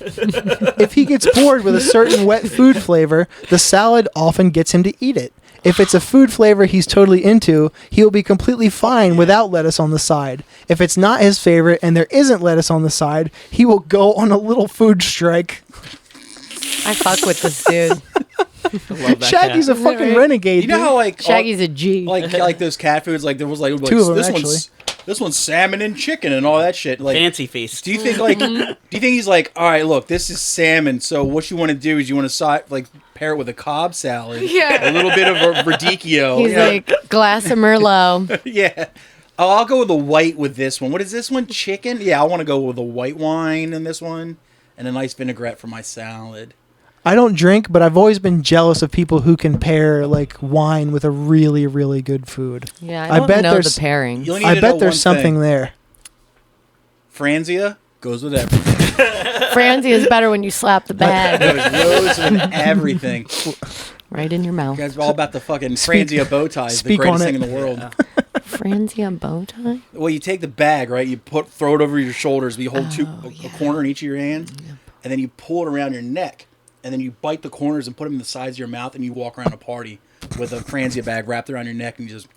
If he gets bored with a certain wet food flavor, the salad often gets him to eat it. If it's a food flavor he's totally into, he'll be completely fine without lettuce on the side. If it's not his favorite and there isn't lettuce on the side, he will go on a little food strike. I fuck with this dude. I love that Shaggy's cat. a fucking Right? renegade. You know how like Shaggy's a G. like those cat foods like there was like Two of them, this one's salmon and chicken and all that shit. Like Fancy feast. do you think like do you think he's like, all right, look, this is salmon, so what you want to do is you want to like pair it with a Cobb salad, Yeah. a little bit of a radicchio. He's yeah. like, glass of Merlot. Yeah. Oh, I'll go with the white with this one. What is this one? Chicken? Yeah, I want to go with a white wine in this one and a nice vinaigrette for my salad. I don't drink, but I've always been jealous of people who can pair like wine with a really, really good food. Yeah, I I don't bet know there's- the pairing. You only need I to bet know there's one something thing. there. Franzia goes with everything. Franzi is better when you slap the bag Goes with everything. right in your You mouth. guys are all about the fucking Franzia bow ties, the speak greatest on thing it. in the world. Franzi on bow tie? Well, you take the bag, right? You throw it over your shoulders, but you hold a corner in each of your hand, and then you pull it around your neck, and then you bite the corners and put them in the sides of your mouth, and you walk around a party with a Franzia bag wrapped around your neck, and you just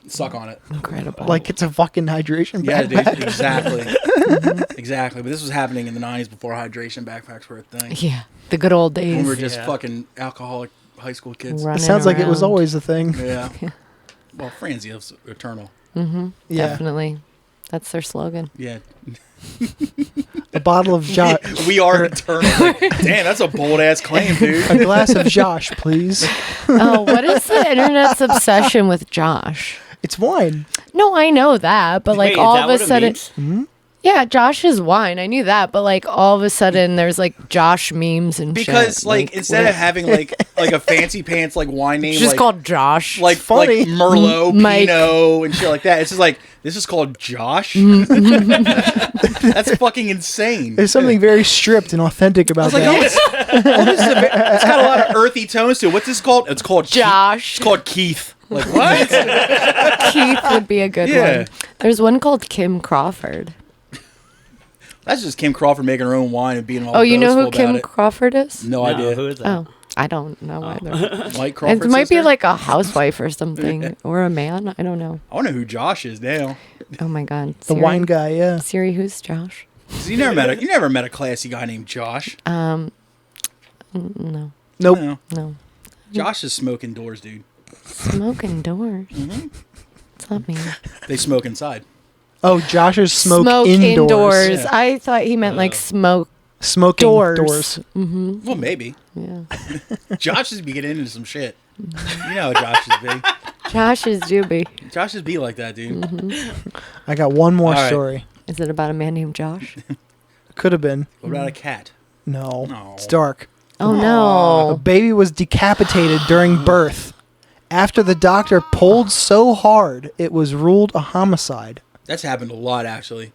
suck on it. Incredible. Like it's a fucking hydration Yeah, backpack. dude, exactly. Exactly. But this was happening in the 90s before hydration backpacks were a thing. yeah, the good old When we were days. just Yeah. fucking alcoholic high school kids. It Running sounds like it was around. always a thing. Yeah. Well, Franzio's eternal. Mm-hmm. Yeah. Definitely. That's their slogan. Yeah. A bottle of Josh. We are eternal. Like, damn, that's a bold ass claim, dude. A glass of Josh, please. Oh, what is the internet's obsession with Josh? It's wine. No, I know that, but like Wait, is all that of a what it sudden, means? yeah, Josh is wine. I knew that, but like all of a sudden, there's like Josh memes and Because shit. like instead what- of having like a fancy pants like wine name, it's just like, called Josh. like funny. like Merlot, Mike. Pinot, and shit like that. It's just like this is called Josh. That's fucking insane. There's something very stripped and authentic I about was like, that. it's got a lot of earthy tones to it. What's this called? It's called Josh. It's called Keith. Like what? Keith would be a good Yeah. one. There's one called Kim Crawford. That's just Kim Crawford making her own wine and being all Oh, you know who boastful about Kim it. Crawford is? No No, idea. who is that? Oh, I don't know either. Mike Crawford. It might be sister? like a housewife or something, or a man. I don't know. I wonder who Josh is now. Oh my God, The Siri. wine guy, yeah. Siri, who's Josh? 'Cause you never met a classy guy named Josh. No, Nope. No. no. Josh is smoking doors, dude. Smoking doors. What's that mean? They smoke inside. Oh, Josh's smoke indoors. Yeah. I thought he meant like smoke Smoking doors. doors. Mm-hmm. Well, maybe. Yeah. Josh is be getting into some shit. You know how Josh is be. Josh is Juby. Josh is be like that, dude. I got one more All right. story. Is it about a man named Josh? Could have been. What about a cat? No. No. It's dark. Oh A no. baby was decapitated during birth. After the doctor pulled so hard, it was ruled a homicide. That's happened a lot, actually.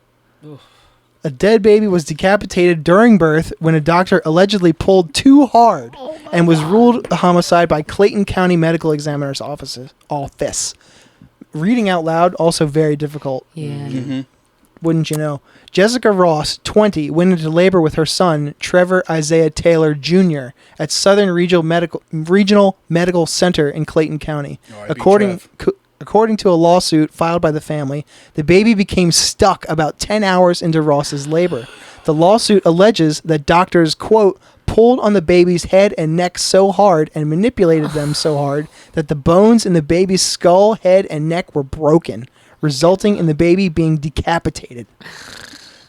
A dead baby was decapitated during birth when a doctor allegedly pulled too hard and was ruled a homicide by Clayton County Medical Examiner's office. Reading out loud, also very difficult. Yeah. Mm-hmm. Wouldn't you know? Jessica Ross, 20, went into labor with her son, Trevor Isaiah Taylor Jr., at Southern Regional Medical Center in Clayton County. R.I.P. According to a lawsuit filed by the family, the baby became stuck about 10 hours into Ross's labor. The lawsuit alleges that doctors, quote, pulled on the baby's head and neck so hard and manipulated them so hard that the bones in the baby's skull, head, and neck were broken, resulting in the baby being decapitated.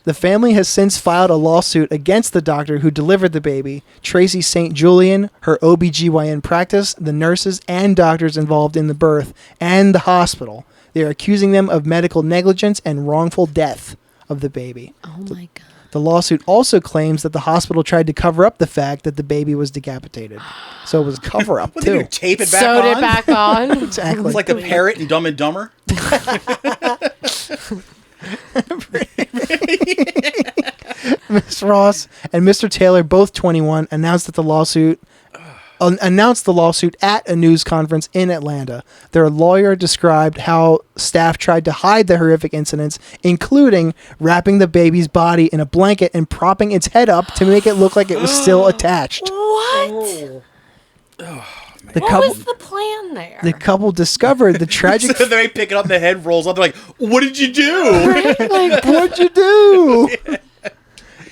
The family has since filed a lawsuit against the doctor who delivered the baby, Tracy St. Julian, her OBGYN practice, the nurses and doctors involved in the birth, and the hospital. They are accusing them of medical negligence and wrongful death of the baby. Oh my God. The lawsuit also claims that the hospital tried to cover up the fact that the baby was decapitated. So it was a cover-up, What, they too. do, tape it back Sewed on? it back on. Exactly. It's like the parrot in Dumb and Dumber. Miss Ross and Mr. Taylor, both 21, announced the lawsuit at a news conference in Atlanta. Their lawyer described how staff tried to hide the horrific incidents, including wrapping the baby's body in a blanket and propping its head up to make it look like it was still attached. What? The What couple, was the plan there? the couple discovered the tragic. So they pick it up, the head rolls up. They're like, "What did you do?" Right? Like, What'd you do?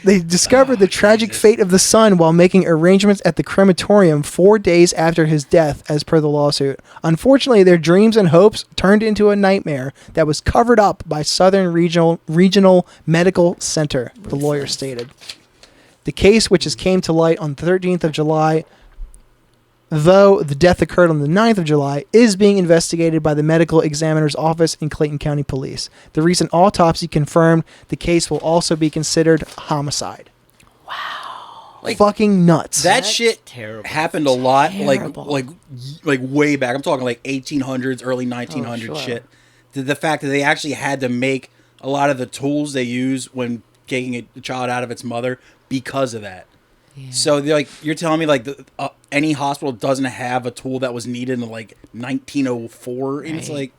They discovered the tragic fate of the son while making arrangements at the crematorium 4 days after his death, as per the lawsuit. Unfortunately, their dreams and hopes turned into a nightmare that was covered up by Southern Regional Medical Center, the lawyer stated. The case, which came to light on the 13th of July, though the death occurred on the 9th of July, is being investigated by the medical examiner's office in Clayton County Police. The recent autopsy confirmed the case will also be considered homicide. Wow. Like, fucking nuts. That That's shit terrible. happened a lot, Terrible. like way back. I'm talking like 1800s, early 1900s sure. shit. The fact that they actually had to make a lot of the tools they use when taking a child out of its mother because of that. yeah. So they're like, you're telling me like any hospital doesn't have a tool that was needed in like 1904, and it's Right. like,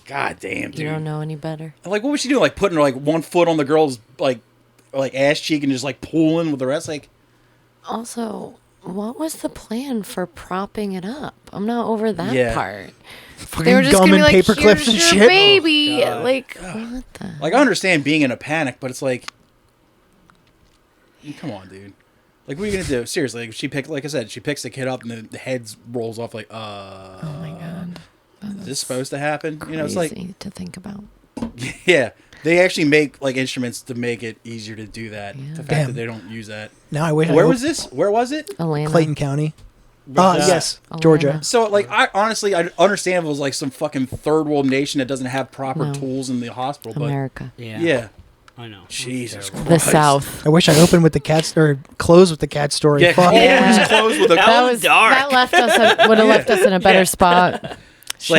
god damn, dude. You don't know any better. Like, what was she doing? Like putting like one foot on the girl's like ass cheek and just like pulling with the rest? Like, Also, what was the plan for propping it up? I'm not over that Yeah. part. Fucking They were just gum gonna be and like, paper clips "Here's and your shit. baby." God. Like, what the? I understand being in a panic, but it's like, come on, dude. Like, what are you gonna do? Seriously, like I said, she picks the kid up and the head rolls off. Like, Oh my god. is this supposed to happen? Crazy You know, it's like, to think about. yeah, they actually make like instruments to make it easier to do that. Yeah. The fact Damn. that they don't use that. Now I wish. Where was this? Where was it? Atlanta. Clayton County. Was that- Yes, Atlanta. Georgia. So, like, I honestly, I understand if it was like some fucking third world nation that doesn't have proper No. tools in the hospital, but America. yeah, I know. Jesus Terrible. Christ. The South. I wish I opened with the cat or closed with the cat story. Yeah, Fuck. yeah. Just close with a. That was dark. That left us would have left us in a better spot. Like,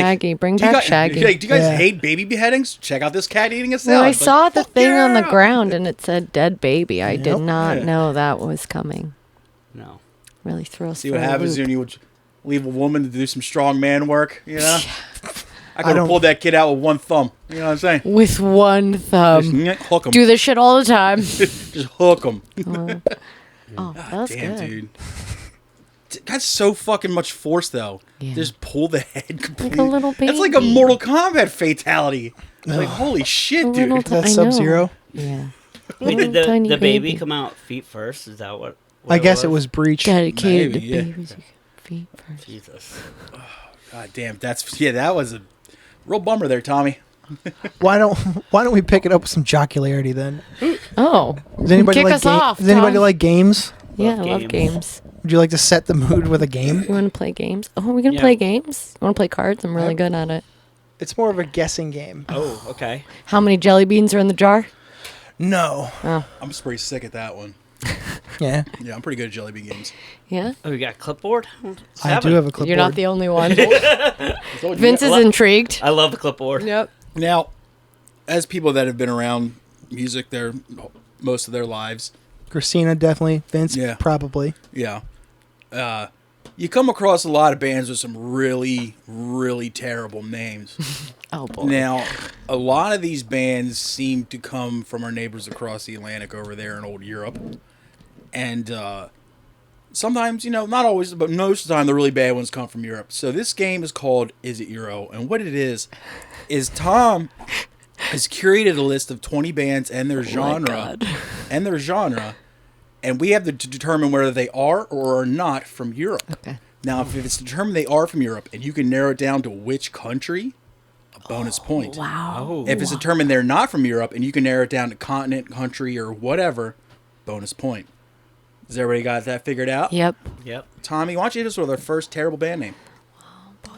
Shaggy, bring do you back guys, Shaggy. like, do you guys Yeah. hate baby beheadings? Check out this cat eating a salad. Well, I Like, saw the fuck thing on the yeah. ground and it said dead baby. I did Yep. not Yeah. know that was coming. No. Really threw us See for what a happens loop. when you leave a woman to do some strong man work. You know, I could don't- have pulled that kid out with one thumb. You know what I'm saying? With one Just thumb. hook him. Do this shit all the time. Just hook him. Oh, that was Damn, good. dude. That's so fucking much force, though. Yeah. Just pull the head completely. Like a little baby. That's like a Mortal Kombat fatality. Like, holy shit, A dude. little Is that I know. Sub-Zero? Yeah. Wait, Little did tiny the baby come out feet first? Is that what I guess it was breach. Dedicated Maybe, to yeah. babies. Feet first. Jesus. God damn, that was a real bummer there, Tommy. Why don't we pick it up with some jocularity then? Oh. Does anybody Kick like us off, Does anybody Tom. like games? Yeah, I Love love games. games. Would you like to set the mood with a game? You want to play games? Oh, we can Yeah. play games? You want to play cards? I'm really good at it. It's more of a guessing game. Oh, okay. How many jelly beans are in the jar? No. Oh, I'm just pretty sick at that one. Yeah. Yeah, I'm pretty good at jelly bean games. yeah? Oh, you got a clipboard? I do have a clipboard. You're not the only one. So, Vince is intrigued. I love the clipboard. Yep. Now, as people that have been around music their most of their lives, Kristina, definitely. Vince, Yeah. probably. yeah, you come across a lot of bands with some really, really terrible names. Oh, boy. Now, a lot of these bands seem to come from our neighbors across the Atlantic over there in old Europe. And sometimes, not always, but most of the time, the really bad ones come from Europe. So this game is called Is It Euro? And what it is Tom has curated a list of 20 bands and their genre. And we have to determine whether they are or are not from Europe. Okay. Now, if it's determined they are from Europe and you can narrow it down to which country, a bonus point. Wow. Oh. If it's determined they're not from Europe and you can narrow it down to continent, country, or whatever, bonus point. Has everybody got that figured out? Yep. Yep. Tommy, why don't you hit us with our first terrible band name?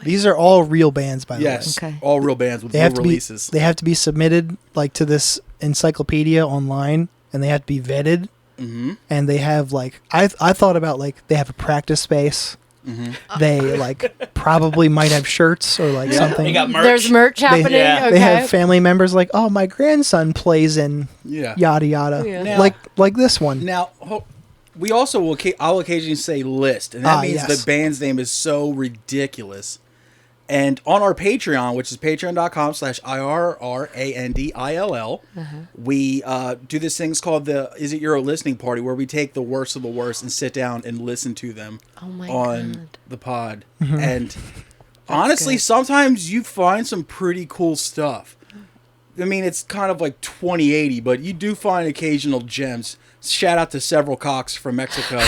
These are all real bands, by the way. Yes. Okay. All real bands with They no have to releases. be. They have to be submitted like to this encyclopedia online, and they have to be vetted. Mm-hmm. And they have like I thought about like they have a practice space. Mm-hmm. They like probably might have shirts or like something. They got merch. There's merch happening. Yeah. Okay. They have family members like, oh, my grandson plays in Yeah. yada yada, Yeah. Now- like this one. Now, we also will. I'll occasionally say list, and that means yes. the band's name is so ridiculous. And on our Patreon, which is patreon.com/IRRANDILL, we do this thing called the Is It Euro Listening Party, where we take the worst of the worst and sit down and listen to them Oh my on God. the pod. And honestly, good. sometimes you find some pretty cool stuff. I mean, it's kind of like 2080, but you do find occasional gems. Shout out to several cocks from Mexico.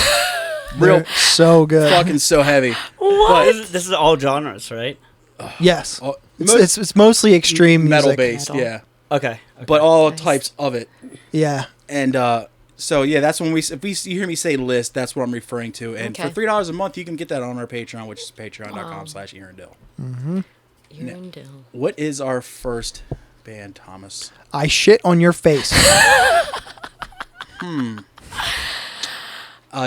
Real They're so good. fucking so heavy. But this is all genres, right? Yes, Oh, it's mostly extreme metal music. based, Metal. yeah. Okay. But all Nice. types of it. Yeah, And so yeah, that's when you hear me say list, that's what I'm referring to. And Okay. for $3 a month, you can get that on our Patreon, which is patreon.com/Earndill. Urindale. What is our first band, Thomas? I shit on your face.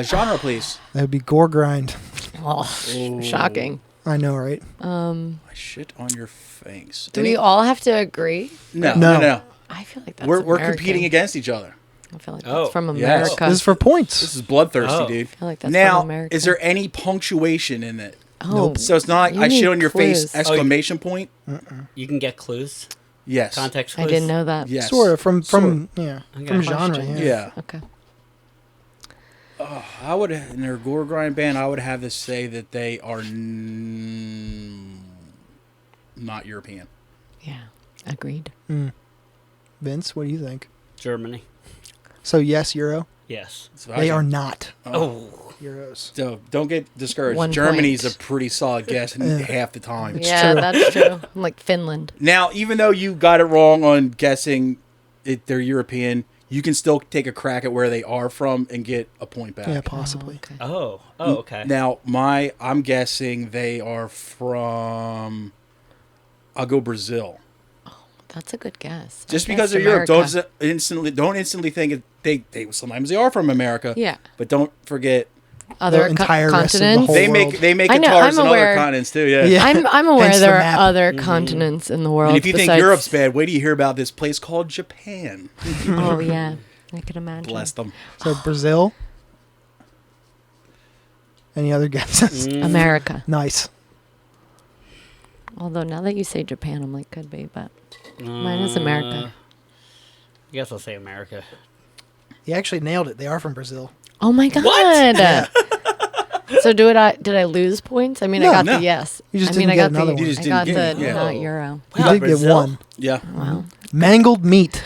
Genre, please. That would be gore grind. Oh, shocking. I know, right? I shit on your face. Do we all have to agree? No. No. I feel like that's We're American. competing against each other. I feel like Oh. that's from Yes. America. This is for points. This is bloodthirsty, Oh. dude. I feel like that's Now, from America. is there any punctuation in it? Oh, Nope. So it's not like You I shit need on your face, clues. exclamation point? You can get clues. Yes. Context I clues. didn't know that. Yes. Sort of from yeah Okay. from genre. Questions. Yeah. Yeah. Okay. I would, in their gore grind band, I would have to say that they are not European. Yeah. Agreed. Vince, what do you think? Germany. So yes, Euro. Yes. So They are not Oh. Euros. So don't get discouraged. 1 Germany's point. a pretty solid guess half the time. Yeah, true. that's true. I'm like Finland. Now, even though you got it wrong on guessing they're European, you can still take a crack at where they are from and get a point back. Yeah, possibly. Okay. Oh, okay. Now, I'm guessing they are from. I'll go Brazil. That's a good guess. Just I because guess they're Europe, America. don't instantly think they sometimes they are from America. Yeah. But don't forget Other entire rest of the continents. whole they world. make I know, guitars I'm in aware. other continents too. Yeah. Yeah. I'm aware Hence the there are map. other continents in the world. And if you think besides- Europe's bad, wait till you hear about this place called Japan. Oh yeah, I can imagine. Bless them. So Brazil. Any other guesses? America. Nice. Although now that you say Japan, I'm like could be, but mine is America. I guess I'll say America. You actually nailed it. They are from Brazil. Oh my god. So did I lose points? I mean, No, I got no. the yes. You just I mean, didn't I get got another the one. You just I didn't got get the it, yeah. not euro. You Wow, did Brazil? get one. Yeah. Wow. Mangled meat.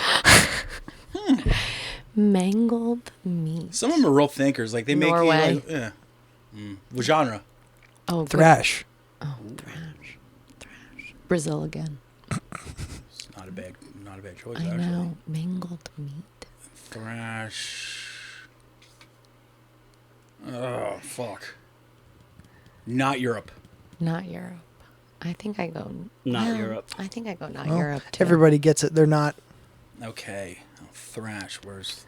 Mangled meat. Some of them are real thinkers. Like they make you Norway. like, yeah. What genre? Oh, good. Thrash. Oh, thrash. Brazil again. It's not a bad choice I actually. know. Mangled meat. Thrash. Oh fuck. Not Europe. Not Europe. I think I go. Not Europe. I think I go not Well, Europe too. everybody gets it. They're not. Okay. Oh, thrash. Where's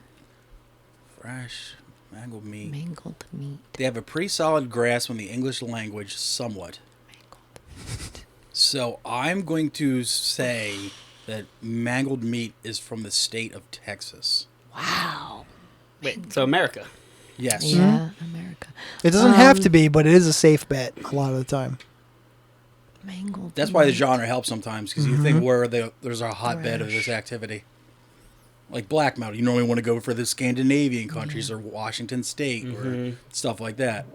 thrash? Mangled meat. Mangled meat. They have a pretty solid grasp on the English language, somewhat. So I'm going to say that mangled meat is from the state of Texas. Wow. Wait, so America. Yes. Yeah, America. It doesn't have to be, but it is a safe bet a lot of the time. Mangled. That's why the meat. genre helps sometimes, because you think where there's a hotbed of this activity. Like black metal, you normally want to go for the Scandinavian countries or Washington State or stuff like that.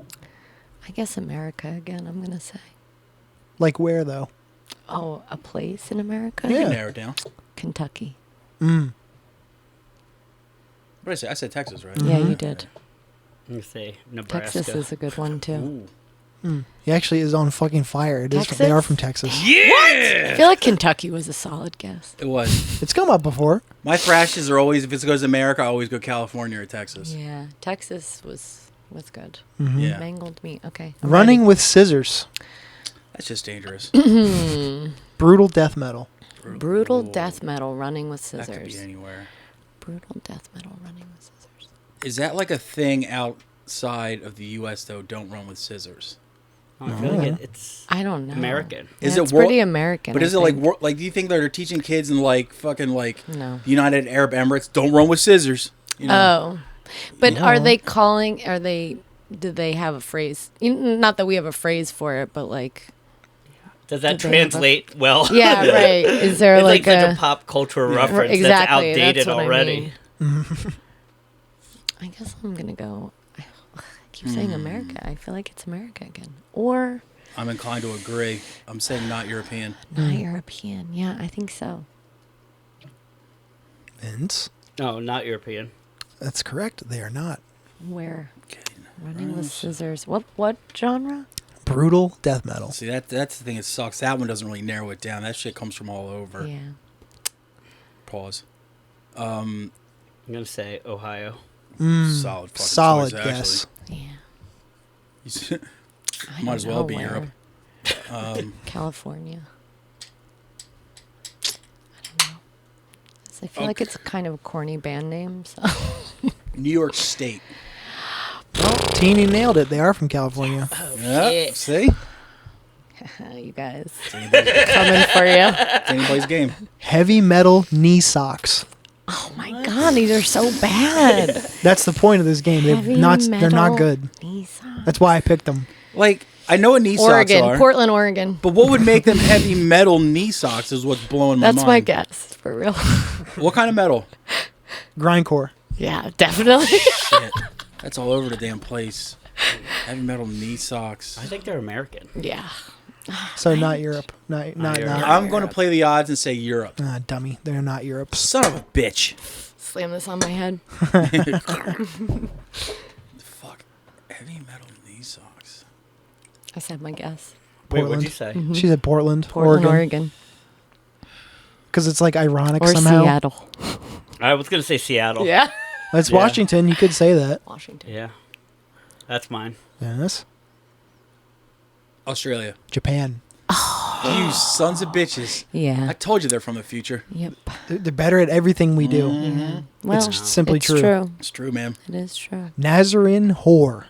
I guess America again. I'm gonna say. Like where though? Oh, a place in America. You Yeah. can narrow it down. Kentucky. Mm. What did I say? I said Texas, right? Yeah, you did. Let me say Nebraska. Texas is a good one too. Ooh. He actually is on fucking fire. It is. Texas? They are from Texas. I feel like Kentucky was a solid guess. It was. It's come up before. My thrashes are always, if it goes to America, I always go California or Texas. Yeah, Texas was good. Yeah. Mangled meat. Okay. I'm Running ready. with scissors. That's just dangerous. Brutal death metal. Brutal death metal. Running with That could be scissors. anywhere. Brutal death metal. Running with scissors. Is that like a thing outside of the U.S., though? Don't run with scissors. I feel like it's I don't know. American. Is Yeah, it it's wor- pretty American? But I is it like, think. do you think they're teaching kids in like fucking like No. the United Arab Emirates, don't run with scissors? You know? Oh, but Yeah. are they calling? Are they? Do they have a phrase? Not that we have a phrase for it, but like, Does that Do they have a- translate well? yeah, right. Is there It's like, like such a? a pop culture reference Exactly. that's outdated That's what already. I mean. I guess I'm gonna go. I keep saying America. I feel like it's America again, or I'm inclined to agree. I'm saying not European. not European. Yeah, I think so. Vince. No, not European. That's correct. They are not. Where Okay. running with scissors? What genre? Brutal death metal. See, that's the thing that sucks. That one doesn't really narrow it down. That shit comes from all over. Yeah. Pause. I'm gonna say Ohio. Solid fucking Solid choice, guess. Yeah. actually. I Might don't as well know be where. Europe. California. I don't know. I feel like it's kind of a corny band name. So. New York State. Teeny nailed it. They are from California. Yeah. See? You guys It's coming for you. anybody's game. Heavy metal knee socks. Oh my god, these are so bad. That's the point of this game. They're Heavy not metal good. knee socks. That's why I picked them. Like, I know what knee socks Oregon, are. Portland, Oregon. But what would make them heavy metal knee socks is what's blowing my That's mind. my guess, for real. What kind of metal? Grindcore. Yeah, definitely. Shit. That's all over the damn place. Heavy metal knee socks. I think they're American. yeah. So not Europe. Not Europe. not. I'm going to play the odds and say Europe. Dummy. They're not Europe. Son of a bitch. Slam this on my head. Fuck. Heavy metal knee socks. I said my guess. Wait, Portland. what'd you say? Mhm. She said Portland, Portland, Oregon. Because it's like ironic Or somehow. Seattle. I was gonna say Seattle. Yeah. That's Yeah. Washington. You could say that. Washington. Yeah. That's mine. Yes. Australia. Japan. You sons of bitches. Yeah. I told you they're from the future. Yep. They're better at everything we do. Yeah. Well, It's just simply it's true. true. It's true, man. It is true. Nazarene whore.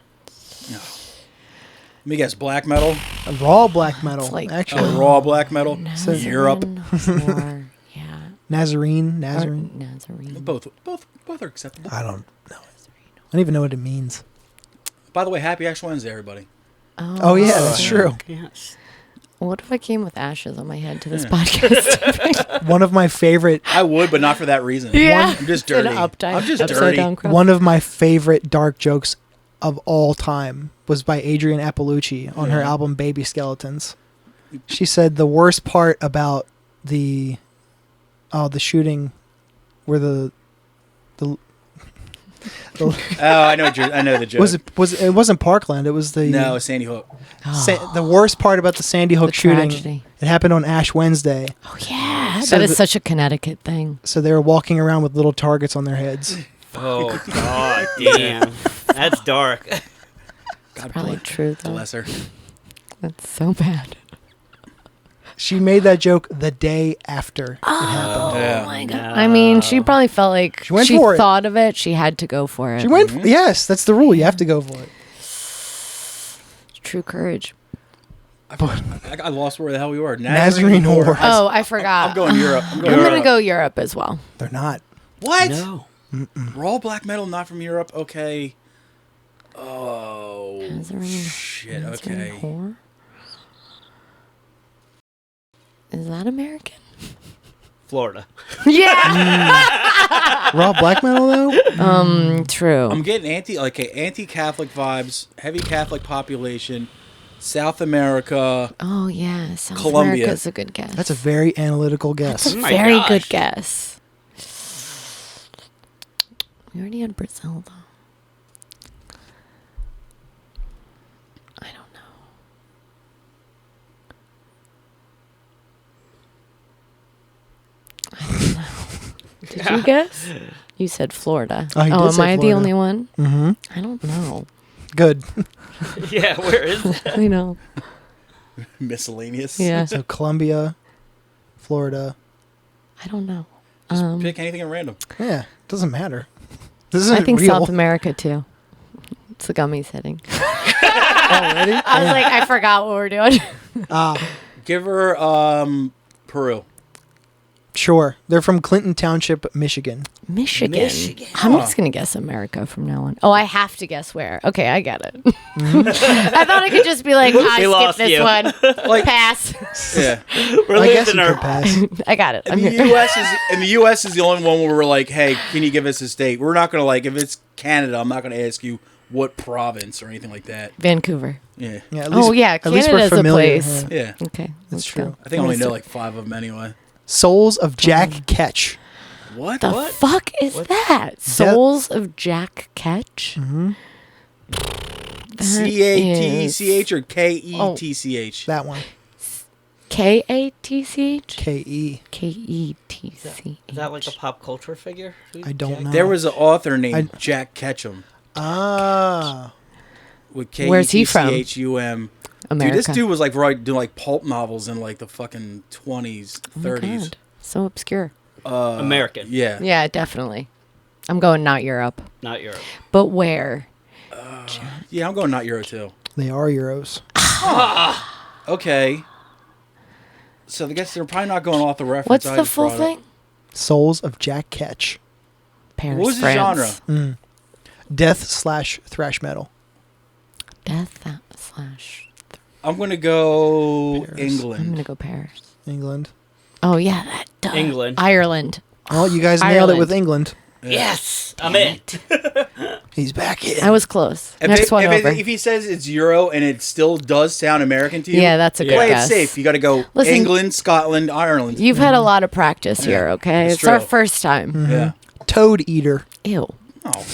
Let me guess, black metal? A raw black metal. It's like- actually. Raw black metal? Nazarene Europe. whore. Yeah. Nazarene. Nazarene. Both are acceptable. I don't know. I don't even know what it means. By the way, happy Ash Wednesday, everybody. Oh, yeah, that's true. Yes. What if I came with ashes on my head to this podcast? One of my favorite I would, but not for that reason. Yeah. I'm just An dirty. I'm just upside dirty. down cross. One of my favorite dark jokes of all time was by Adrienne Appalucci on her album Baby Skeletons. She said the worst part about the shooting where the Oh, I know the joke. it wasn't Parkland, it was the No, Sandy Hook. the worst part about the Sandy Hook The shooting. tragedy. It happened on Ash Wednesday. Oh, yeah. So That is the- such a Connecticut thing. So they were walking around with little targets on their heads. Oh God, damn. That's dark. God Probably true, though. bless her. That's so bad. She made that joke the day after it happened. Yeah. Oh, my God. I mean, she probably felt like She went for it. thought of it. She had to go for it. She went. Yes, that's the rule. You have to go for it. True courage. I lost where the hell we were. Nazarene whore. Oh, I forgot. I'm going Europe. I'm I'm going going to Europe. go Europe as well. They're not. What? No. Raw black metal, not from Europe. Okay. Oh. Nazarene- Shit. Nazarene Okay. whore? Is that American? Florida. Yeah. Raw black metal though. True. I'm getting anti-Catholic vibes, heavy Catholic population, South America. Oh, yeah. South Colombia. America's a good guess. That's a very analytical guess. That's a Oh my very gosh. good guess. We already had Brazil, though. I don't know. Did you guess? You said Florida. Oh, he did am say I the Florida. only one? Mm-hmm. I don't know. Good. Yeah, where is it? I know. Miscellaneous. Yeah. So Colombia, Florida. I don't know. Just pick anything at random. Yeah, doesn't matter. This isn't I think real. South America, too. It's the gummies hitting. Already? I was like, I forgot what we're doing. Give her Peru. Sure. They're from Clinton Township, Michigan. Michigan. I'm just going to guess America from now on. Oh, I have to guess where. Okay, I get it. I thought I could just be like, I lost skip this you. one. Like- Pass. Yeah. We're I guess losing you our. could pass. I got it. I'm The here. U.S. is the only one where we're like, hey, can you give us a state? We're not gonna if it's Canada, I'm not gonna ask you what province or anything like that. Vancouver. Yeah. Yeah, at Oh, yeah, At least Canada's we're a familiar. place. Yeah. Yeah. Okay. That's let's true. go. I think I only know 5 of them anyway. Souls of Jack Ketch. What? The What? fuck is that? Souls of Jack Ketch? Mm-hmm. C-A-T-E-C-H or K-E-T-C-H? That one. K-A-T-C-H? K-E. K-E-T-C-H. Is that like a pop culture figure? I don't know. There was an author named Jack Ketchum Ah. with Where's he from? K-E-T-C-H-U-M. America. Dude, this dude was doing pulp novels in the fucking 20s, Oh my 30s. God. So obscure. American, Yeah. Yeah, definitely. I'm going not Europe. not Europe. But where? Yeah, I'm going not Euro too. They are Euros. Okay. So I guess they're probably not going off the reference. What's I the just full brought up. thing? Souls of Jack Ketch. Paris, What was the France. genre? Death/thrash metal. Death slash. I'm going to go Paris. I'm England. going to go Paris. England. Oh, yeah. That does. England. Ireland. Well, you guys nailed it Ireland. with England. Yes, I'm in. He's back in. I was close. If, Next one over. if he says it's Euro and it still does sound American to you, Yeah, that's a good play guess. it safe. You got to go Listen, England, Scotland, Ireland. You've had a lot of practice here, okay? It's It's our true. first time. Yeah. Toad eater. Ew. Oh.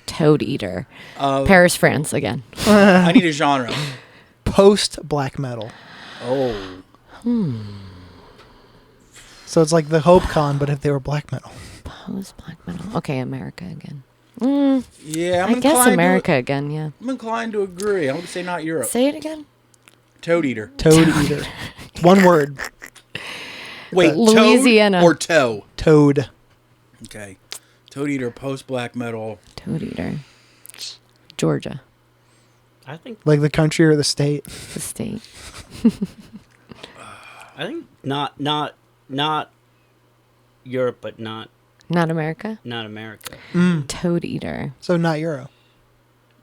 Toad eater. Paris, France again. I need a genre. Post black metal. Oh. So it's like the Hope Con, but if they were black metal. Post black metal. Okay, America again. Yeah, I guess America again, yeah. I'm inclined to agree. I'm going to say not Europe. Say it again. Toad eater. Toad eater. One word. Wait, Louisiana. Toad or toe? Toad. Okay. Toad eater, post black metal. Toad eater. Georgia. I think Like the country or the state. The state. not Europe, but not America? not America. Toad eater. So not Euro.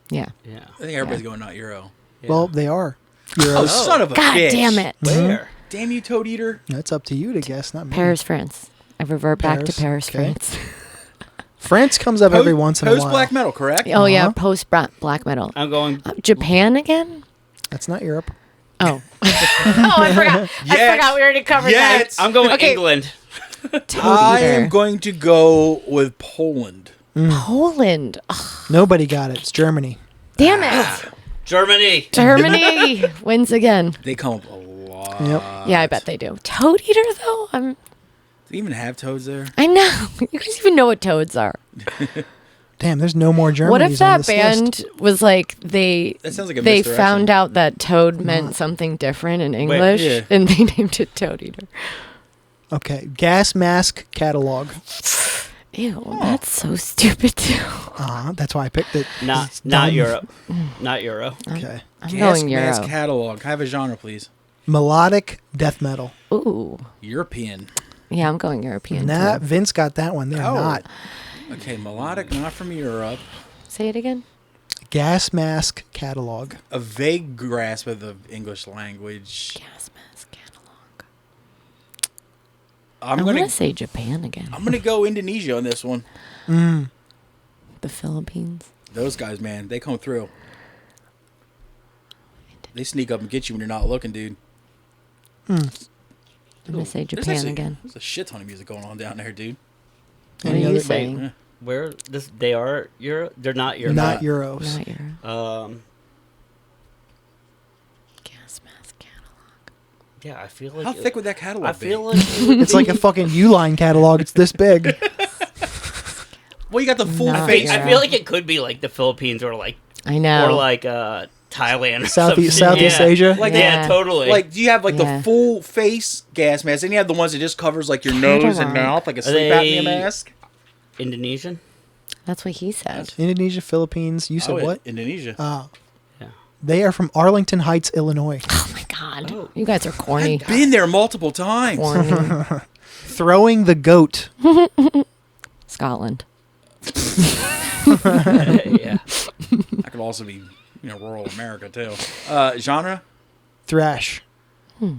Yeah. Yeah. I think everybody's going not Euro. Yeah. Well, they are. Oh, Euros. son of a God bitch. damn it. where? Damn you, Toad eater. That's up to you to guess, not me. Paris, France. I revert back to Paris, Paris, okay. France. France comes up every once in a Post while. black metal, correct? Oh, yeah. Uh-huh. Post black metal. I'm going. Japan again? That's not Europe. Oh. I forgot. I forgot we already covered Yet. I'm going Okay. England. that. Toad I eater. am going to go with Poland. Poland. Ugh, Nobody got it. It's Germany. damn it. Germany. Germany wins again. They come up a lot. Yep. Yeah, I bet they do. Toad eater, though? Do they even have toads there? I know. You guys even know what toads are. Damn, there's no more Germans What if on that this band list. was like they That sounds like a they misdirection. found out that toad meant something different in English yeah. and they named it Toad Eater. Okay, gas mask catalog. Ew, that's so stupid too. That's why I picked it. It's Not dumb. Europe. Not Euro. Okay. I'm Gas going mask Euro. catalog. Can I have a genre, please? Melodic death metal. Ooh. European. Yeah, I'm going European Nah, too. Vince got that one. They're Oh. not. Okay, melodic, not from Europe. Say it again. Gas mask catalog. A vague grasp of the English language. Gas mask catalog. I'm I gonna want to say Japan again. I'm gonna go Indonesia on this one. The Philippines. Those guys, man, they come through. They sneak up and get you when you're not looking, dude. I'm going to say Japan again. There's a shit ton of music going on down there, dude. What Any are you other- saying? Yeah. Where they are Euro? They're not Euro. Not Euros. Not Euro. Gas mask catalog. Yeah, I feel like How thick would that catalog I be? feel like it would It's like a fucking Uline catalog. It's this big. Well, you got the full Not face. Euro. I feel like it could be like the Philippines or like I know. Thailand or Southeast something. Southeast Yeah. Asia. Like, Yeah, Yeah. totally. Like, do you have like Yeah. the full face gas mask? Then you have the ones that just covers like your nose and Catalog. mouth, like a Are sleep they- apnea mask. Indonesian. That's what he said. Indonesia, Philippines. You said Oh, what? Indonesia. Yeah. They are from Arlington Heights, Illinois. Oh my god. Oh. You guys are corny. I've been there multiple times. Corny. Throwing the goat. Scotland. Yeah. That could also be, rural America too. Genre? Thrash. Oh.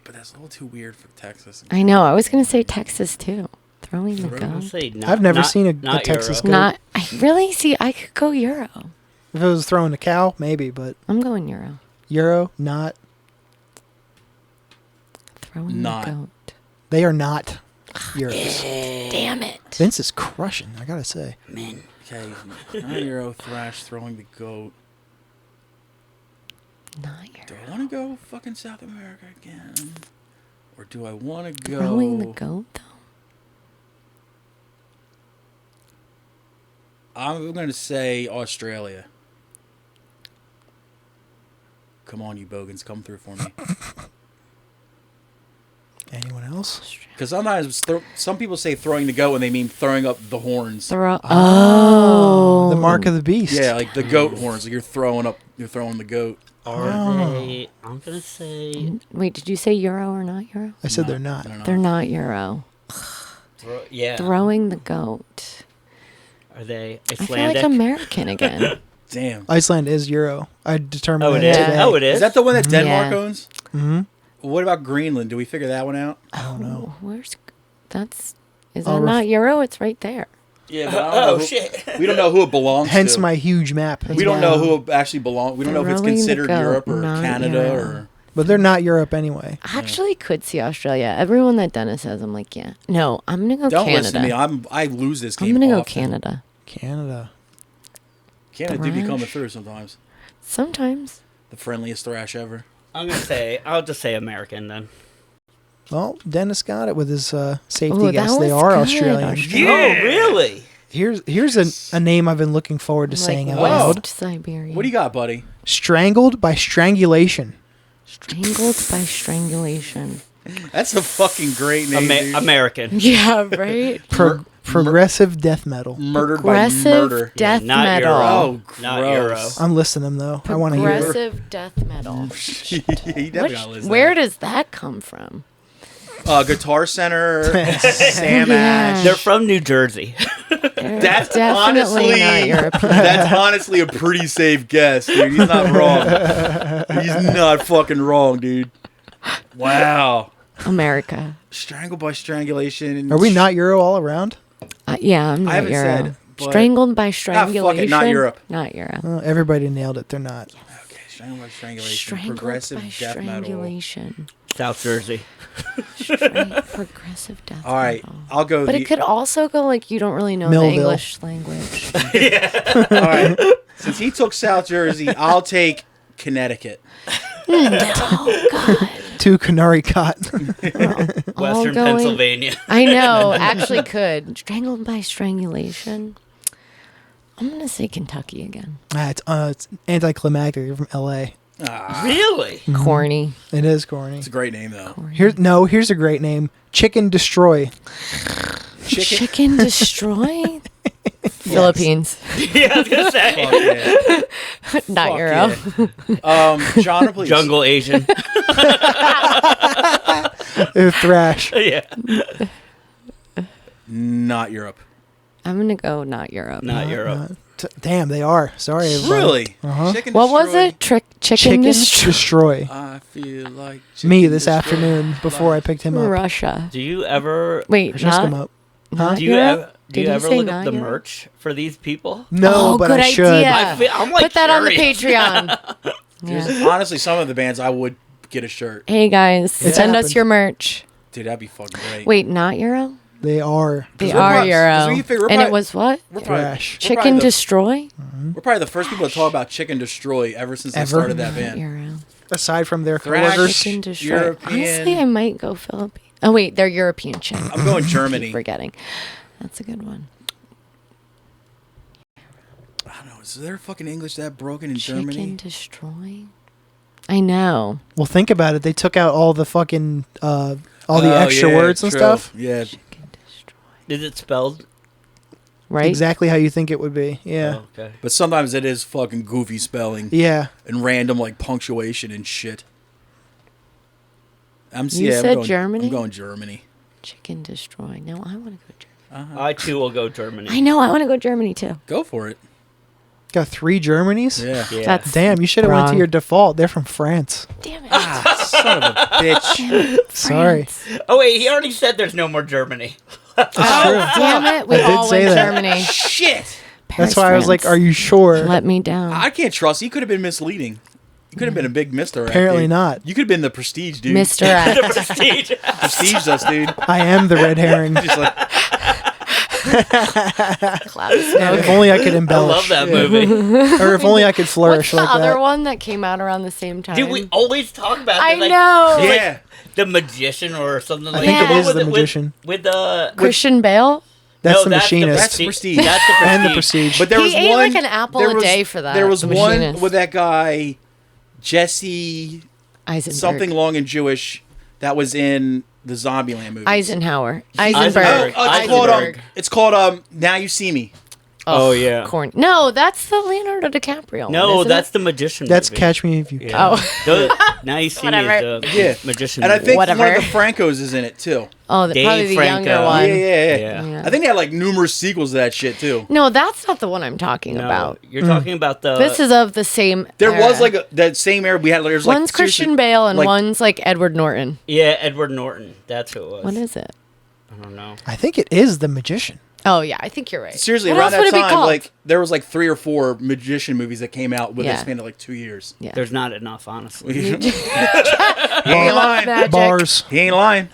But that's a little too weird for Texas. I know. I was going to say Texas too. Throwing the I'll gun. say not, I've never not- seen a not Texas Euro. goat. Not. I really see. I could go Euro. If it was throwing a cow, maybe, but I'm going Euro. Euro, not. Throwing Not. the goat. They are not Euros. Damn it. Vince is crushing, I gotta say. Okay, not Euro, thrash, throwing the goat. Not Do Euro. I want to go fucking South America again? Or do I want to go... Throwing the goat though. I'm going to say Australia. Come on, you bogans, come through for me. Anyone else? Because sometimes some people say throwing the goat when they mean throwing up the horns. Oh. The mark of the beast. Yeah, like the goat horns. Like you're throwing the goat. Are they? I'm gonna say. Wait, did you say Euro or not Euro? I said they're not. No. They're not Euro. Yeah. Throwing the goat. Are they I feel Icelandic? like American again. Damn. Iceland is Euro. I determined Oh, it that is. Yeah. today. Oh, it is. Is that the one that Denmark Yeah. owns? Mm-hmm. What about Greenland? Do we figure that one out? I don't know. Where's that's? Is I'll that not Euro? It's right there. Yeah, Oh shit. We don't know who it belongs Hence to. my huge map. We don't know who it actually belongs. We don't know if it's Throwing the considered goat, Europe or not Canada Euro. or. But they're not Europe anyway. I actually could see Australia. Everyone that Dennis says, I'm like, yeah. No, I'm gonna go Don't Canada. listen to me. I lose this game. I'm gonna go often. Canada. Canada. Canada do be coming Thrash. through sometimes. Sometimes. The friendliest thrash ever. I'll just say American then. Well, Dennis got it with his safety Ooh, guess. that They was are good, Australian. Australia. Oh, really? Here's a name I've been looking forward to saying out West loud. Siberia. What do you got, buddy? Strangled by strangulation. Strangled by strangulation. That's a fucking great name, dude. American. Yeah, right? Progressive death metal. Murdered by murder. Progressive death Not metal. Euro. Oh, Not gross. Euro. I'm listing them though. I want to hear it. Progressive death metal. He definitely Which, got listed. where does that come from? Guitar Center, Sam Yeah. Ash. They're from New Jersey. That's Definitely honestly, not European. that's honestly a pretty safe guess, dude. He's not wrong. He's not fucking wrong, dude. Wow. America. Strangled by strangulation. Are we not Euro all around? Yeah, I'm not I haven't Euro. said, but- Strangled by fuck it, strangulation. not Europe. Not Euro. Everybody nailed it. They're not. Okay, strangled by strangulation. Strangled Progressive by death metal. strangulation. South Jersey. Progressive death All right, metal. I'll go. But it could also go like you don't really know Millville. the English language. All right. Since he took South Jersey, I'll take Connecticut. Oh God. Two Canary Cot. Western going- Pennsylvania. I know. Actually, could strangled by strangulation. I'm gonna say Kentucky again. It's anticlimactic. You're from L.A. Really? Corny. It is corny. It's a great name though. Here's a great name. Chicken Destroy. Chicken destroy. Philippines. Yeah, I was gonna say. Fuck yeah. Not Fuck Euro. yeah. Genre, please. Jungle Asian. Thrash. Yeah. Not Europe. I'm gonna go not Europe. Not Europe. Damn, they are. Sorry, everybody. Really? Uh-huh. Chicken What was destroy. it? Chicken Chicken destroy. Destroy. I feel like Me chicken this destroy. afternoon before I picked him up. Russia. Do you ever Wait, I just come not, up. Huh? not do you Europe? ever Did he ever say look not up the Europe? merch for these people? No, Oh, but good I should. idea. I'm like Put that on the curious. Patreon. There's- Yeah. Honestly, some of the bands I would get a shirt. Hey guys, It's send us happened. your merch. Dude, that'd be fucking great. Wait, not Euro? They are. They we're are probably- 'cause Euro. we figure we're And it probably- was what? We're probably, Thrash. we're Chicken probably the, destroy? We're probably the first people to talk about Chicken Destroy ever since they Ever? started that Not band. Euro. Aside from their Thrash. coworkers. Chicken destroy. European. Honestly, I might go Philippines. Oh wait, they're European chicken. I'm going Germany. Forgetting. That's a good one. I don't know. Is there fucking English that broken in Chicken Germany? destroy. I know. Well, think about it. They took out all the fucking all the Oh, extra yeah, words and true. stuff. Yeah. Chicken destroy. Is it spelled? Right? Exactly how you think it would be. Yeah. Oh, okay. But sometimes it is fucking goofy spelling Yeah. and random like punctuation and shit. I'm You I'm said going, Germany? I'm going Germany. Chicken destroy. No, I want to go Germany. I too will go Germany. I know. I want to go Germany too. Go for it. Got 3 Germanys? Yeah. Yeah. That's Damn, you should have went to Wrong. your default. They're from France. Damn it. Son of a bitch. Sorry. France. Oh wait, he already said there's no more Germany. Damn it. We I did all say went that. Germany. Shit. That's why I was like, France. are you sure? Let me down. I can't trust. He could have been misleading. He could have been a big misdirect. Apparently dude. not. You could have been the prestige, dude. Misdirect. Prestige. Prestige us, dude. I am the red herring. Just like, Cloud of smoke. If only I could I embellish. love that movie. Or if only I could What's flourish the like other that. one that came out around the same time? Dude, we always talk about. I it, like, know. it's like yeah. the magician or something like think that. it What is was The Magician. With Christian Bale. That's no, the that's machinist. That's Prestige. That's the And the prestige. prestige. But there He was ate one, like an apple there a was- day for that, There was the one machinist. with that guy, Jesse, Eisenberg. something long and Jewish, that was in the Zombieland movie. Eisenhower. Eisenberg. Eisenberg. It's called Now You See Me. Oh, yeah. Corn. No, that's the Leonardo DiCaprio one, No, isn't that's it? the magician. That's movie. Catch Me If You Can. Yeah. Oh. Now you see Whatever. the Yeah. magician. And I movie. think one Whatever. of the Francos is in it too. Oh, Dave probably the younger Franco. one. Yeah. Yeah. I think they had like numerous sequels to that shit too. No, that's not the one I'm talking No, about. you're talking about the. This is of the same There era. was like that same era we had. There's like One's seriously, Christian Bale and like- one's like Edward Norton. Yeah, Edward Norton. That's who it was. What is it? I don't know. I think it is The Magician. Oh yeah, I think you're right. Seriously, What around else would that it be time, called? like there was like 3 or 4 magician movies that came out within Yeah. the span of like 2 years. Yeah. There's not enough, honestly. He ain't lying. Magic. Bars. He ain't lying.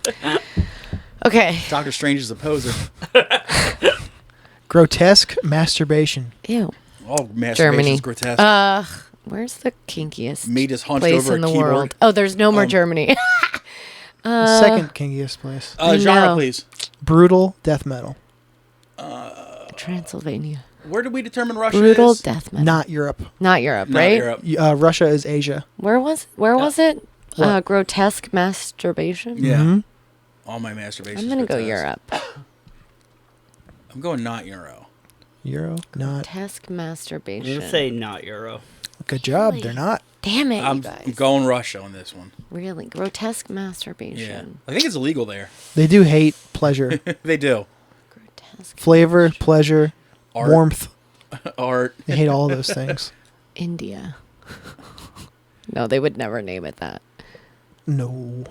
Okay. Doctor Strange is a poser. Grotesque masturbation. Ew. All masturbation's Germany. grotesque. Where's the kinkiest Me just hunched place over in a the keyboard. world? Oh, there's no more Germany. Second kinkiest place. Genre, no. please. Brutal death metal. Transylvania. Where did we determine Russia Brutal is? death metal. Not Europe. Not Europe, Not right? Europe. Russia is Asia. Where was it? What? Grotesque masturbation. Yeah. Mhm. All my masturbation. I'm gonna go Europe. I'm going not Euro. Euro. Not. Grotesque I'm masturbation. gonna say not Euro. Good job. Really? They're not. Damn it, you I'm guys. going Russia on this one. Really, grotesque Yeah. masturbation. I think it's illegal there. They do hate pleasure. They do. Grotesque Flavor, pleasure, Art. warmth. Art. They hate all those things. India. No, they would never name it that. No.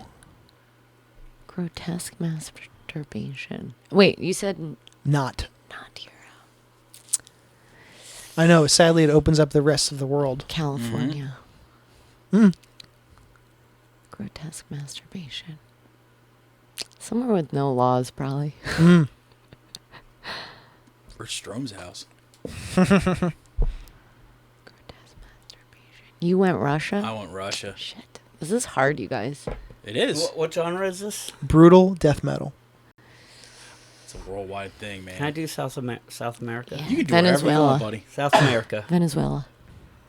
Grotesque masturbation. Wait, you said Not. not Europe. I know. Sadly, it opens up the rest of the world. California. Mm. Grotesque masturbation. Somewhere with no laws, probably. Mm. Or Strome's house. Grotesque masturbation. You went Russia? I want Russia. Shit. This is hard, you guys. It is. What genre is this? Brutal death metal. It's a worldwide thing, man. Can I do South America? Yeah. You can do whatever you Venezuela. want, buddy. South America. Venezuela.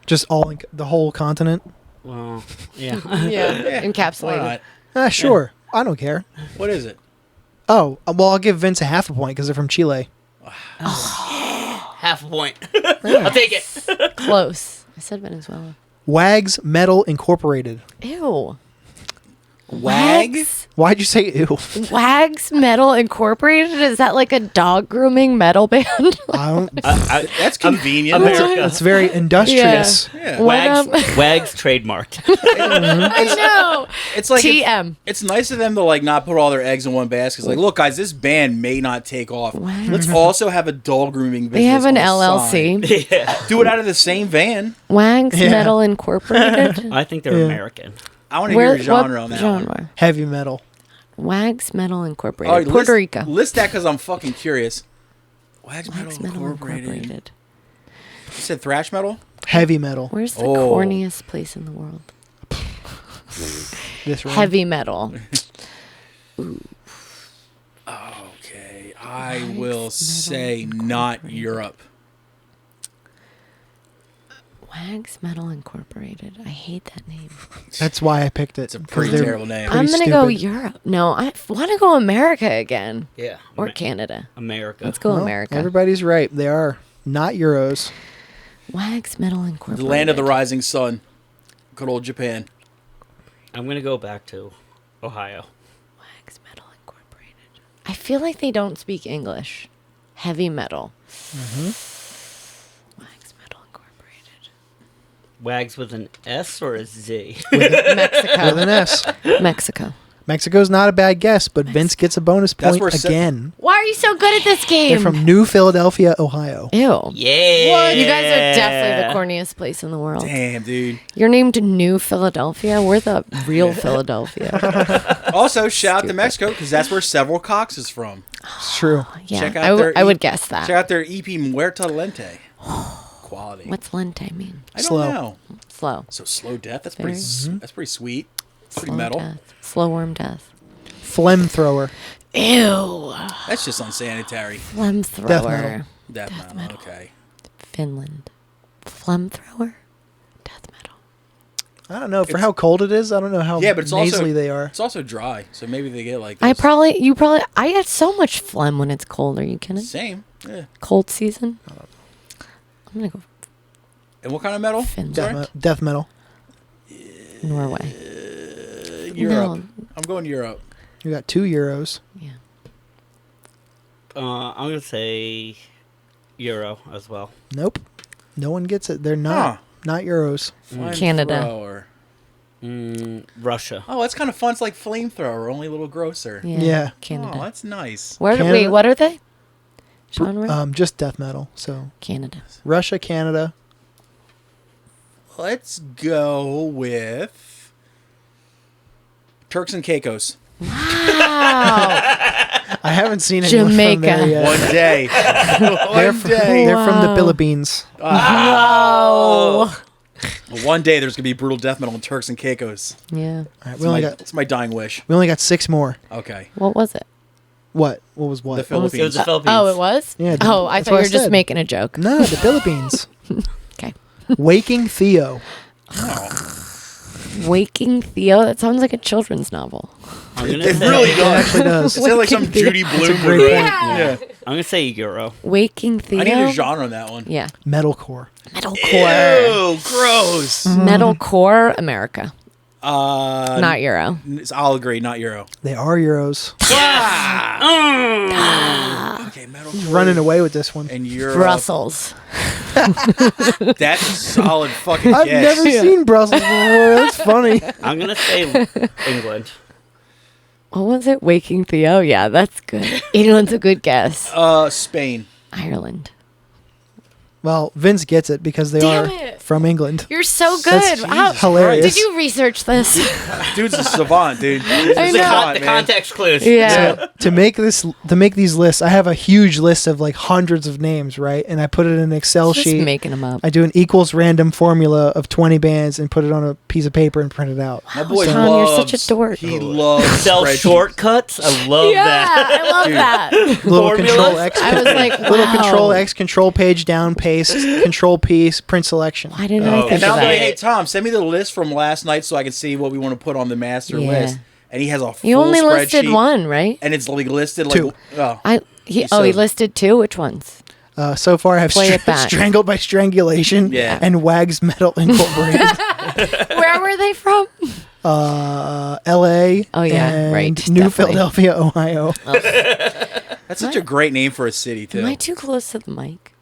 Just the whole continent. Well, yeah. Yeah. Why Encapsulated. not? Sure. I don't care. What is it? Oh, well, I'll give Vince a half a point because they're from Chile. Half a point. I'll take it. Close. I said Venezuela. Wags Metal Incorporated. Ew. Wags? Why'd you say ew? Wags Metal Incorporated? Is that like a dog grooming metal band? I don't. That's convenient. America. It's very industrious. Yeah. What Wags trademarked. I know. It's like TM. It's nice of them to like not put all their eggs in one basket. It's like, look, guys, this band may not take off. Wags. Let's also have a dog grooming business. They have an on the side. LLC. Yeah. Do it out of the same van. Wags Yeah. Metal Incorporated. I think they're Yeah. American. I want to hear your genre on that one. genre? Heavy metal. Wags Metal Incorporated. All right, Puerto list, Rico. List that because I'm fucking curious. Wags Wags Metal Metal Incorporated. Incorporated. You said thrash metal? Heavy metal. Where's the Oh. corniest place in the world? This room. Heavy metal. Okay, I Wags will Metal say not Incorporated. Europe. Wags Metal Incorporated. I hate that name. That's why I picked it. It's a 'cause pretty they're terrible name. I'm pretty gonna go stupid. Europe. No, I want to go America again Yeah. or Canada. America. Let's go Well, America. Everybody's right. They are not euros. Wags Metal The Incorporated. land of the rising sun. Good old Japan. I'm going to go back to Ohio. Wags Metal Incorporated. I feel like they don't speak English. Heavy metal. Wags Metal Incorporated. Wags with an S or a Z? With Mexico. an S. Mexico. Mexico's not a bad guess, but Vince gets a bonus That's point where again. Why are you so good at this game? They're from New Philadelphia, Ohio. Ew. Yeah. You guys are definitely the corniest place in the world. Damn, dude. You're named New Philadelphia. We're the real Philadelphia. Also, shout out to Stupid. Mexico because that's where Several Cox is from. It's true. Yeah, Check out I, their I would guess that. Check out their EP Muerta Lente. Quality. What's lente mean? I don't Slow. know. Slow. So slow death. That's Very- pretty. That's pretty sweet. Pretty Slow metal. death. Slow worm death. Phlegm thrower. Ew. That's just unsanitary. Flamethrower. Death metal. Death Death metal. metal. Okay. Finland. Flamethrower. Death metal. I don't know. For how cold it is, I don't know how Yeah, but it's nasally also they are. It's also dry, so maybe they get like. I this. get so much phlegm when it's cold. Are you kidding? Same. Yeah. Cold season. I'm gonna go And what kind of metal? Finland. Sorry? Death metal. Norway. Europe. No. I'm going Europe. You got 2 euros. Yeah. I'm going to say Euro as well. Nope. No one gets it. They're not. Huh. Not euros. Canada. Flamethrower. Russia. Oh, that's kind of fun. It's like flamethrower, only a little grosser. Yeah. Yeah. Canada. Oh, that's nice. Wait, Canada- what are they? genre? Just death metal. So Canada. Russia, Canada. Let's go with Turks and Caicos. Wow. I haven't seen anyone from there Jamaica. yet. One day. They're One from, day. they're from the Wow. Philippines. Whoa. One day there's gonna be brutal death metal in Turks and Caicos. Yeah. All right, It's my dying wish. we only got 6 more. Okay. What was it? What? What was what? The It was Philippines. the Philippines. Oh, it was? Yeah, Oh, I that's thought what you I were just said. making a joke. No, the Philippines. Okay. Waking Theo. Waking Theo? That sounds like a children's novel. I'm gonna It say, really It does. actually does. It sounds like some Waking Theo. Judy Blume. great movie. point. Yeah. I'm gonna say Euro. Waking Theo? I need a genre on that one. Yeah. Metalcore. Metalcore. Ew, gross. Metalcore America. Not Euro. I'll agree. Not Euro. They are Euros. Okay, metal. Running away with this one. And Europe. Brussels. That's a solid fucking I've guess. never seen Brussels before. That's funny. I'm gonna say England. What was it? Waking Theo? Yeah, that's good. England's a good guess. Spain. Ireland. Well, Vince gets it because they Damn are it. from England. You're so That's good. How, hilarious. did you research this? Dude's a savant, dude. Dude's a I know. savant, The man. context clues. Yeah. To make these lists, I have a huge list of like hundreds of names, right? And I put it in an Excel Just sheet. making them up. I do an equals random formula of 20 bands and put it on a piece of paper and print it out. My boy Tom, loves. you're such a dork. He loves Excel spreadsheets. shortcuts. I love yeah, that. I love Dude. that. Little Formulas? control X, I was like, little wow. control X, control page down, paste, control piece, print selection. Why didn't I Oh. think And now of I'm like, that? hey Tom, send me the list from last night so I can see what we want to put on the master Yeah. list. And he has a full You only spreadsheet, listed one, right? and it's like listed like Two. oh. He So- listed 2. Which ones? So far, I have Play it back. Strangled by Strangulation Yeah. and Wags Metal Incorporated. Where were they from? L.A. Oh, yeah, and right, New definitely. Philadelphia, Ohio. That's such a great name for a city too. Am I too close to the mic?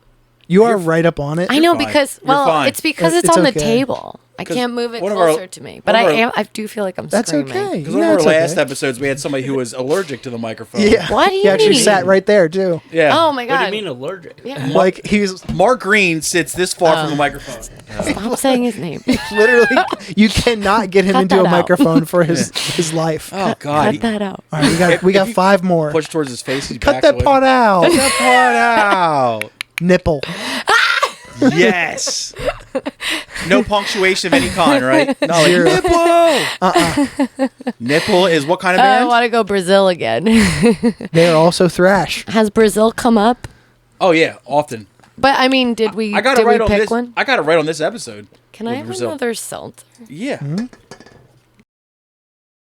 You are right up on it. I know fine. because You're fine. it's because It's it's on the okay. table. I 'Cause can't move it one of our- closer to me. But one of our- I do feel like I'm That's screaming. okay. Because Yeah, one of our it's last okay. episodes, we had somebody who was allergic to the microphone. Yeah. What do He you actually mean? sat right there, too. Yeah. Oh my What god! do you mean allergic? Yeah. Like, he's Mark Green sits this far from the microphone. Stop saying his name. literally, you cannot get him Cut into that a out. microphone for his life. Oh God! Cut that out. All right, we got If you 5 more. Push towards his face. He Cut backs that away. part out. Cut that part out. Nipple. Yes. No punctuation of any kind, right? No, like, Zero. nipple. Nipple is what kind of I band? want to go Brazil again. They are also thrash. Has Brazil come up? Oh yeah, often. But I mean, did we? I got did it right we on pick this. one? I got it right on this episode. Can I with have Brazil. another seltzer? Yeah. Hmm?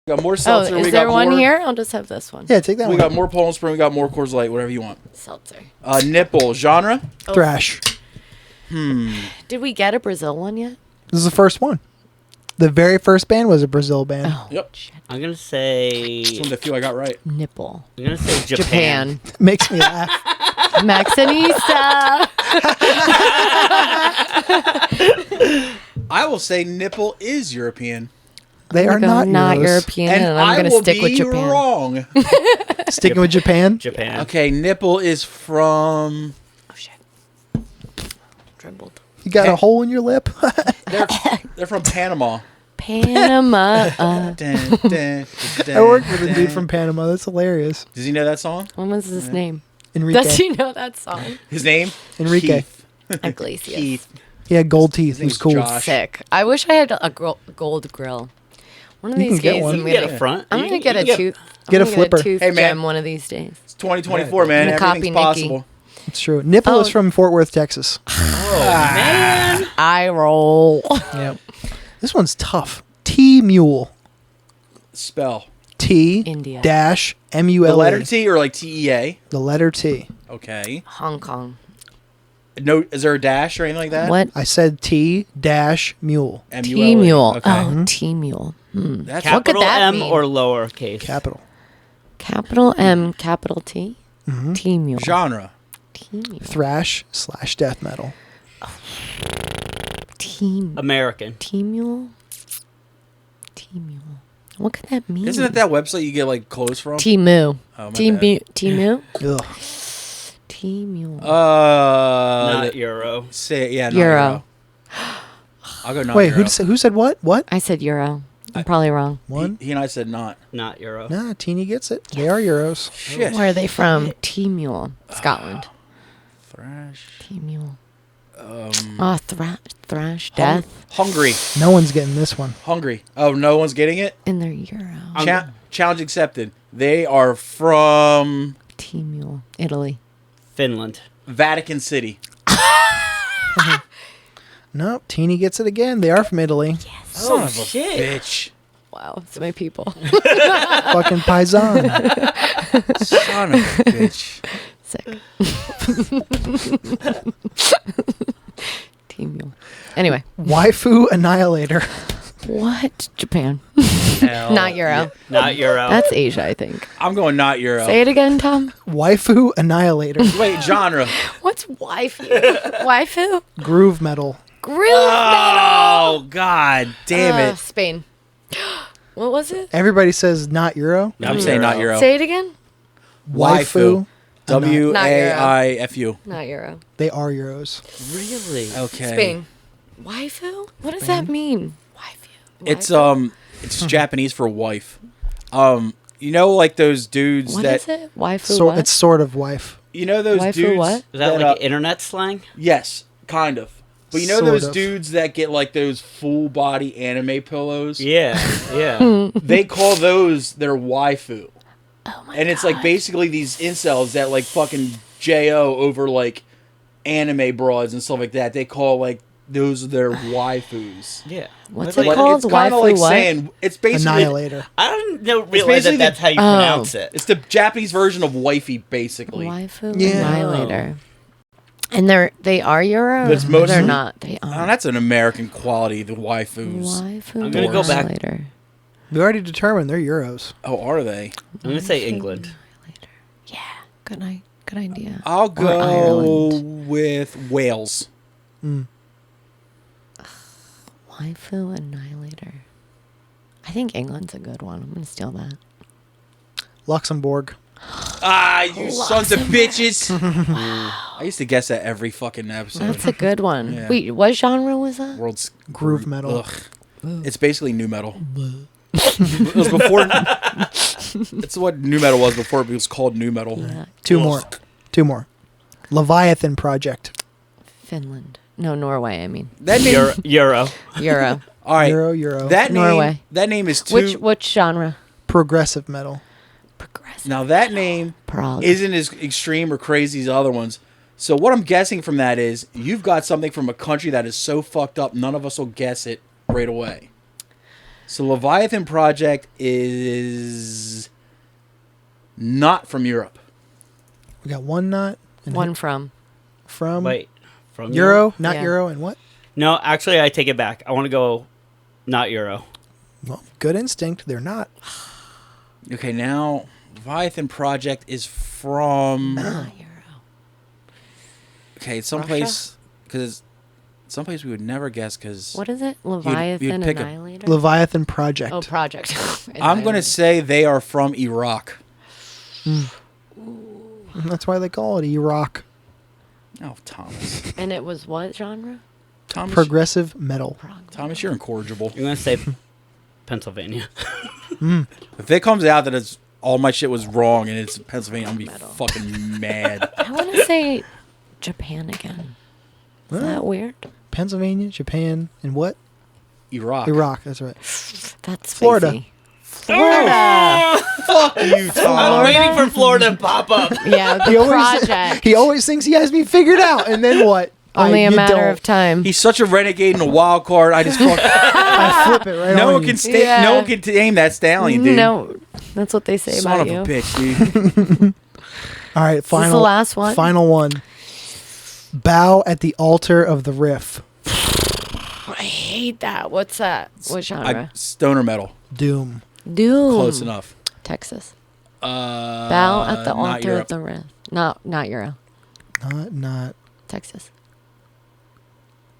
We got more Oh, seltzer. is we there got one more, here? I'll just have this one. Yeah, take that We one. got more Poland Spring. We got more Coors Light. Whatever you want. Seltzer. Nipple genre. Thrash. Did we get a Brazil one yet? This is the first one. The very first band was a Brazil band. Oh, Yep. shit. I'm gonna say. This one I feel I got right. Nipple. I'm gonna say Japan. Japan. Makes me laugh. Maxinista. I will say nipple is European, They are not Euros. European, and, and I'm I going to will stick be with Japan. wrong. Sticking with Japan. Japan. Okay, nipple is from. Oh shit! Trembled. You got a hole in your lip. They're from Panama. Panama. Dun, dun, dun, I worked with a dun. dude from Panama. That's hilarious. Does he know that song? What was his name? Enrique. Does he know that song? His name? Enrique. Keith. Iglesias. Keith. He had gold teeth. His He was name's cool. Josh. Sick. I wish I had a gold grill. One of You these can get days, one. I'm You can gonna get a front. I'm You gonna can- get you a can tooth. Get I'm a gonna flipper. Tooth Hey, man. gem one of these days. It's 2024, man. I'm gonna copy Everything's Nikki. possible. It's true. Nipple is Oh. from Fort Worth, Texas. Man. I roll. Yep. This one's tough. T Mule. Spell. T India. dash The MULA. letter T or like TEA? The letter T. Okay. Hong Kong. No, is there a dash or anything like that? What? I said T dash Mule. M-U-L-A. T mule. Okay. Oh, T mule. That's What could Capital that M mean? or lowercase. Capital. Capital M, capital T. Mm-hmm. T mule. genre. T mule. Thrash / death metal. T American. T mule. T mule. What could that mean? Isn't it that website you get like clothes from? T moo. Oh, my T bad. mu. T moo. Ugh. T-Mule. Not Euro. Say it, yeah, not Euro. Euro. I'll go not Wait, Euro. who said what? What? I said Euro. I'm probably wrong. One? He and I said not. Not Euro. Nah, Teeny gets it. They are Euros. Shit. Where are they from? T-Mule. Scotland. Thrash. T-Mule. Thrash. Hung- Death. Hungry. No one's getting this one. Hungry. Oh, no one's getting it? And they're Euro. Challenge accepted. They are from T-Mule. Italy. Finland. Vatican City. Nope, Teeny gets it again. They are from Italy. Son of a shit. bitch. Wow. It's my people. Fucking paisan. Son of a bitch. Sick. T-Mule. Anyway. Waifu Annihilator. What? Japan. Hell Not Euro. yeah. Not Euro. That's Asia, I think. I'm going not Euro. Say it again, Tom. Waifu Annihilator. Wait, genre. What's waifu? Waifu? Groove metal. Groove metal. Oh, god damn it. Spain. What was it? Everybody says not Euro. I'm saying not Euro. Say it again. Waifu. Waifu. Not Euro. They are Euros. Really? Okay. Spain. Waifu? What does that mean? Waifu. It's Waifu? it's Japanese for wife. You know, like those dudes What that is it? Waifu So what? it's sort of wife. you know those Waifu dudes. what? Is that like internet slang? Yes, kind of. But you know Sort those of. dudes that get like those full body anime pillows? Yeah. Yeah. They call those their waifu. Oh my And it's like basically these incels that like fucking JO over like anime broads and stuff like that. They call like those their waifus. Yeah. What's Like, it called? It's kind of Waifu like what? saying it's basically Annihilator. I don't know realize basically that that's how you Oh. pronounce it. it's the Japanese version of wifey, basically. Waifu Yeah. Annihilator. And they are Euro? That's most- They're not. They Oh, are. that's an American quality, the waifus. Waifu I'm gonna go back. Annihilator. We already determined they're Euros. Oh, are they? I'm gonna say England. Annihilator. Yeah. Good idea. I'll Or go Ireland. with Wales. Waifu Annihilator. I think England's a good one. I'm going to steal that. Luxembourg. Ah, you sons of bitches! I used to guess that every fucking episode. That's a good one. Yeah. Wait, what genre was that? World's Groove metal. Ugh. It's basically new metal. It was before. It's what new metal was before it was called new metal. Yeah. Two more. Leviathan Project. Finland. No, Norway, I mean. That name. Euro. Euro. All right. Euro. That name. Norway. That name is too. Which genre? Progressive metal. Progressive. Now that name Prog. isn't as extreme or crazy as the other ones. So what I'm guessing from that is you've got something from a country that is so fucked up none of us will guess it right away. So Leviathan Project is not from Europe. We got one not. And One from. from Wait. From Euro, not Yeah. Euro, and what? No, actually, I take it back. I want to go not Euro. Well, good instinct. They're not. Okay, now Leviathan Project is from Euro. okay, it's someplace because someplace we would never guess because What is it? Leviathan pick a- Annihilator? Leviathan Project. Oh, Project. I'm gonna say they are from Iraq. That's why they call it Iraq. Oh, Thomas. And it was what genre? Thomas, Progressive metal. Thomas, you're incorrigible. I'm gonna say Pennsylvania. If it comes out that it's all my shit was wrong and it's Pennsylvania, I'm gonna be Metal. fucking mad. I want to say Japan again. Is Well, that weird? Pennsylvania, Japan, and what? Iraq. Iraq. That's right. That's Florida. spicy. Florida. Fuck you, I'm Tom. waiting for Florida to pop up. Yeah, the project. He always thinks he has me figured out, and then what? Only a You matter don't. of time. He's such a renegade and a wild card. I just fuck, I flip it right no on one you. can stay. Yeah. No one can tame that stallion, dude. No, that's what they say Son about of you. a bitch, dude. All right, final. Is this the last one? Final one. Bow at the altar of the riff. I hate that. What's that? What genre? Stoner metal. Doom. Doom. Close enough. Texas. Bow at the not altar Europe. of the riff. Not Euro. Not Texas.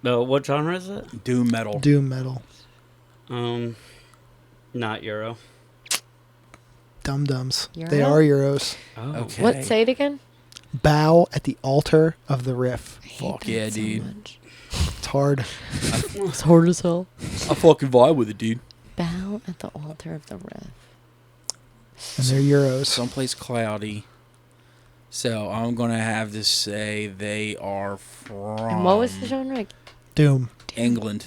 No, what genre is it? Doom metal. doom metal. Not Euro. Dum dums. Euro? They are Euros. Oh. Okay. What? Say it again. Bow at the altar of the riff. I hate Fuck that yeah, so dude. much. It's hard. It's hard as hell. I fucking vibe with it, dude. Bow at the altar of the riff. And they're Euros. Someplace cloudy. So I'm gonna have to say they are from And what was the genre? Doom. England.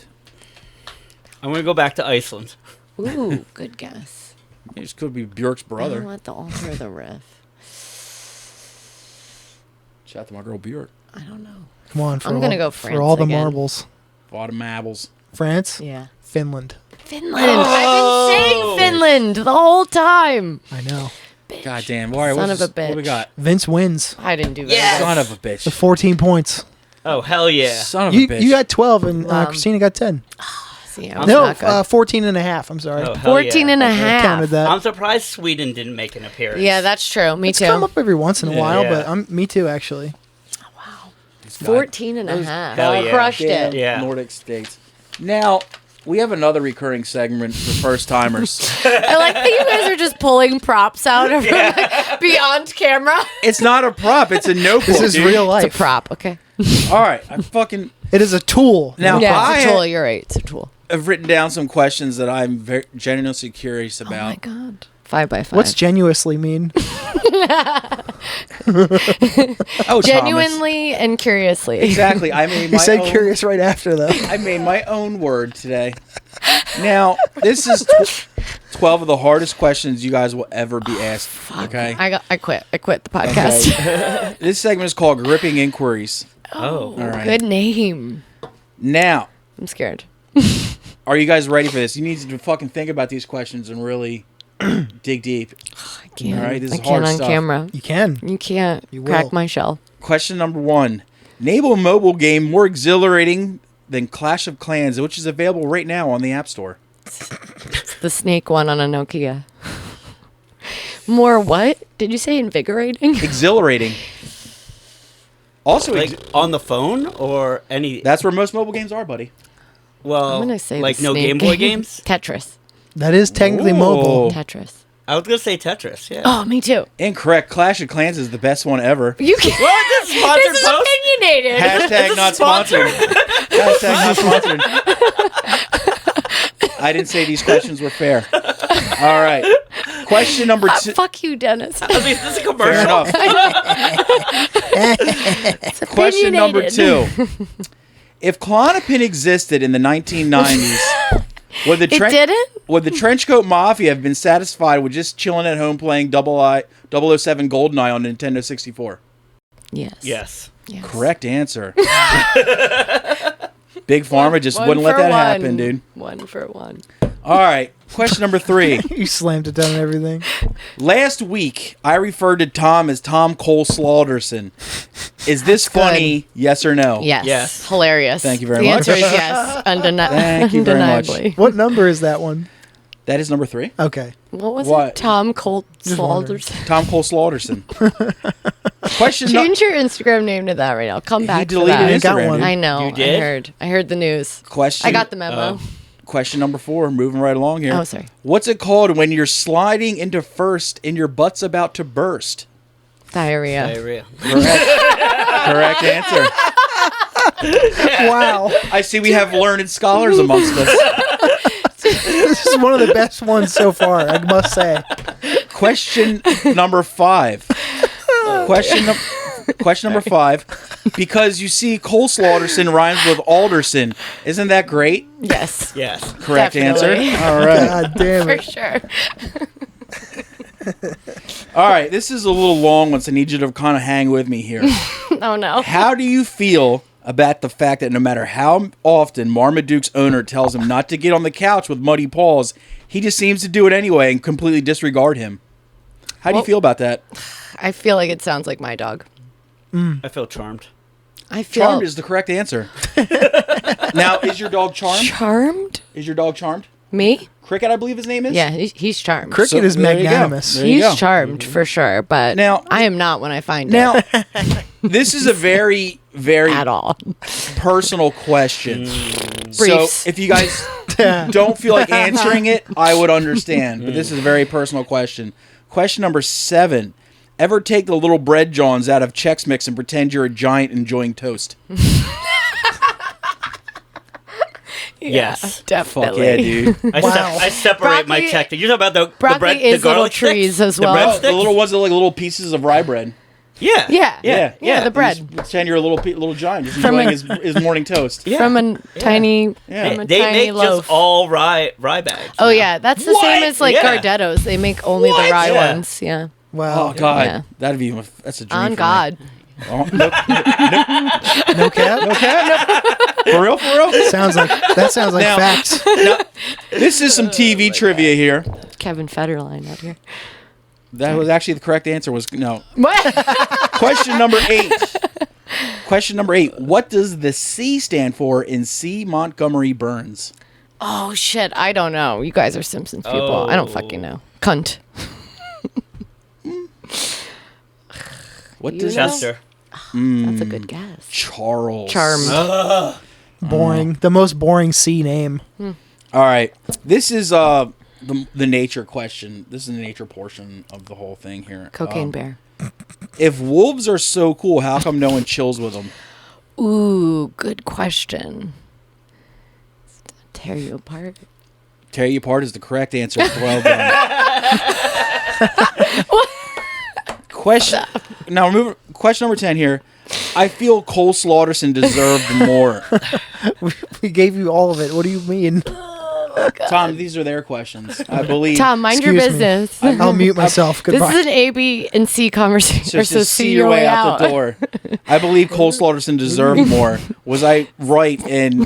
I'm gonna go back to Iceland. Ooh, good guess. It just could be Björk's brother. Bow at the altar of the riff. Shout out to my girl Björk. I don't know. Come on, for I'm all, gonna go for France all the again. marbles. Bottom apples. France, Yeah. Finland. Finland. I've been saying Finland the whole time. I know. Bitch. God damn. All right, Son what's of a this- What do we bitch. got? Vince wins. I didn't do that. Yes. Son of a With bitch. 14 points. Oh hell yeah! Son of a You bitch. you got 12 and Wow. Christina got 10. See, I was No, not good. 14 and a half. I'm sorry. Oh, hell 14 yeah. and a I half. counted that. I'm surprised Sweden didn't make an appearance. Yeah, that's true. Me It's too. come up every once in a Yeah. while, Yeah. but me too, actually. Wow. God. 14 and a half. Hell I yeah. crushed Damn it. Yeah. Nordic states. Now, we have another recurring segment for first timers. I like that you guys are just pulling props out of like, beyond camera. It's not a prop, it's a notebook. This is dude. real life. It's a prop, okay? All right, I fucking It is a tool. now Yeah, I it's a tool. You're right. It's a tool. have written down some questions that I'm very genuinely curious Oh my about. god. 5 by 5. What's genuinely mean? Oh, genuinely and curiously? Thomas. Exactly. I made He my said own, curious right after, though. I made my own word today. Now, this is 12 of the hardest questions you guys will ever be asked. Okay. I quit. I quit the podcast. Okay. This segment is called Gripping Inquiries. Oh. All right. Good name. Now, I'm scared. are you guys ready for this? You need to fucking think about these questions and really dig deep. I can't. All right, this I is can't hard on stuff. camera. You can. You can't You crack will. my shell. Question number 1. Name a mobile game more exhilarating than Clash of Clans, which is available right now on the App Store. The snake one on a Nokia. More what? Did you say invigorating? Exhilarating. Also, Like on the phone or any? that's where most mobile games are, buddy. Well, I'm gonna say like the no snake. Game Boy games. Tetris. That is technically Ooh. mobile. Tetris. I was gonna say Tetris. Yeah. Oh, me too. Incorrect. Clash of Clans is the best one ever. You can. What? This is sponsored This is post? opinionated. Hashtag not sponsored. Hashtag not sponsored. I didn't say these questions were fair. All right. Question number 2. Fuck you, Dennis. I mean, is this a Fair commercial? enough. Question number 2. If Klonopin existed in the 1990s, would the, It didn't? would the Trenchcoat Mafia have been satisfied with just chilling at home playing 007 GoldenEye on Nintendo 64? Yes. Yes. Yes. Correct answer. Big Pharma just One wouldn't let for that one. happen, dude. 1 for 1. All right. Question number 3. You slammed it down and everything. Last week, I referred to Tom as Tom Cole Slaughterson. Is this good. funny? Yes or no? Yes. Yes. Hilarious. Thank you very the much. answer is yes. Thank you very much. Undeniably. What number is that one? That is number 3. Okay. What was What? it? Tom Colt Just wondering. Slaughterson. Tom Cole Slaughterson. Question no- Change your Instagram name to that right now. Come He back to deleted that. I got Instagram. one. dude. I know. You did? I heard the news. Question. I got the memo. Question number 4. Moving right along here. Oh, sorry. What's it called when you're sliding into first and your butt's about to burst? Diarrhea. Diarrhea. Correct answer. Wow. I see we have learned scholars amongst us. This is one of the best ones so far, I must say. Question number 5. Question number 5. Because you see, Cole Slaughterson rhymes with Alderson. Isn't that great? Yes. Yes. Correct Definitely. answer. All right. God damn For it. sure. All right. This is a little long one, so I need you to kind of hang with me here. Oh, no. How do you feel about the fact that no matter how often Marmaduke's owner tells him not to get on the couch with muddy paws, he just seems to do it anyway and completely disregard him? How do you Well- feel about that? I feel like it sounds like my dog. I feel charmed. I feel Charmed is the correct answer. Now, is your dog charmed? charmed. Is your dog charmed? Me? Cricket, I believe his name is? Yeah, he's charmed. Cricket is there you go. magnanimous. There you He's go. charmed for sure, but Now- I am not when I find Now, it this is a very, very at all. personal question. So Briefs. if you guys don't feel like answering it, I would understand. But this is a very personal question. Question number 7. Ever take the little bread johns out of Chex Mix and pretend you're a giant enjoying toast? Yes. Definitely. Fuck yeah, dude. I separate my Broccoli- check. You're talking about the broccoli bread, is the little garlic trees sticks? as The well. bread Oh, The sticks? little ones are like little pieces of rye bread. Yeah. Yeah. Yeah. The bread. You just pretend you're a little giant just From enjoying a- his morning toast. Yeah. From a tiny, Yeah. from a They tiny make loaf. just all rye bags. Oh now. yeah, that's the What? same as like Yeah. Gardettos. They make only What? the rye Yeah. ones. Yeah. Wow. Oh God, Yeah. that's a dream. On for me. God. Oh, no, No cap? no cap? For real? Sounds like Now- facts. Now, this is some TV trivia here. Kevin Federline out here. That was actually the correct answer. Was no. What? Question number 8. Question number 8. What does the C stand for in C. Montgomery Burns? Oh shit! I don't know. You guys are Simpsons people. I don't fucking know. Cunt. What You does know? Chester. That's a good guess. Charles? Charmed. Boring. The most boring C name. All right. This is the nature question. This is the nature portion of the whole thing here. Cocaine bear. If wolves are so cool, how come no one chills with them? Ooh, good question. Tear you apart. Tear you apart is the correct answer. Well done. Question. Now, question number 10 here. I feel Cole Slaughterson deserved more. We gave you all of it. What do you mean? Tom, these are their questions. I believe. Tom, mind your Excuse me. business. I'll mute myself. This Goodbye. is an A, B, and C conversation. So So just see your way out the door. I believe Cole Slaughterson deserved more. Was I right in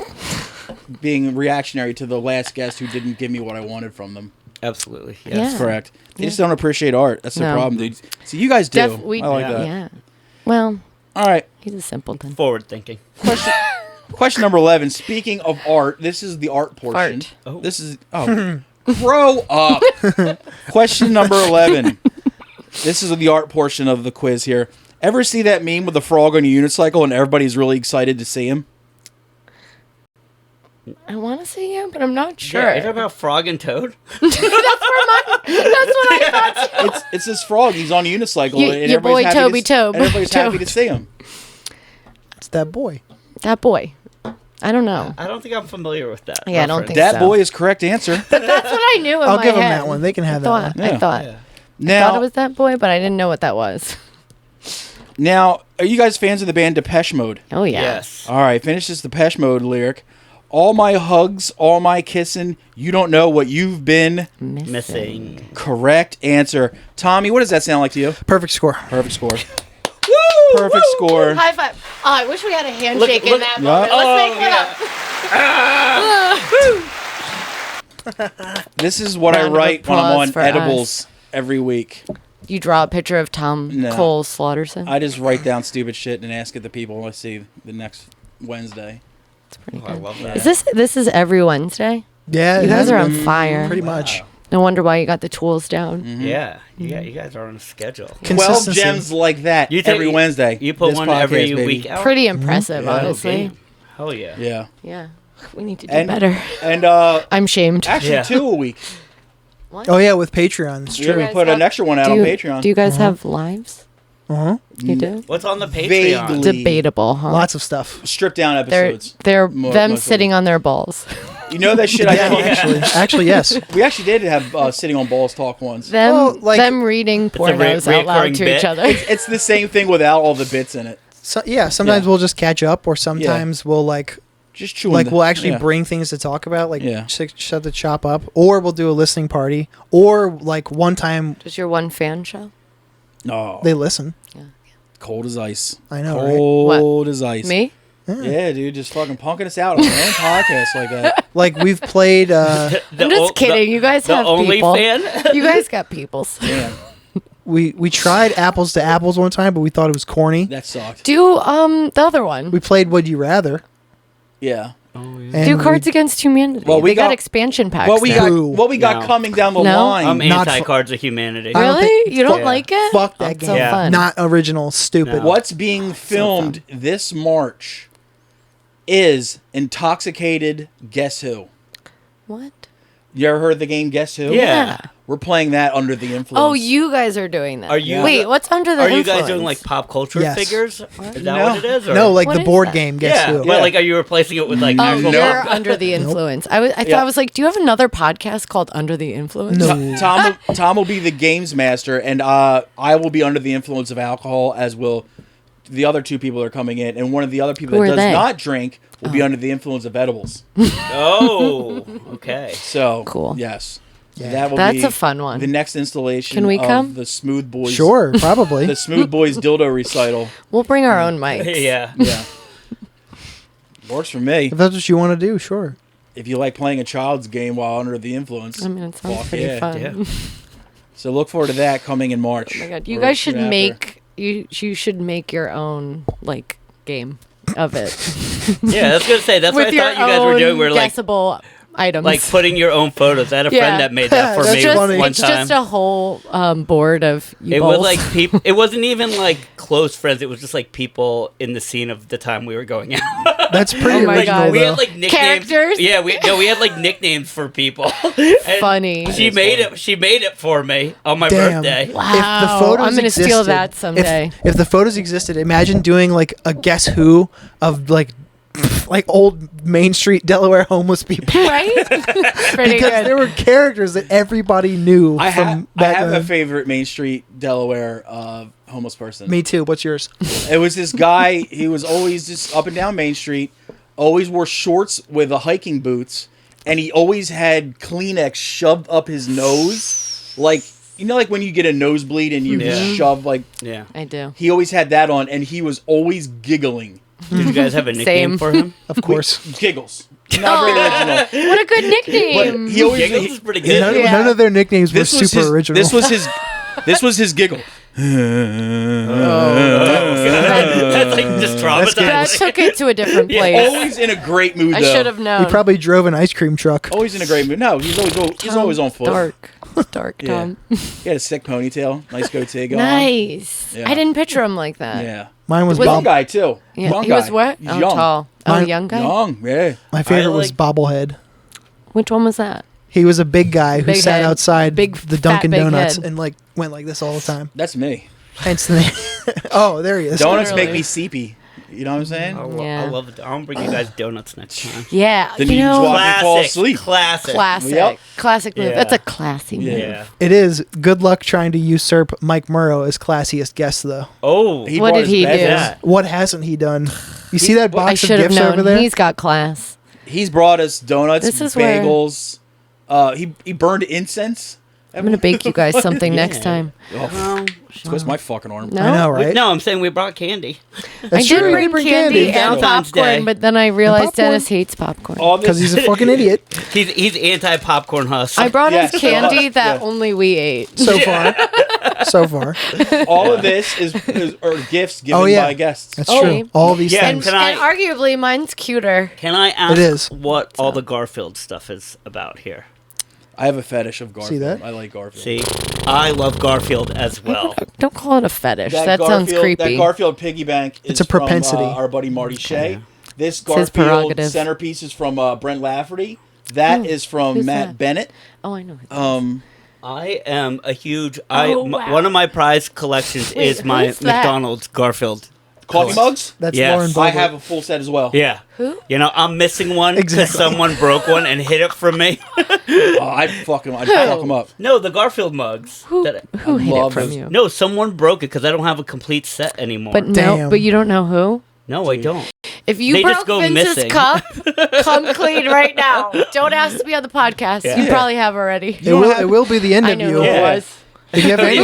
being reactionary to the last guest who didn't give me what I wanted from them? Absolutely. Yes. Yeah. That's correct. They just don't appreciate art. That's the No. problem, dude. See, you guys do. I like that. Yeah. Well, All right. he's a simpleton. Forward thinking. Question number 11. Speaking of art, this is the art portion. Fart. Oh. This is grow up. Question number 11. This is the art portion of the quiz here. Ever see that meme with the frog on a unicycle and everybody's really excited to see him? I want to say yeah, but I'm not sure. Yeah, you talking about Frog and Toad? That's what I thought. It's this frog. He's on a unicycle. You- and your everybody's boy happy Toby Tobe. and everybody's happy to Toad. see him. It's that boy. That boy. I don't know. I don't think I'm familiar with that. Yeah, I don't reference. think That so. boy is correct answer. That's what I knew in I'll my give 'em head. that one. They can have that thought, one. Yeah. I thought Now, it was that boy, but I didn't know what that was. are you guys fans of the band Depeche Mode? Oh yeah. Yes. All right, finish this Depeche Mode lyric. All my hugs, all my kissing, you don't know what you've been. Missing. Correct answer. Tommy, what does that sound like to you? Perfect score. Perfect score. Perfect score. High five. Oh, I wish we had a handshake in look- that Yeah. moment. Let's make one up. This is what I Round of write when I'm applause on for edibles every week. You draw a picture of Tom No. Cole Slaughterson. I just write down stupid shit and ask it to people I see the next Wednesday. Oh, I love that. This is every Wednesday? Yeah, You it guys has are on been fire. pretty much. No wonder why you got the tools down. Yeah. You guys are on a schedule. 12 Consistency. gems like that You think every Wednesday. You put This one podcast, every baby. week out? Pretty impressive, Yeah. honestly. Okay. Hell yeah. Yeah. Yeah. We need to do And better. And I'm shamed. actually Yeah. 2 a week. Oh yeah, with Patreon. It's Yeah, true. we guys put an have- extra one out on Patreon. Do you guys have lives? Uh-huh. You do? What's on the Patreon? Vaguely. Debatable, huh? Lots of stuff. Stripped down They're episodes. they're Mo- them most of sitting on their balls. You know that shit I Yeah, actually, yes. We actually did have sitting on balls talk once. Them Well, like- them reading pornos out loud reoccurring to bit. each other. It's the same thing without all the bits in it. So, yeah, sometimes Yeah. we'll just catch up, or sometimes we'll Just chewing. we'll actually yeah. bring things to talk about, like Yeah. shut the chop up, or we'll do a listening party, or like one time Does your one fan show? No. they listen. Cold as ice. I know, right? Cold as ice. Me? Yeah, dude, just fucking punking us out on our own podcast like that. Like we've played. The I'm just kidding. You guys the have only people. fan? You guys got peoples. Damn, We tried apples to apples one time, but we thought it was corny. that sucked. Do the other one. We played Would You Rather. Yeah. And Do Cards Against Humanity. Well, we they got got- expansion packs. What we now. got No. coming down the No? line. I'm Not anti fu- Cards of Humanity. I don't Really? think- You don't Yeah. like it? Fuck that That's game. so fun. Not original. Stupid. No. What's being filmed this March is Intoxicated Guess Who. What? You ever heard of the game Guess Who? Yeah. We're playing that under the influence. Oh, you guys are doing that. Are you? Wait, what's under the Are you influence? guys doing like pop culture Yes. figures? Is that No. what it is? Or? No, like What the is board that? game. Guess yeah, who? but like, are you replacing it with like Oh, actual? you're under the influence. I thought Yeah. I was like, do you have another podcast called Under the Influence? No. Tom will be the games master, and I will be under the influence of alcohol, as will the other two people that are coming in. And one of the other people Who that are does they? not drink will be under the influence of edibles. Oh, okay. So Cool. Yes, Yeah. that will That's be a fun one. The next installation. Can we of come? The Smooth Boys. Sure, probably. The Smooth Boys dildo recital. We'll bring our own mics. Yeah. Yeah. Works for me. If that's what you want to do, sure. If you like playing a child's game while under the influence. I mean, it sounds Fuck pretty yeah. fun. Yeah. So look forward to that coming in March. Oh my god, you Or guys should soon after. make you should make your own like game of it Yeah, I was gonna say that's what I with your thought you guys were doing. own We're like guessable items. putting your own photos. I had a Yeah. friend that made that for That's me just, funny. one it's time. just a whole board of you It both. was like people. It wasn't even like close friends. It was just like people in the scene of the time we were going out. That's pretty Oh my original, God. We though. had like nicknames. Characters? Yeah, we had like nicknames for people. And funny. She made it. She made it for me on my Damn. birthday. Wow, If the photos I'm gonna steal existed- that someday. If the photos existed, imagine doing like a Guess Who of like old Main Street Delaware homeless people. Right? Pretty Because good. there were characters that everybody knew I from have back a then. favorite Main Street Delaware homeless person. Me too. What's yours? It was this guy. He was always just up and down Main Street. Always wore shorts with the hiking boots, and he always had Kleenex shoved up his nose, like like when you get a nosebleed and you Yeah. shove like. Yeah. I do. He always had that on, and he was always giggling. Did you guys have a nickname Same. for him? Of course. Giggles. Not very original. What a good nickname. But he always Giggles is pretty good. None, Yeah. none of their nicknames were this was super his, original. This was his. This was his giggle. That's like just that traumatizing. took it to a different Yeah. place. Always in a great mood. I though. should have known. he probably drove an ice cream truck. Always in a great mood. No, he's always on foot. Dark. It's dark, Yeah. Tom. He had a sick ponytail, nice goatee going. Nice. Yeah. I didn't picture him like that. Yeah. Mine was Was- Young Bob. guy too. Yeah, Young he guy. was what? He's Oh, young. tall. Oh, Mine- young guy. Young. Yeah. My favorite was like- Bobblehead. Which one was that? He was a big guy who Big sat head. outside Big, the fat, Dunkin' big Donuts head. and like went like this all the time. That's me. Hence the name. Oh, there he is. Donuts make Literally. me seepy. You know what I'm saying? Yeah. I love it. I'm gonna bring you guys donuts next time. Yeah, Then you you just know, walk- and fall Classic. asleep. Classic. classic, Yep. classic move. Yeah. That's a classy move. Yeah. It is. Good luck trying to usurp Mike Murrow as classiest guest, though. Oh. He What brought did his he bed do? in. Yeah. What hasn't he done? You see that I box of should have gifts over known. there? He's got class. He's brought us donuts, This is where- bagels. He burned incense. I'm gonna bake you guys something next Yeah. time. Oh, Well, twist my fucking arm. No, I know, right? No, I'm saying we brought candy. That's I did true. bring candy and Valentine's popcorn, Day. but then I realized popcorn? Dennis hates popcorn. All this Because he's a fucking idiot He's anti-popcorn husk. I brought Yes. us candy that Yeah. only we ate. so far. So far. all of this is are gifts given Oh, yeah. by guests. That's Oh. true. All these Yeah. things. Can I- And arguably, mine's cuter. Can I ask It is. what all the Garfield stuff is about here? I have a fetish of Garfield. See that? I like Garfield. See, I love Garfield as well. Don't call it a fetish. That sounds Garfield, creepy. That Garfield piggy bank is It's a propensity. from our buddy Marty Shea. This his Garfield prerogative. centerpiece is from Brent Lafferty. That is from Who's Matt that? Bennett. Oh, I know. who that is. I am a huge. Oh, wow. One of my prize collections Wait, is my who's that? McDonald's Garfield. Coffee mugs? That's Yes. Lauren I Boebert. have a full set as well. Yeah. Who? You know, I'm missing one because Exactly. someone broke one and hid it from me. Oh, I'd fuck them up. No, the Garfield mugs. Who, That- who hid it love from those- you? no, someone broke it because I don't have a complete set anymore. But no, Damn. but you don't know who. no, I don't. If you They broke just go Vince's missing. cup, come clean right now. Don't ask to be on the podcast. Yeah. You probably have already. It will be the end I of knew you who Yeah. it was. if you have any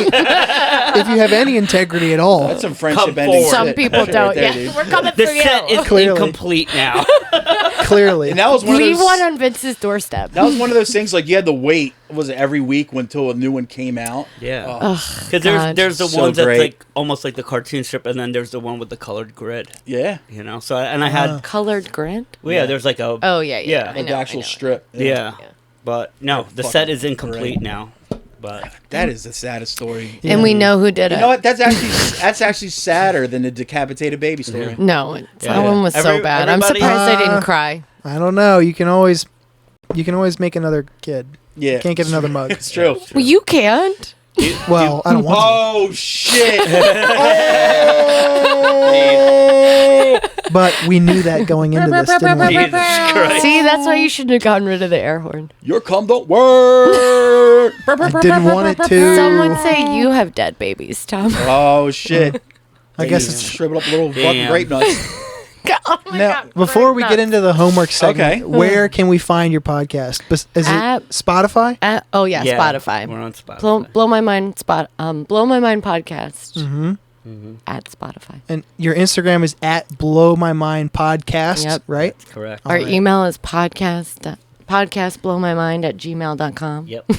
if you have any integrity at all. That's some friendship Come ending forward. Some shit. people Right don't. there, Yeah, dude. we're coming The for you. set is Clearly. incomplete now. Clearly. And that was one of Leave those. one on Vince's doorstep. That was one of those things like you had to wait. Was it every week until a new one came out? Yeah. Oh, Because God. there's the So ones that's great. like almost like the cartoon strip, and then there's the one with the colored grid. yeah. You know, so I had Colored grant. well, yeah, there's like a Oh yeah, yeah. Yeah. I Like know, the actual I know. strip. yeah. Yeah. But no, the Fucking set is incomplete great. now. But That is the saddest story. And we know who did it. You know what? That's actually sadder than the decapitated baby story. No, Yeah. that one was so Every- bad. I'm everybody- surprised I didn't cry. I don't know. You can always You can always make another kid. Yeah. You can't get another mug. It's true. Well, you can't. Well, I don't want Oh, shit. But we knew that going into this, didn't we? Jesus Christ. See, that's why you shouldn't have gotten rid of the air horn. Your cum don't work. I didn't want it to. Some would say you have dead babies, Tom. Oh, shit. I guess They it's shriveled up little fucking Damn. grape nuts. Oh my now. God, Before we grape get nuts. into the homework segment, Okay. where can we find your podcast? Is At- it Spotify? Oh yeah, Yeah, Spotify. We're on Spotify. Blow my mind Blow my mind podcast Mm-hmm. at Spotify. And your Instagram is at Blow My Mind Podcast, Yep. right? That's correct. All Our right. email is podcastblowmymind@gmail.com. Yep.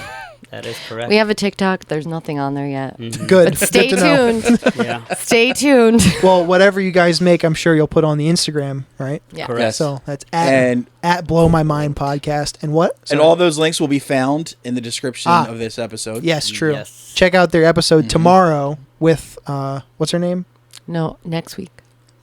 That is correct. We have a TikTok. There's nothing on there yet. Mhm. Good. But stay Good to know. tuned. Yeah. Stay tuned. Well, whatever you guys make, I'm sure you'll put on the Instagram, right? Yeah. Correct. Yes. So that's And at Blow My Mind Podcast. And what? and Sorry. all those links will be found in the description Ah. of this episode. Yes, true. Yes. Check out their episode Mhm. tomorrow with what's her name? No, next week.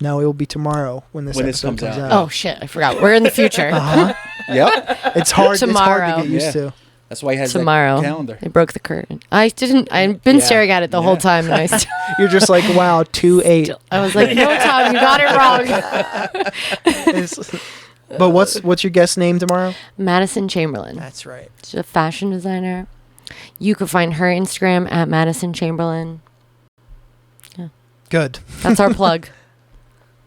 No, it will be tomorrow when this When this episode comes comes out. out. Oh shit, I forgot. We're in the future. Uh-huh. Yep. It's hard. Tomorrow. It's hard to get used Yeah. to. That's why he has Tomorrow. that calendar. They broke the curtain. I've been Yeah. staring at it the whole Yeah. time, and I You're just like, wow, 2-8. I was like, no, Tom, you got it wrong. But what's your guest name tomorrow? Madison Chamberlain. That's right. She's a fashion designer. You can find her Instagram at Madison Chamberlain. Good. That's our plug.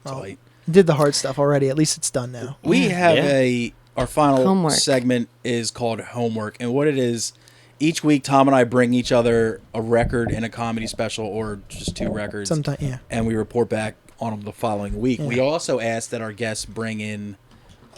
Well, Tight. did the hard stuff already. At least it's done now. We have Yeah. our final Homework. segment is called homework, and what it is, each week Tom and I bring each other a record and a comedy special, or just two records, Sometimes, yeah. and we report back on them the following week. Yeah. We also ask that our guests bring in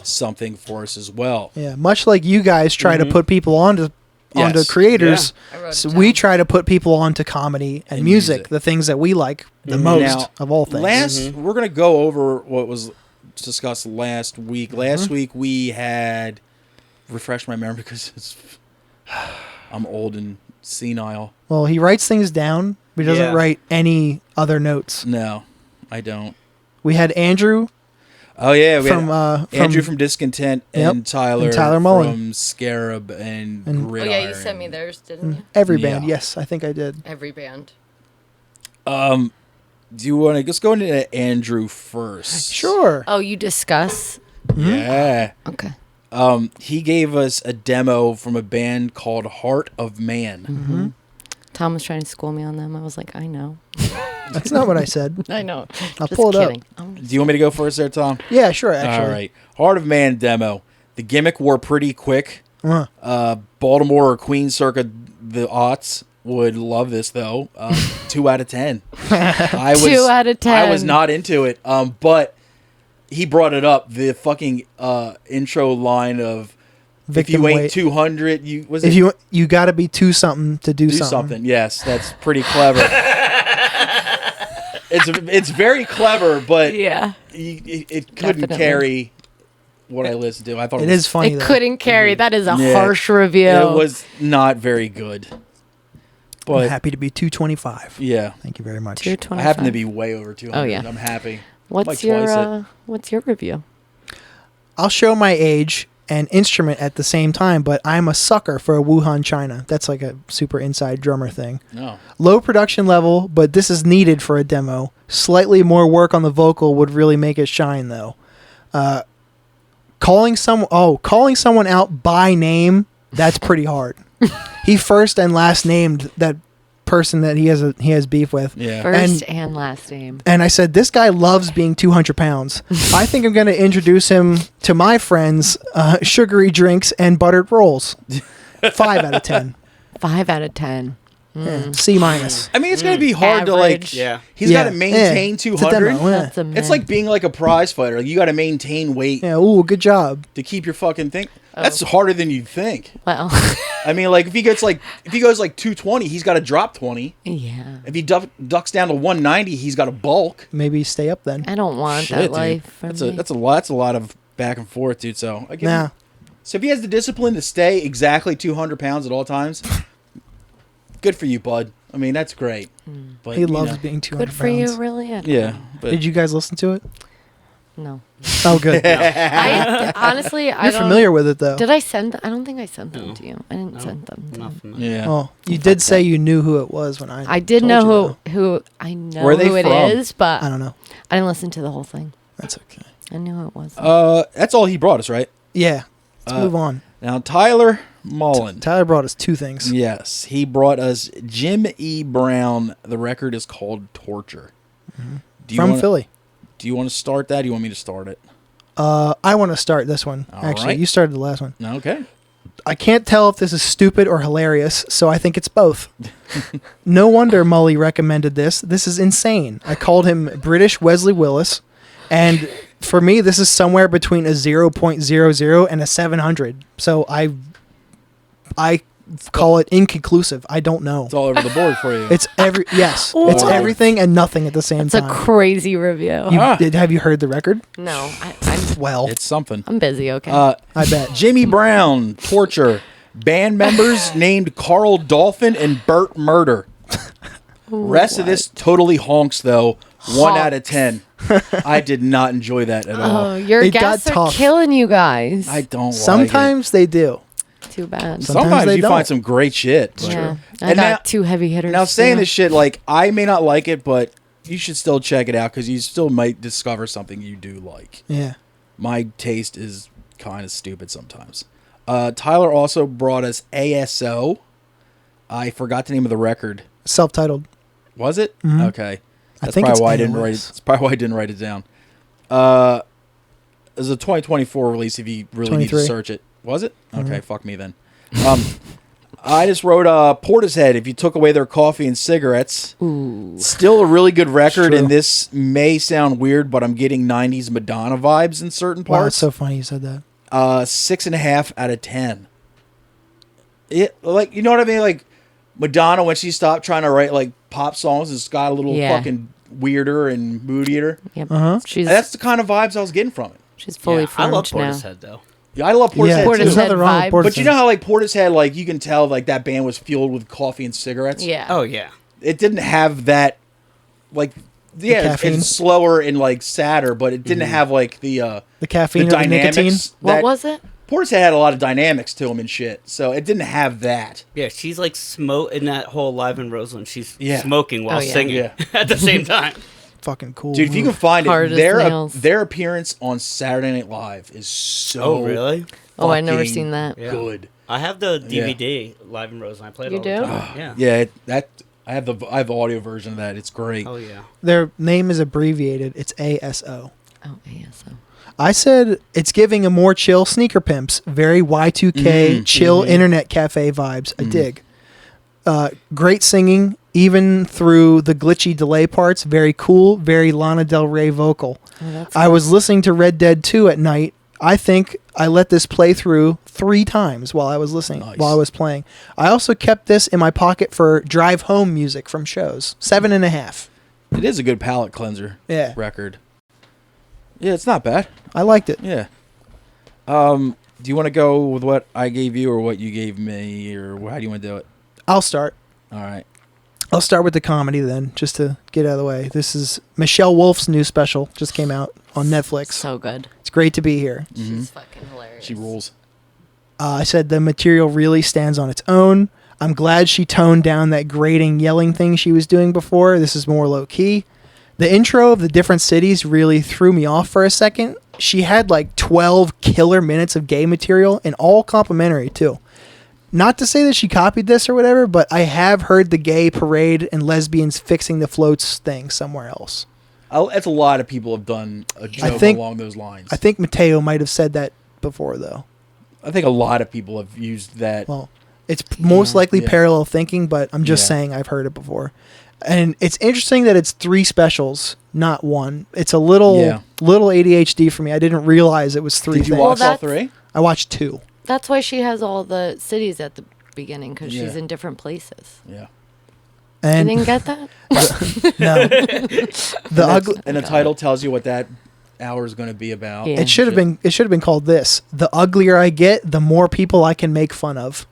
something for us as well. Yeah. Much like you guys try to put people onto Yes. creators, I wrote it so down. we try to put people onto comedy and And music, music. the things that we like the Mhm. most Now, of all things. We're gonna go over what was discussed last week. Last week we had refresh my memory because it's I'm old and senile. Well, he writes things down, but he doesn't Yeah. write any other notes. No, I don't. We had Andrew Oh yeah, we from had Andrew from Discontent Yep, and Tyler, and Tyler Mullen. from Scarab and And- Oh Gridiron. yeah, you sent me theirs, didn't you? every Yeah. band. Yes, I think I did. Every band. Do you want to just go into Andrew first? Sure. Oh, you discuss? Yeah. Okay. He gave us a demo from a band called Heart of Man. Mm-hmm. Tom was trying to school me on them. I was like, I know. That's not what I said. I know. I'll Just pull it kidding. up. Do you want me to go first there, Tom? Yeah, sure. Actually. All right. Heart of Man demo. The gimmick wore pretty quick. Uh, Baltimore or Queens circa the aughts would love this though. 2 out of 10. I was 2 out of 10. I was not into it. But he brought it up. The fucking intro line of Victim if you ain't weight. 200, you was if it you got to be two something to do do something. something. Yes, that's pretty clever. It's very clever, but Yeah. it couldn't Definitely. carry what I listened to. I thought It was is funny. It though. couldn't carry. That is a Yeah. harsh review. It was not very good. I'm But happy to be 225. yeah, Thank you very much. 225. I happen to be way over 200. Oh, yeah. I'm happy. What's like twice your What's your review? I'll show my age and instrument at the same time, but I'm a sucker for a Wuhan China. That's like a super inside drummer thing. No. Low production level, but this is needed for a demo. Slightly more work on the vocal would really make it shine, though. Calling someone out by name, that's pretty hard. He first and last named that person that he has beef with. Yeah. First and last name. And I said, this guy loves being 200 pounds. I think I'm going to introduce him to my friends, sugary drinks and buttered rolls. 5 out of 10. 5 out of 10. Yeah, C minus. I mean, it's going to be hard to like. Average. Yeah. He's got to maintain It's a 200. demo, yeah. That's a It's like being like a prize fighter. Like, you got to maintain weight Yeah, ooh, good job. to keep your fucking thing. Oh. That's harder than you'd think. Well, I mean, like if he goes like 220, he's got to drop 20. yeah. If he ducks down to 190, he's got to bulk. Maybe stay up then. I don't want Shit, that dude. life for That's me. a lot. That's a lot of back and forth, dude. So I give Nah. him- So if he has the discipline to stay exactly 200 pounds at all times, good for you, bud. I mean, that's great. But He you loves know. being 200 Good for pounds. you, really. Yeah. But Did you guys listen to it? No. Oh, good. Honestly, I You're don't. familiar with it, though. Did I send? I don't think I sent them No. to you. I didn't No, send them. I'm To not you. familiar. Yeah. Oh, you did say you knew who it was when I. I did told know you, who I know Where are they who it from? is, but I don't know. I didn't listen to the whole thing. That's okay. I knew who it was. That's all he brought us, right? Yeah. Let's move on. Now, Tyler Mullen. Tyler brought us 2 things. Yes, he brought us Jim E. Brown. The record is called Torture. From Philly. Do you want to start that? Or do you want me to start it? I want to start this one. All Actually, right. you started the last one. Okay. I can't tell if this is stupid or hilarious, so I think it's both. No wonder Mully recommended this. This is insane. I called him British Wesley Willis, and for me, this is somewhere between a 0.00 and a 700. So I call it inconclusive. I don't know. It's all over the board for you. It's it's What? everything and nothing at the same It's a time. crazy review. Have you heard the record? No, Well, It's something. I'm busy. Okay. I bet. Jimmy Brown, Torture. Band members named Carl Dolphin and Burt Murder. Rest of this totally honks, though. 1 out of 10. I did not enjoy that at all. Oh, your It got guests are tough. killing you guys. I don't Sometimes they do. Too bad. Sometimes they you don't. find some great shit. but- Yeah. I And got now- 2 heavy hitters. Now, saying yeah. this shit, like, I may not like it, but you should still check it out because you still might discover something you do like. Yeah. My taste is kind of stupid sometimes. Tyler also brought us ASO. I forgot the name of the record. Self-titled. Was it? Mhm. Okay. I That's think probably it's why I didn't write it. AOS. That's probably why I didn't write it down. It was a 2024 release if you really need to 23. search it. Was it? Okay, fuck me then. I just wrote Portishead. If you took away their coffee and cigarettes, still a really good record. True. And this may sound weird, but I'm getting 90s Madonna vibes in certain Wow, it's parts. so funny you said that. 6.5 out of 10. It like, you know what I mean? Like Madonna, when she stopped trying to write like pop songs, it's got a little Yeah. fucking weirder and moodier. Yep. Uh-huh. She's That's the kind of vibes I was getting from it. she's fully Yeah, I love formed now. Portishead though. Yeah, I love Portishead Yeah, too. there's Portishead nothing wrong with vibe. But you Portishead. know how like Portishead, like you can tell like that band was fueled with coffee and cigarettes. Yeah. Oh yeah. It didn't have that, like, yeah, caffeine? it's slower and like sadder, but it didn't have like the caffeine or the nicotine. dynamics. What that- was it? Portishead had a lot of dynamics to him and shit, so it didn't have that. Yeah, she's like in that whole Live in Roseland. She's Yeah. smoking while Oh, yeah. singing Yeah. at the same time. Fucking cool. Dude, if you can find Hard it, as their nails. their appearance on Saturday Night Live is so Oh really? Oh, I've never fucking seen that. Yeah. good. I have the DVD Live in Roseland. I play it You all do? the time. Yeah. Yeah, I have the audio version of that. It's great. Oh yeah. Their name is abbreviated. It's ASO. Oh, ASO. I said it's giving a more chill Sneaker Pimps, very Y2K chill internet cafe vibes. I dig. Great singing, even through the glitchy delay parts. Very cool, very Lana Del Rey vocal. Oh, that's I was listening to Red Dead 2 at night. I think I let this play through 3 times while I was listening, Nice. while I was playing. I also kept this in my pocket for drive home music from shows. 7.5. It is a good palate cleanser Yeah, record. Yeah, it's not bad. I liked it. Yeah. Do you want to go with what I gave you or what you gave me, or how do you want to do it? I'll start. All right. I'll start with the comedy then, just to get out of the way. This is Michelle Wolf's new special, just came out on Netflix. so good. It's great to be here. She's fucking hilarious. She rules. I said the material really stands on its own. I'm glad she toned down that grating yelling thing she was doing before. This is more low key. The intro of the different cities really threw me off for a second. She had like 12 killer minutes of gay material and all complimentary too. Not to say that she copied this or whatever, but I have heard the gay parade and lesbians fixing the floats thing somewhere else. That's a lot of people have done a joke think- along those lines. I think Mateo might have said that before though. I think a lot of people have used that. Well, it's most likely Yeah. parallel thinking, but I'm just Yeah. saying I've heard it before. And it's interesting that it's 3 specials, not 1. It's a little ADHD for me. I didn't realize it was 3 Did you things. watch all that's- 3? I watched 2. That's why she has all the cities at the beginning, because she's Yeah. in different places. Yeah. And You didn't get that? no, the ugly. And the title tells you what that hour is going to be about. Yeah. It should have been. It should have been called this. The uglier I get, the more people I can make fun of.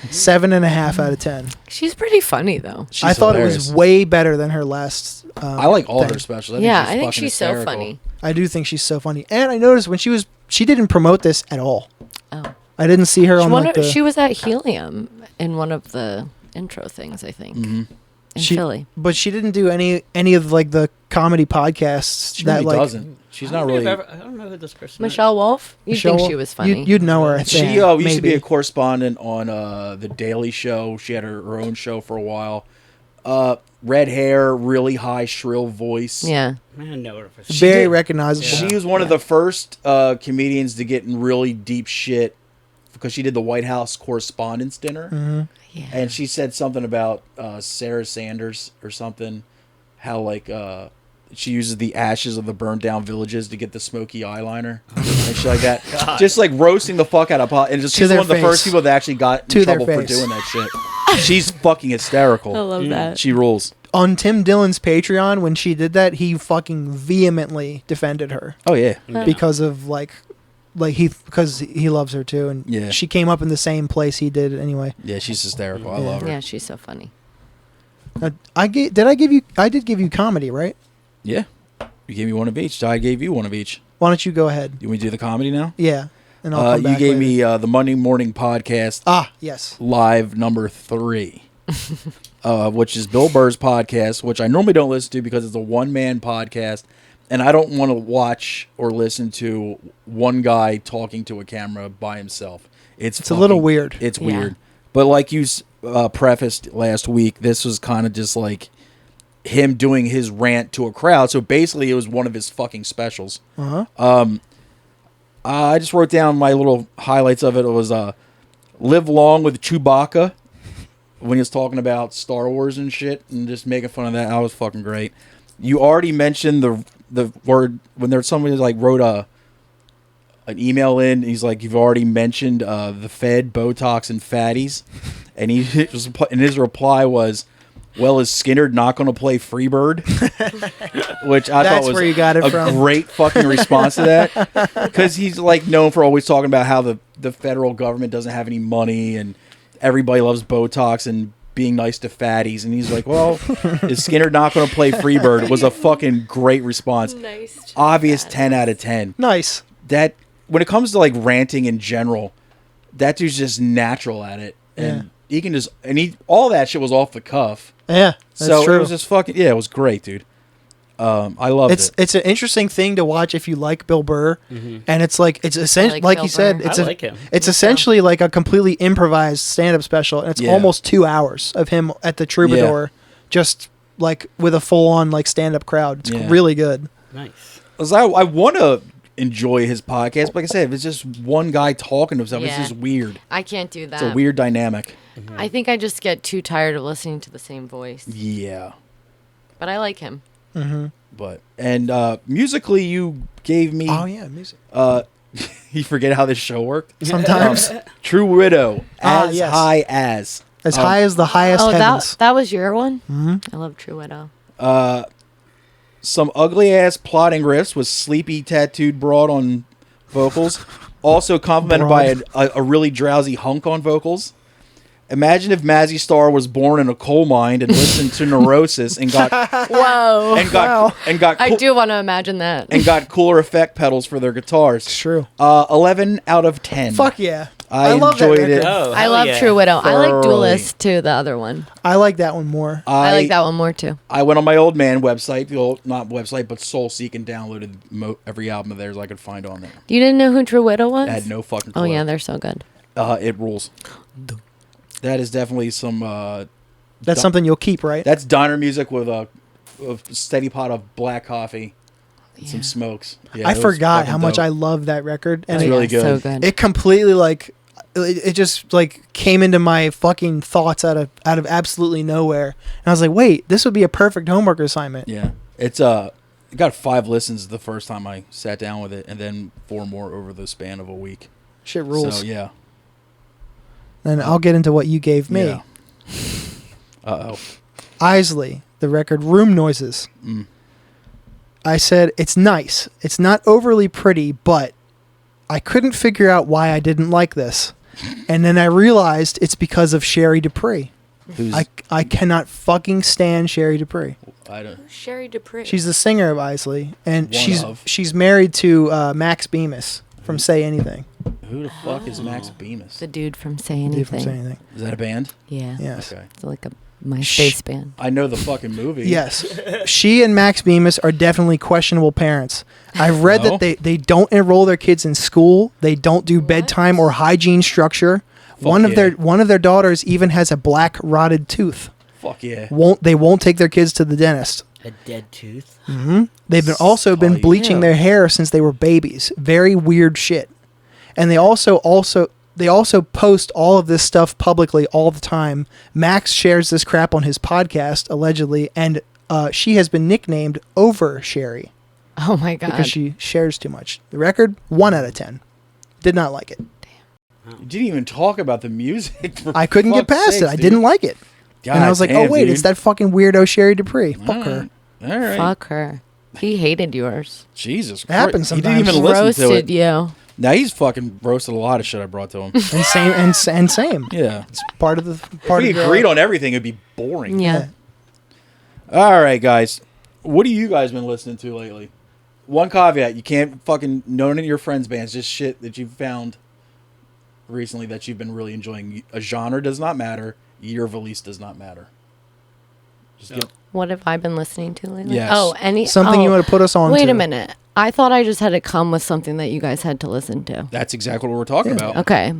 7.5 out of 10. She's pretty funny though. She's I thought hilarious. it was way better than her last. I like all thing. her specials. I think fucking she's so hysterical. funny. I do think she's so funny. And I noticed when she didn't promote this at all. Oh, I didn't see her on like the. she was at Helium in one of the intro things, I think, in Philly. But she didn't do any of like the comedy podcasts She that really like. doesn't. She's not really. I don't know who this person Michelle Wolf. You'd Michelle think Wolf? she was funny. You'd know her. I She think, used to be maybe. a correspondent on the Daily Show. She had her own show for a while. Red hair, really high, shrill voice. Yeah. is. I know her. Very did- recognizable. She was one of the first comedians to get in really deep shit because she did the White House Correspondents' Dinner. Mm-hmm. Yeah. And she said something about Sarah Sanders or something. How, like, she uses the ashes of the burned down villages to get the smoky eyeliner. And shit like that. Just, like, roasting the fuck out of pot. And just To she's their one of the face. first people that actually got To in their trouble for face. doing that shit. She's fucking hysterical. I love that. She rules. On Tim Dillon's Patreon, when she did that, he fucking vehemently defended her Oh, yeah. because of because he loves her too, and Yeah. she came up in the same place he did anyway. Yeah, she's hysterical. I Yeah. love her. Yeah, she's so funny. I did give you comedy, right? Yeah. You gave me one of each. So I gave you one of each. Why don't you go ahead? You want me to do the comedy now? Yeah, and I'll come You back gave later. me the Monday Morning Podcast yes. live number 3, which is Bill Burr's podcast, which I normally don't listen to because it's a one-man podcast, and I don't want to watch or listen to one guy talking to a camera by himself. It's a little weird. It's Yeah. weird. But like you prefaced last week, this was kind of just like him doing his rant to a crowd. So basically, it was one of his fucking specials. I just wrote down my little highlights of it. It was live long with Chewbacca when he was talking about Star Wars and shit and just making fun of that. That was fucking great. You already mentioned the word when there's somebody like wrote an email in. He's like, you've already mentioned the Fed, Botox, and fatties, and his reply was, well, is Skinner not going to play Freebird? Which I thought was where you got it a from. great fucking response to that. Because he's like known for always talking about how the federal government doesn't have any money and everybody loves Botox and being nice to fatties. And he's like, well, is Skinner not going to play Freebird? It was a fucking great response. Nice. Obvious 10 out of 10. Nice. That when it comes to like ranting in general, that dude's just natural at it. And he can just, all that shit was off the cuff. Yeah, that's So true. it was just fucking, it was great, dude. I loved it. It's an interesting thing to watch if you like Bill Burr, and it's like it's essentially like like Bill you said, Burr. it's I like him. It's essentially like a completely improvised stand-up special, and it's Yeah. almost 2 hours of him at the Troubadour, just like with a full-on like stand-up crowd. It's Yeah. really good. Nice. 'Cause I want to enjoy his podcast, but like I said, if it's just one guy talking to himself, it's Yeah. just weird. I can't do that. It's a weird dynamic. I think I just get too tired of listening to the same voice. Yeah. But I like him. But musically, you gave me. Oh yeah, music. You forget how this show worked. Sometimes True Widow, as yes. high as. as high as the highest Oh, heavens. that was your one? I love True Widow. Some ugly ass plotting riffs with sleepy tattooed broad on vocals, also complemented by a really drowsy hunk on vocals. Imagine if Mazzy Star was born in a coal mine and listened to Neurosis and got Whoa. I do want to imagine that. and got cooler effect pedals for their guitars. It's true. 11 out of 10. Fuck yeah. I love that enjoyed it. record. Oh, I hell love yeah. True Widow. I like Thoroughly. Duelist too, the other one. I like that one more. I like that one more too. I went on my old man website, not website, but SoulSeek, and downloaded every album of theirs I could find on there. You didn't know who True Widow was? I had no fucking clue. Oh yeah, they're so good. It rules. That is definitely some. That's something you'll keep, right? That's diner music with a steady pot of black coffee and some smokes. Yeah, I it was forgot fucking how much dope. I love that record, and It's it, really good. So good. it completely like it just like came into my fucking thoughts out of absolutely nowhere, and I was like, wait, this would be a perfect homework assignment. Yeah, it's it got 5 listens the first time I sat down with it, and then 4 more over the span of a week. Shit rules. So yeah. And I'll get into what you gave me. Yeah. Uh-oh. Isley, the record Room Noises. I said, it's nice. It's not overly pretty, but I couldn't figure out why I didn't like this. And then I realized it's because of Sherry Dupree. Who's I cannot fucking stand Sherry Dupree. I don't. Sherry Dupree. She's the singer of Isley, and One of. she's married to Max Bemis from Say Anything. Who the fuck is Max Bemis? the dude from Say Dude Anything. from Say Anything. Is that a band? Yeah. Yes. Okay. It's like a MySpace band. I know the fucking movie. Yes. She and Max Bemis are definitely questionable parents. I've read No? that they don't enroll their kids in school. They don't do bedtime or hygiene structure. One of their daughters even has a black rotted tooth. Fuck yeah. They won't take their kids to the dentist. A dead tooth. They've been Tight. bleaching their hair since they were babies. Very weird shit. And they also post all of this stuff publicly all the time. Max shares this crap on his podcast allegedly, and she has been nicknamed Over Sherry Oh my god. because she shares too much. The record 1 out of 10. Did not like it. You didn't even talk about the music. For I couldn't get fuck's past sakes, it. I dude. didn't like it. God And I was like, damn, oh wait, dude. it's that fucking weirdo Sherry Dupree. Fuck her. All right. Fuck her. He hated yours. Jesus Christ. happens He didn't sometimes. even listen to Roasted it. you. Now he's fucking roasted a lot of shit I brought to him. And same. Yeah. It's part of the If part we of the, agreed on everything, it'd be boring. Yeah. All right, guys. What have you guys been listening to lately? One caveat: you can't fucking none of your friends' bands. Just shit that you've found recently that you've been really enjoying. A genre does not matter. Year of release does not matter. Just get, What have I been listening to lately? Yes. Oh, something you want to put us on Wait to. a minute. I thought I just had to come with something that you guys had to listen to. that's exactly what we're talking about. Okay.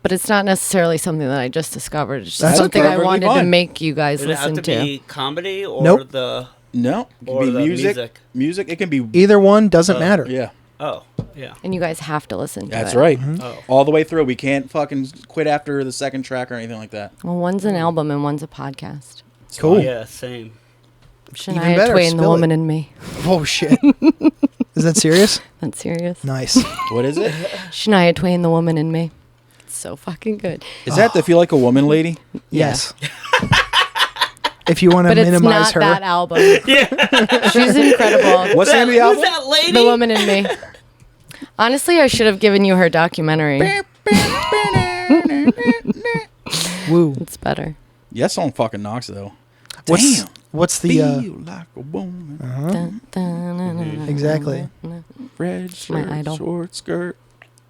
But it's not necessarily something that I just discovered. It's just That's something I perfectly wanted to fine. make you guys Does it have listen to to. be comedy or Nope. the? No, it can Or be the music. music. Music. It can be. Either one doesn't matter. Yeah, Oh, yeah. And you guys have to listen to that's it. right. Oh, All the way through. We can't fucking quit after the second track or anything like that. Well, one's an album and one's a podcast. Cool. yeah, same. Shania better, Twain, The spill Woman it. in Me. Oh shit. Is that serious? That's serious. Nice. What is it? Shania Twain, The Woman in Me. It's so fucking good. Is that the Feel Like a Woman lady? Yes. If you want to But it's minimize not her. that album. Yeah. She's incredible. What's the name of the Who's album? that lady? The Woman in Me. Honestly, I should have given you her documentary. Woo. It's better. Yeah, that song fucking knocks though. What's Damn. what's the Feel like a woman. Dun, dun, dun, dun, dun, exactly. dun. Red My shirt, idol. short skirt.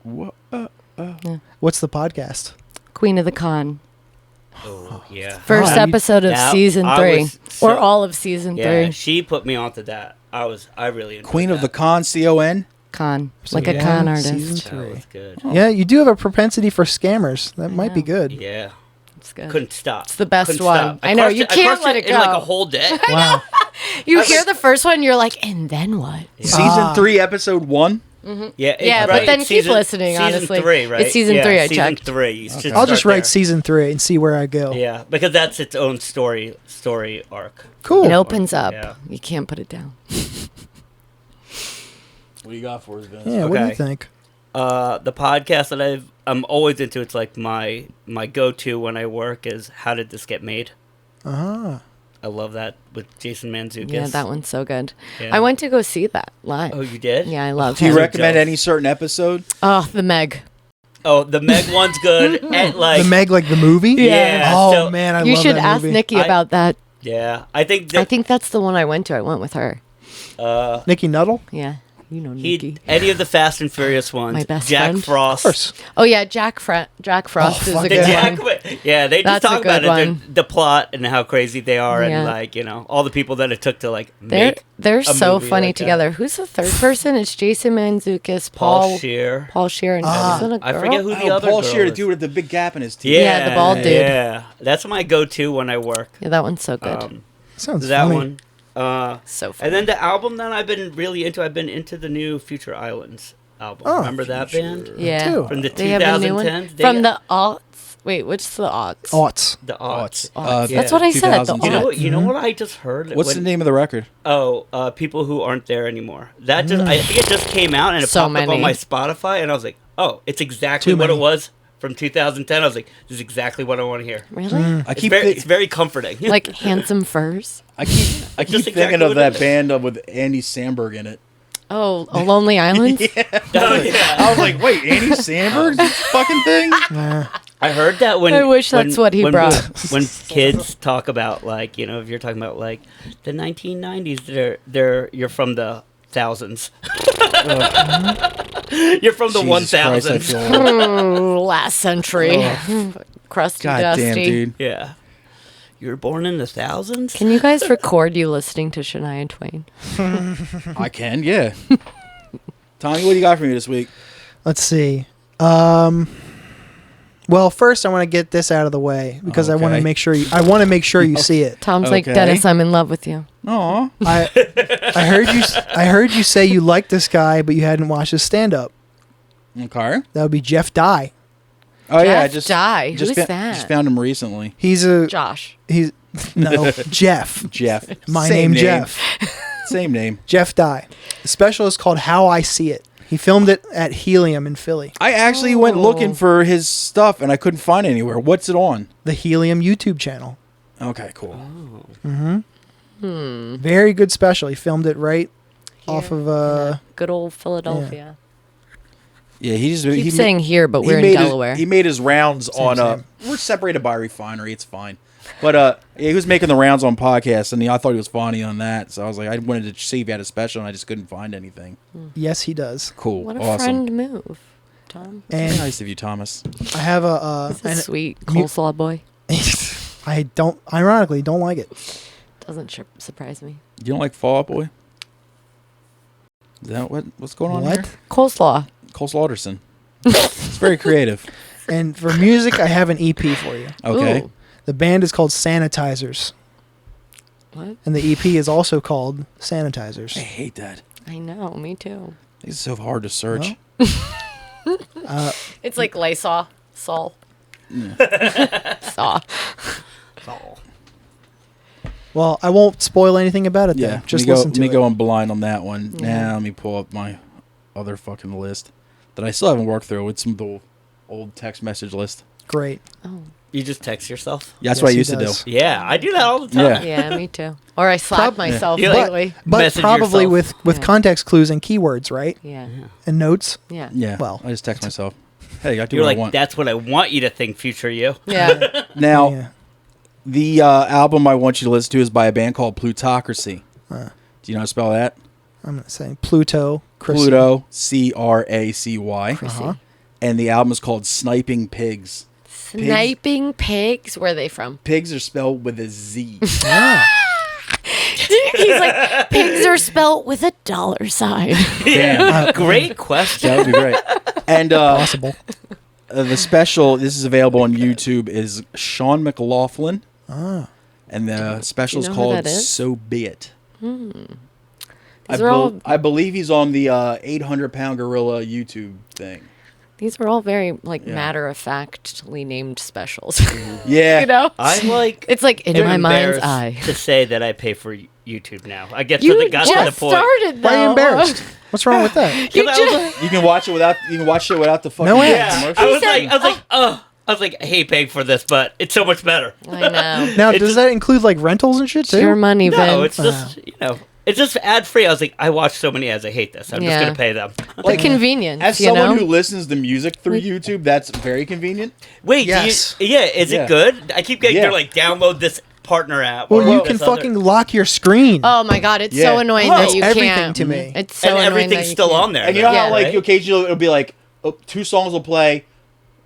What? What's the podcast? Queen of the Con. Oh, yeah. First Oh, you- episode of That- season I 3. was so- or all of season Yeah, 3. she put me onto that. I really enjoyed Queen of the that. Con, CON. Con. So Like a yeah, con season artist. That 3. was good. Yeah, you do have a propensity for scammers. That I might be know. good. Yeah. It's good. Couldn't stop. It's the best Couldn't one. stop. I know, crushed you it- I can't crushed let it in like go. a whole day. Wow. You hear the first one, you're like, and then what? Season 3, episode 1. Yeah, Yeah, but right. then keep listening, season honestly. 3, right? It's season yeah, 3 I season checked. 3. You should I'll just start write there. season 3 and see where I go. Yeah, because that's its own story arc. Cool. It opens up. Yeah. You can't put it down. What do you got for us, Vince? Yeah, what do you Okay. think? The podcast that I'm always into. It's like my go-to when I work is How Did This Get Made? Ah. I love that with Jason Mantzoukas. Yeah, that one's so good. Yeah. I went to go see that live. Oh, you did? Yeah, I love Do you him. recommend jealous. any certain episode? Oh, the Meg. Oh, the Meg one's good. And like, The Meg, like the movie? Yeah. Oh so- man, I You love should that ask movie. Nikki I- about that. yeah, I think I that think that's the one I went to. I went with her. Nikki Nuttall? Yeah, you know Nikki. any of the Fast and Furious ones. My best Jack friend. Of Frost. course. Oh yeah, Jack Frost is fuck a The good Jack, one. yeah, they just That's a talk about good it, one. the plot and how crazy they are, Yeah. and like all the people that it took to like They're make they're a so movie funny like that. together. Who's the third person? It's Jason Mantzoukas, Paul Scheer. Paul Scheer, and isn't it a I girl? forget who the Oh, other Paul girl Scheer, the is. dude with the big gap in his teeth. Yeah, the bald dude. Yeah, that's my go-to when I work. Yeah, that one's so good. Sounds That funny. one. So funny. And then the album that I've been really into, I've been into the new Future Islands album. Oh, Remember that band? yeah, too. From the they have a new one 2010s? from the aughts. Wait, which the aughts? Aughts. The aughts. Aughts. yeah. That's what I said. The 2010s. You know, aughts. you know what I just heard? What's the name of the record? Oh, people who aren't there anymore. That just I think it just came out and it So popped up on many. my Spotify, and I was like, oh, it's exactly Too what many. it was from 2010. I was like, this is exactly what I want to hear. Really? I It's keep very, thi- it's very comforting. Like Handsome Furs? I keep Just thinking exactly of what that it is. band with Andy Samberg in it. Oh, A Lonely Island? Oh, yeah. I was like, wait, Andy Samberg's fucking thing? I heard that when I wish that's what he brought. When kids talk about, like, you know, if you're talking about like the 1990s, you're from the thousands. You're from the Jesus Christ, I 1000s. feel old. Last century. Crusty, God dusty. damn, dude. Yeah. You were born in the thousands? Can you guys record you listening to Shania and Twain? I can, yeah. Tommy, what do you got for me this week? Let's see. Well, first I want to get this out of the way because I want to Okay. make sure you see it. Tom's like, Okay. Dennis, I'm in love with you. Aw. I heard you say you liked this guy, but you hadn't watched his stand up. Okay. That would be Jeff Dye. Oh, yeah. I Jeff just Dye. just Who's fa- that? Just found him recently. He's a Josh. he's no Jeff. Jeff. My Same name Jeff. Same name. Jeff Dye. The special is called How I See It. He filmed it at Helium in Philly. I actually went looking for his stuff, and I couldn't find it anywhere. What's it on? The Helium YouTube channel. Okay, cool. Very good special. He filmed it right off of Good old Philadelphia. Yeah, he just... Keep he saying here, but he we're in made his- Delaware. he made his rounds on... same. We're separated by a refinery. It's fine. But yeah, he was making the rounds on podcasts, and I thought he was funny on that. So I was like, I wanted to see if he had a special, and I just couldn't find anything. Yes, he does. Cool. What a awesome. friend move, Tom. Very And nice of you, Thomas. I have a This is and sweet coleslaw boy. I don't ironically don't like it. Doesn't surprise me. You don't like Fall Out Boy? Is that what's going on What? here? Coleslaw. Cole Slaughterson. It's very creative. And for music, I have an EP for you. Okay. Ooh. The band is called Sanitizers, What? and the EP is also called I Sanitizers. hate that. I know, me too. It's so hard to search. It's like Lysol. Saw. Oh. Well, I won't spoil anything about it. Yeah. Though. Just let listen me to it. go in blind on that one. Yeah. Now let me pull up my other fucking list that I still haven't worked through. It's the old text message list. Great. Oh. You just text yourself? Yeah, that's Yes, what I he used does. to Yeah, I do that all the time. Yeah. Yeah, me too. Or I slap myself Yeah. lately. But Message probably yourself. with Yeah. context clues and keywords, right? Yeah. And notes. Yeah. do. Yeah. Well, I just text myself. Hey, I do You're what like, I want. that's what I want you to think, future you. Yeah. Now, yeah. the album I want you to listen to is by a band called Plutocracy. Do you know how to spell that? I'm gonna say Pluto. Pluto, Cracy. Uh-huh. And the album is called Sniping Pigz. Sniping pigs. Where are they from? Pigs are spelled with a Z. Yeah. He's like, pigs are spelt with a $sign. Damn. Great question. That would be great. And Possible. the special, this is available on YouTube, is Shawn McLoughlin. And the special is know who called that is? So Be It. These are all I believe he's on the 800-pound gorilla YouTube thing. these are all very like Yeah. matter of factly named specials. Yeah. You know? I'm like, It's like in I'm my mind's embarrassed eye. to say that I pay for YouTube now. I get You to the got to the just point. started though. Why are you embarrassed? What's wrong with that? You I was just- like- You can watch it without the fucking No ads. yeah, commercials. I was like, I hate paying for this, but it's so much better. I know. Now, It's does just- that include like rentals and shit It's too? your money, Vince. No, it's just it's just ad free. I was like, I watch so many ads. I hate this. I'm Yeah. just gonna pay them. the convenience. As you someone know? who listens to music through YouTube, that's very convenient. Wait, Yes. is Yeah. it good? I keep getting Yeah. they're like download this partner app. Well, or you this can other- fucking lock your screen. Oh my god, it's Yeah. so annoying Oh, that it's you everything can't. to me. It's so and annoying that everything's you still can't. on there. And you know Yeah. how like right? occasionally it'll be like 2 songs will play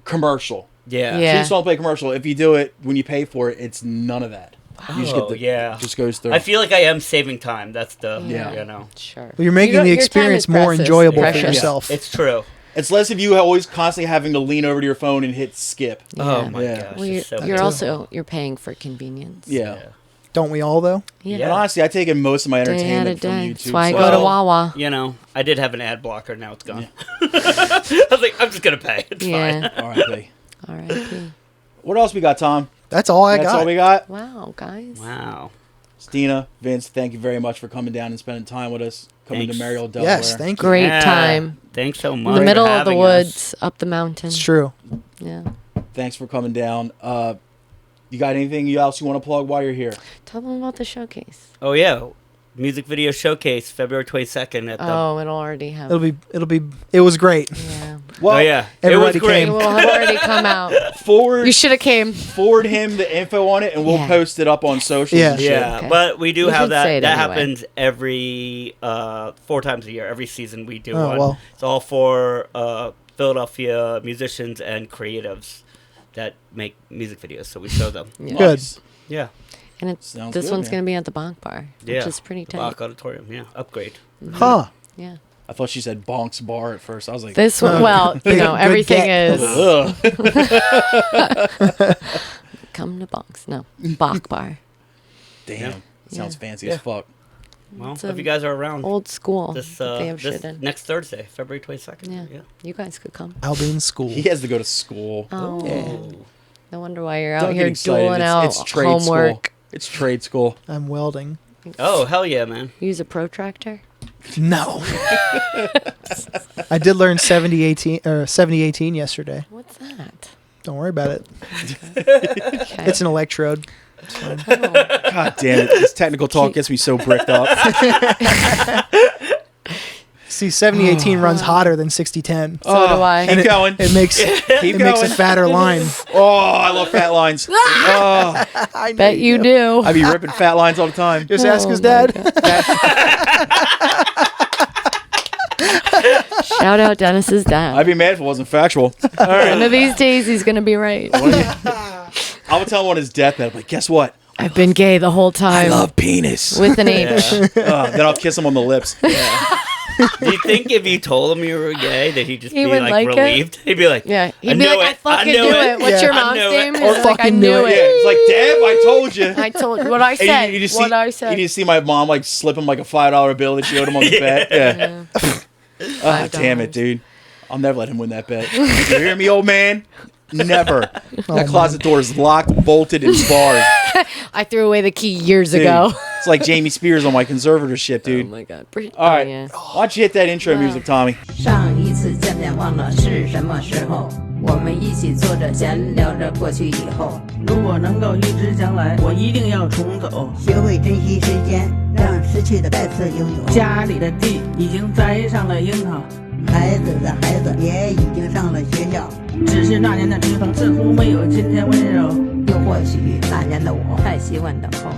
commercial. Yeah. Yeah. 2 songs play commercial. If you do it when you pay for it, it's none of that. You just Oh, yeah. Just goes through. I feel like I am saving time. That's the Yeah. you know. Sure. Well, you're making You don't- the your time experience is more precious. enjoyable for Precious. yourself. It's true. It's less of you always constantly having to lean over to your phone and hit skip. Oh Yeah. my Yeah. gosh. Well, it's so you're good. also paying for convenience. Yeah. Don't we all though? Yeah. And honestly, I take in most of my Day out entertainment of from day. YouTube. That's why I so- go to Well, Wawa. You know, I did have an ad blocker. Now it's gone. I was like, I'm just gonna pay. It's fine. Yeah. R.I.P. R.I.P. What else we got, Tom? That's all I That's got. all we got. Wow, guys. Wow. Stina, Vince, thank you very much for coming down and spending time with us. Coming Thanks. to Mariel, Delaware. Yes, thank you. Great Yeah. time. Thanks so In much. the middle for of the having woods, us. up the mountain. It's true. Yeah. Thanks for coming down. You got anything else you want to plug while you're here? Tell them about the showcase. Oh yeah, music video showcase February 22nd at the. Oh, it'll already have. It was great. Yeah. Well, Oh yeah, it was everybody great. It will have already come out. forward You should have came. him the info on it, and we'll Yeah. post it up on socials. Yeah. And shit. Yeah, Okay. but we do You have should that. say it That anyway. happens every 4 times a year. Every season we do Oh, one. well. It's all for Philadelphia musicians and creatives that make music videos. So we show them. Yeah. Good. Nice. Yeah, And Sounds this good, one's man. going to be at the Bonk Bar, yeah. which is pretty The tight. Bach Auditorium. Yeah, upgrade. Huh. Yeah. I thought she said Bonk's Bar at first. I was like, This one, well, you know, Good everything get. is ugh. come to Bonk's. No, Bach Bar. Damn. Yeah. Sounds Yeah. fancy Yeah. as fuck. Well, It's if a you guys are around Old school. this, that they have this shit in. next Thursday, February 22nd. Yeah. Yeah. You guys could come. I'll be in school. He has to go to school. Oh, Oh. no wonder why you're out Don't get here excited. dueling out It's trade homework. school. It's trade school. I'm welding. Oh, hell yeah, man. Use a protractor. No. I did learn 70-18 yesterday. What's that? Don't worry about it. Okay. It's an electrode. Oh. God damn it. This technical talk gets me so bricked up. See, 70-18 runs hotter than 60-10. So do I. Keep going. It makes it makes a going. fatter line. Oh, I love fat lines. Oh, I Bet you do. I be ripping fat lines all the time. Just ask Oh his my dad. Shout out Dennis's dad. I'd be mad if it wasn't factual. All right. One of these days he's gonna be right. I would tell him on his deathbed, like, guess what? I've been gay the whole I time. love penis. With an H. Then I'll kiss him on the lips. Do you think if you told him you were gay that he'd just He be would like like it? relieved? He'd be like, Yeah. He'd I be knew like, it. I fucking knew knew it. it. What's Yeah. your I mom's knew name? it. He's Or like, fucking I knew knew it. Yeah, it. he's like, Deb, I told you. I told you what I And said. you just What see, I said. You just see my mom like slip him like a $5 bill that she owed him on the bet. Yeah. Ah, damn it, dude. I'll never let him win that bet. You hear me, old man? Never. That closet door is locked, bolted, and barred. I threw away the key years Dude, ago. it's like Jamie Spears on my conservatorship, Oh dude. my god. All right. Yeah. Why don't you hit that intro music, Tommy? 上一次见面忘了是什么时候，我们一起坐着闲聊着过去以后，如果能够预知将来，我一定要重走。学会珍惜时间，让失去的再次拥有。家里的地已经栽上了樱桃，孩子的孩子也已经上了学校，只是那年的春风似乎没有今天温柔。又或许那年的我太习惯等候。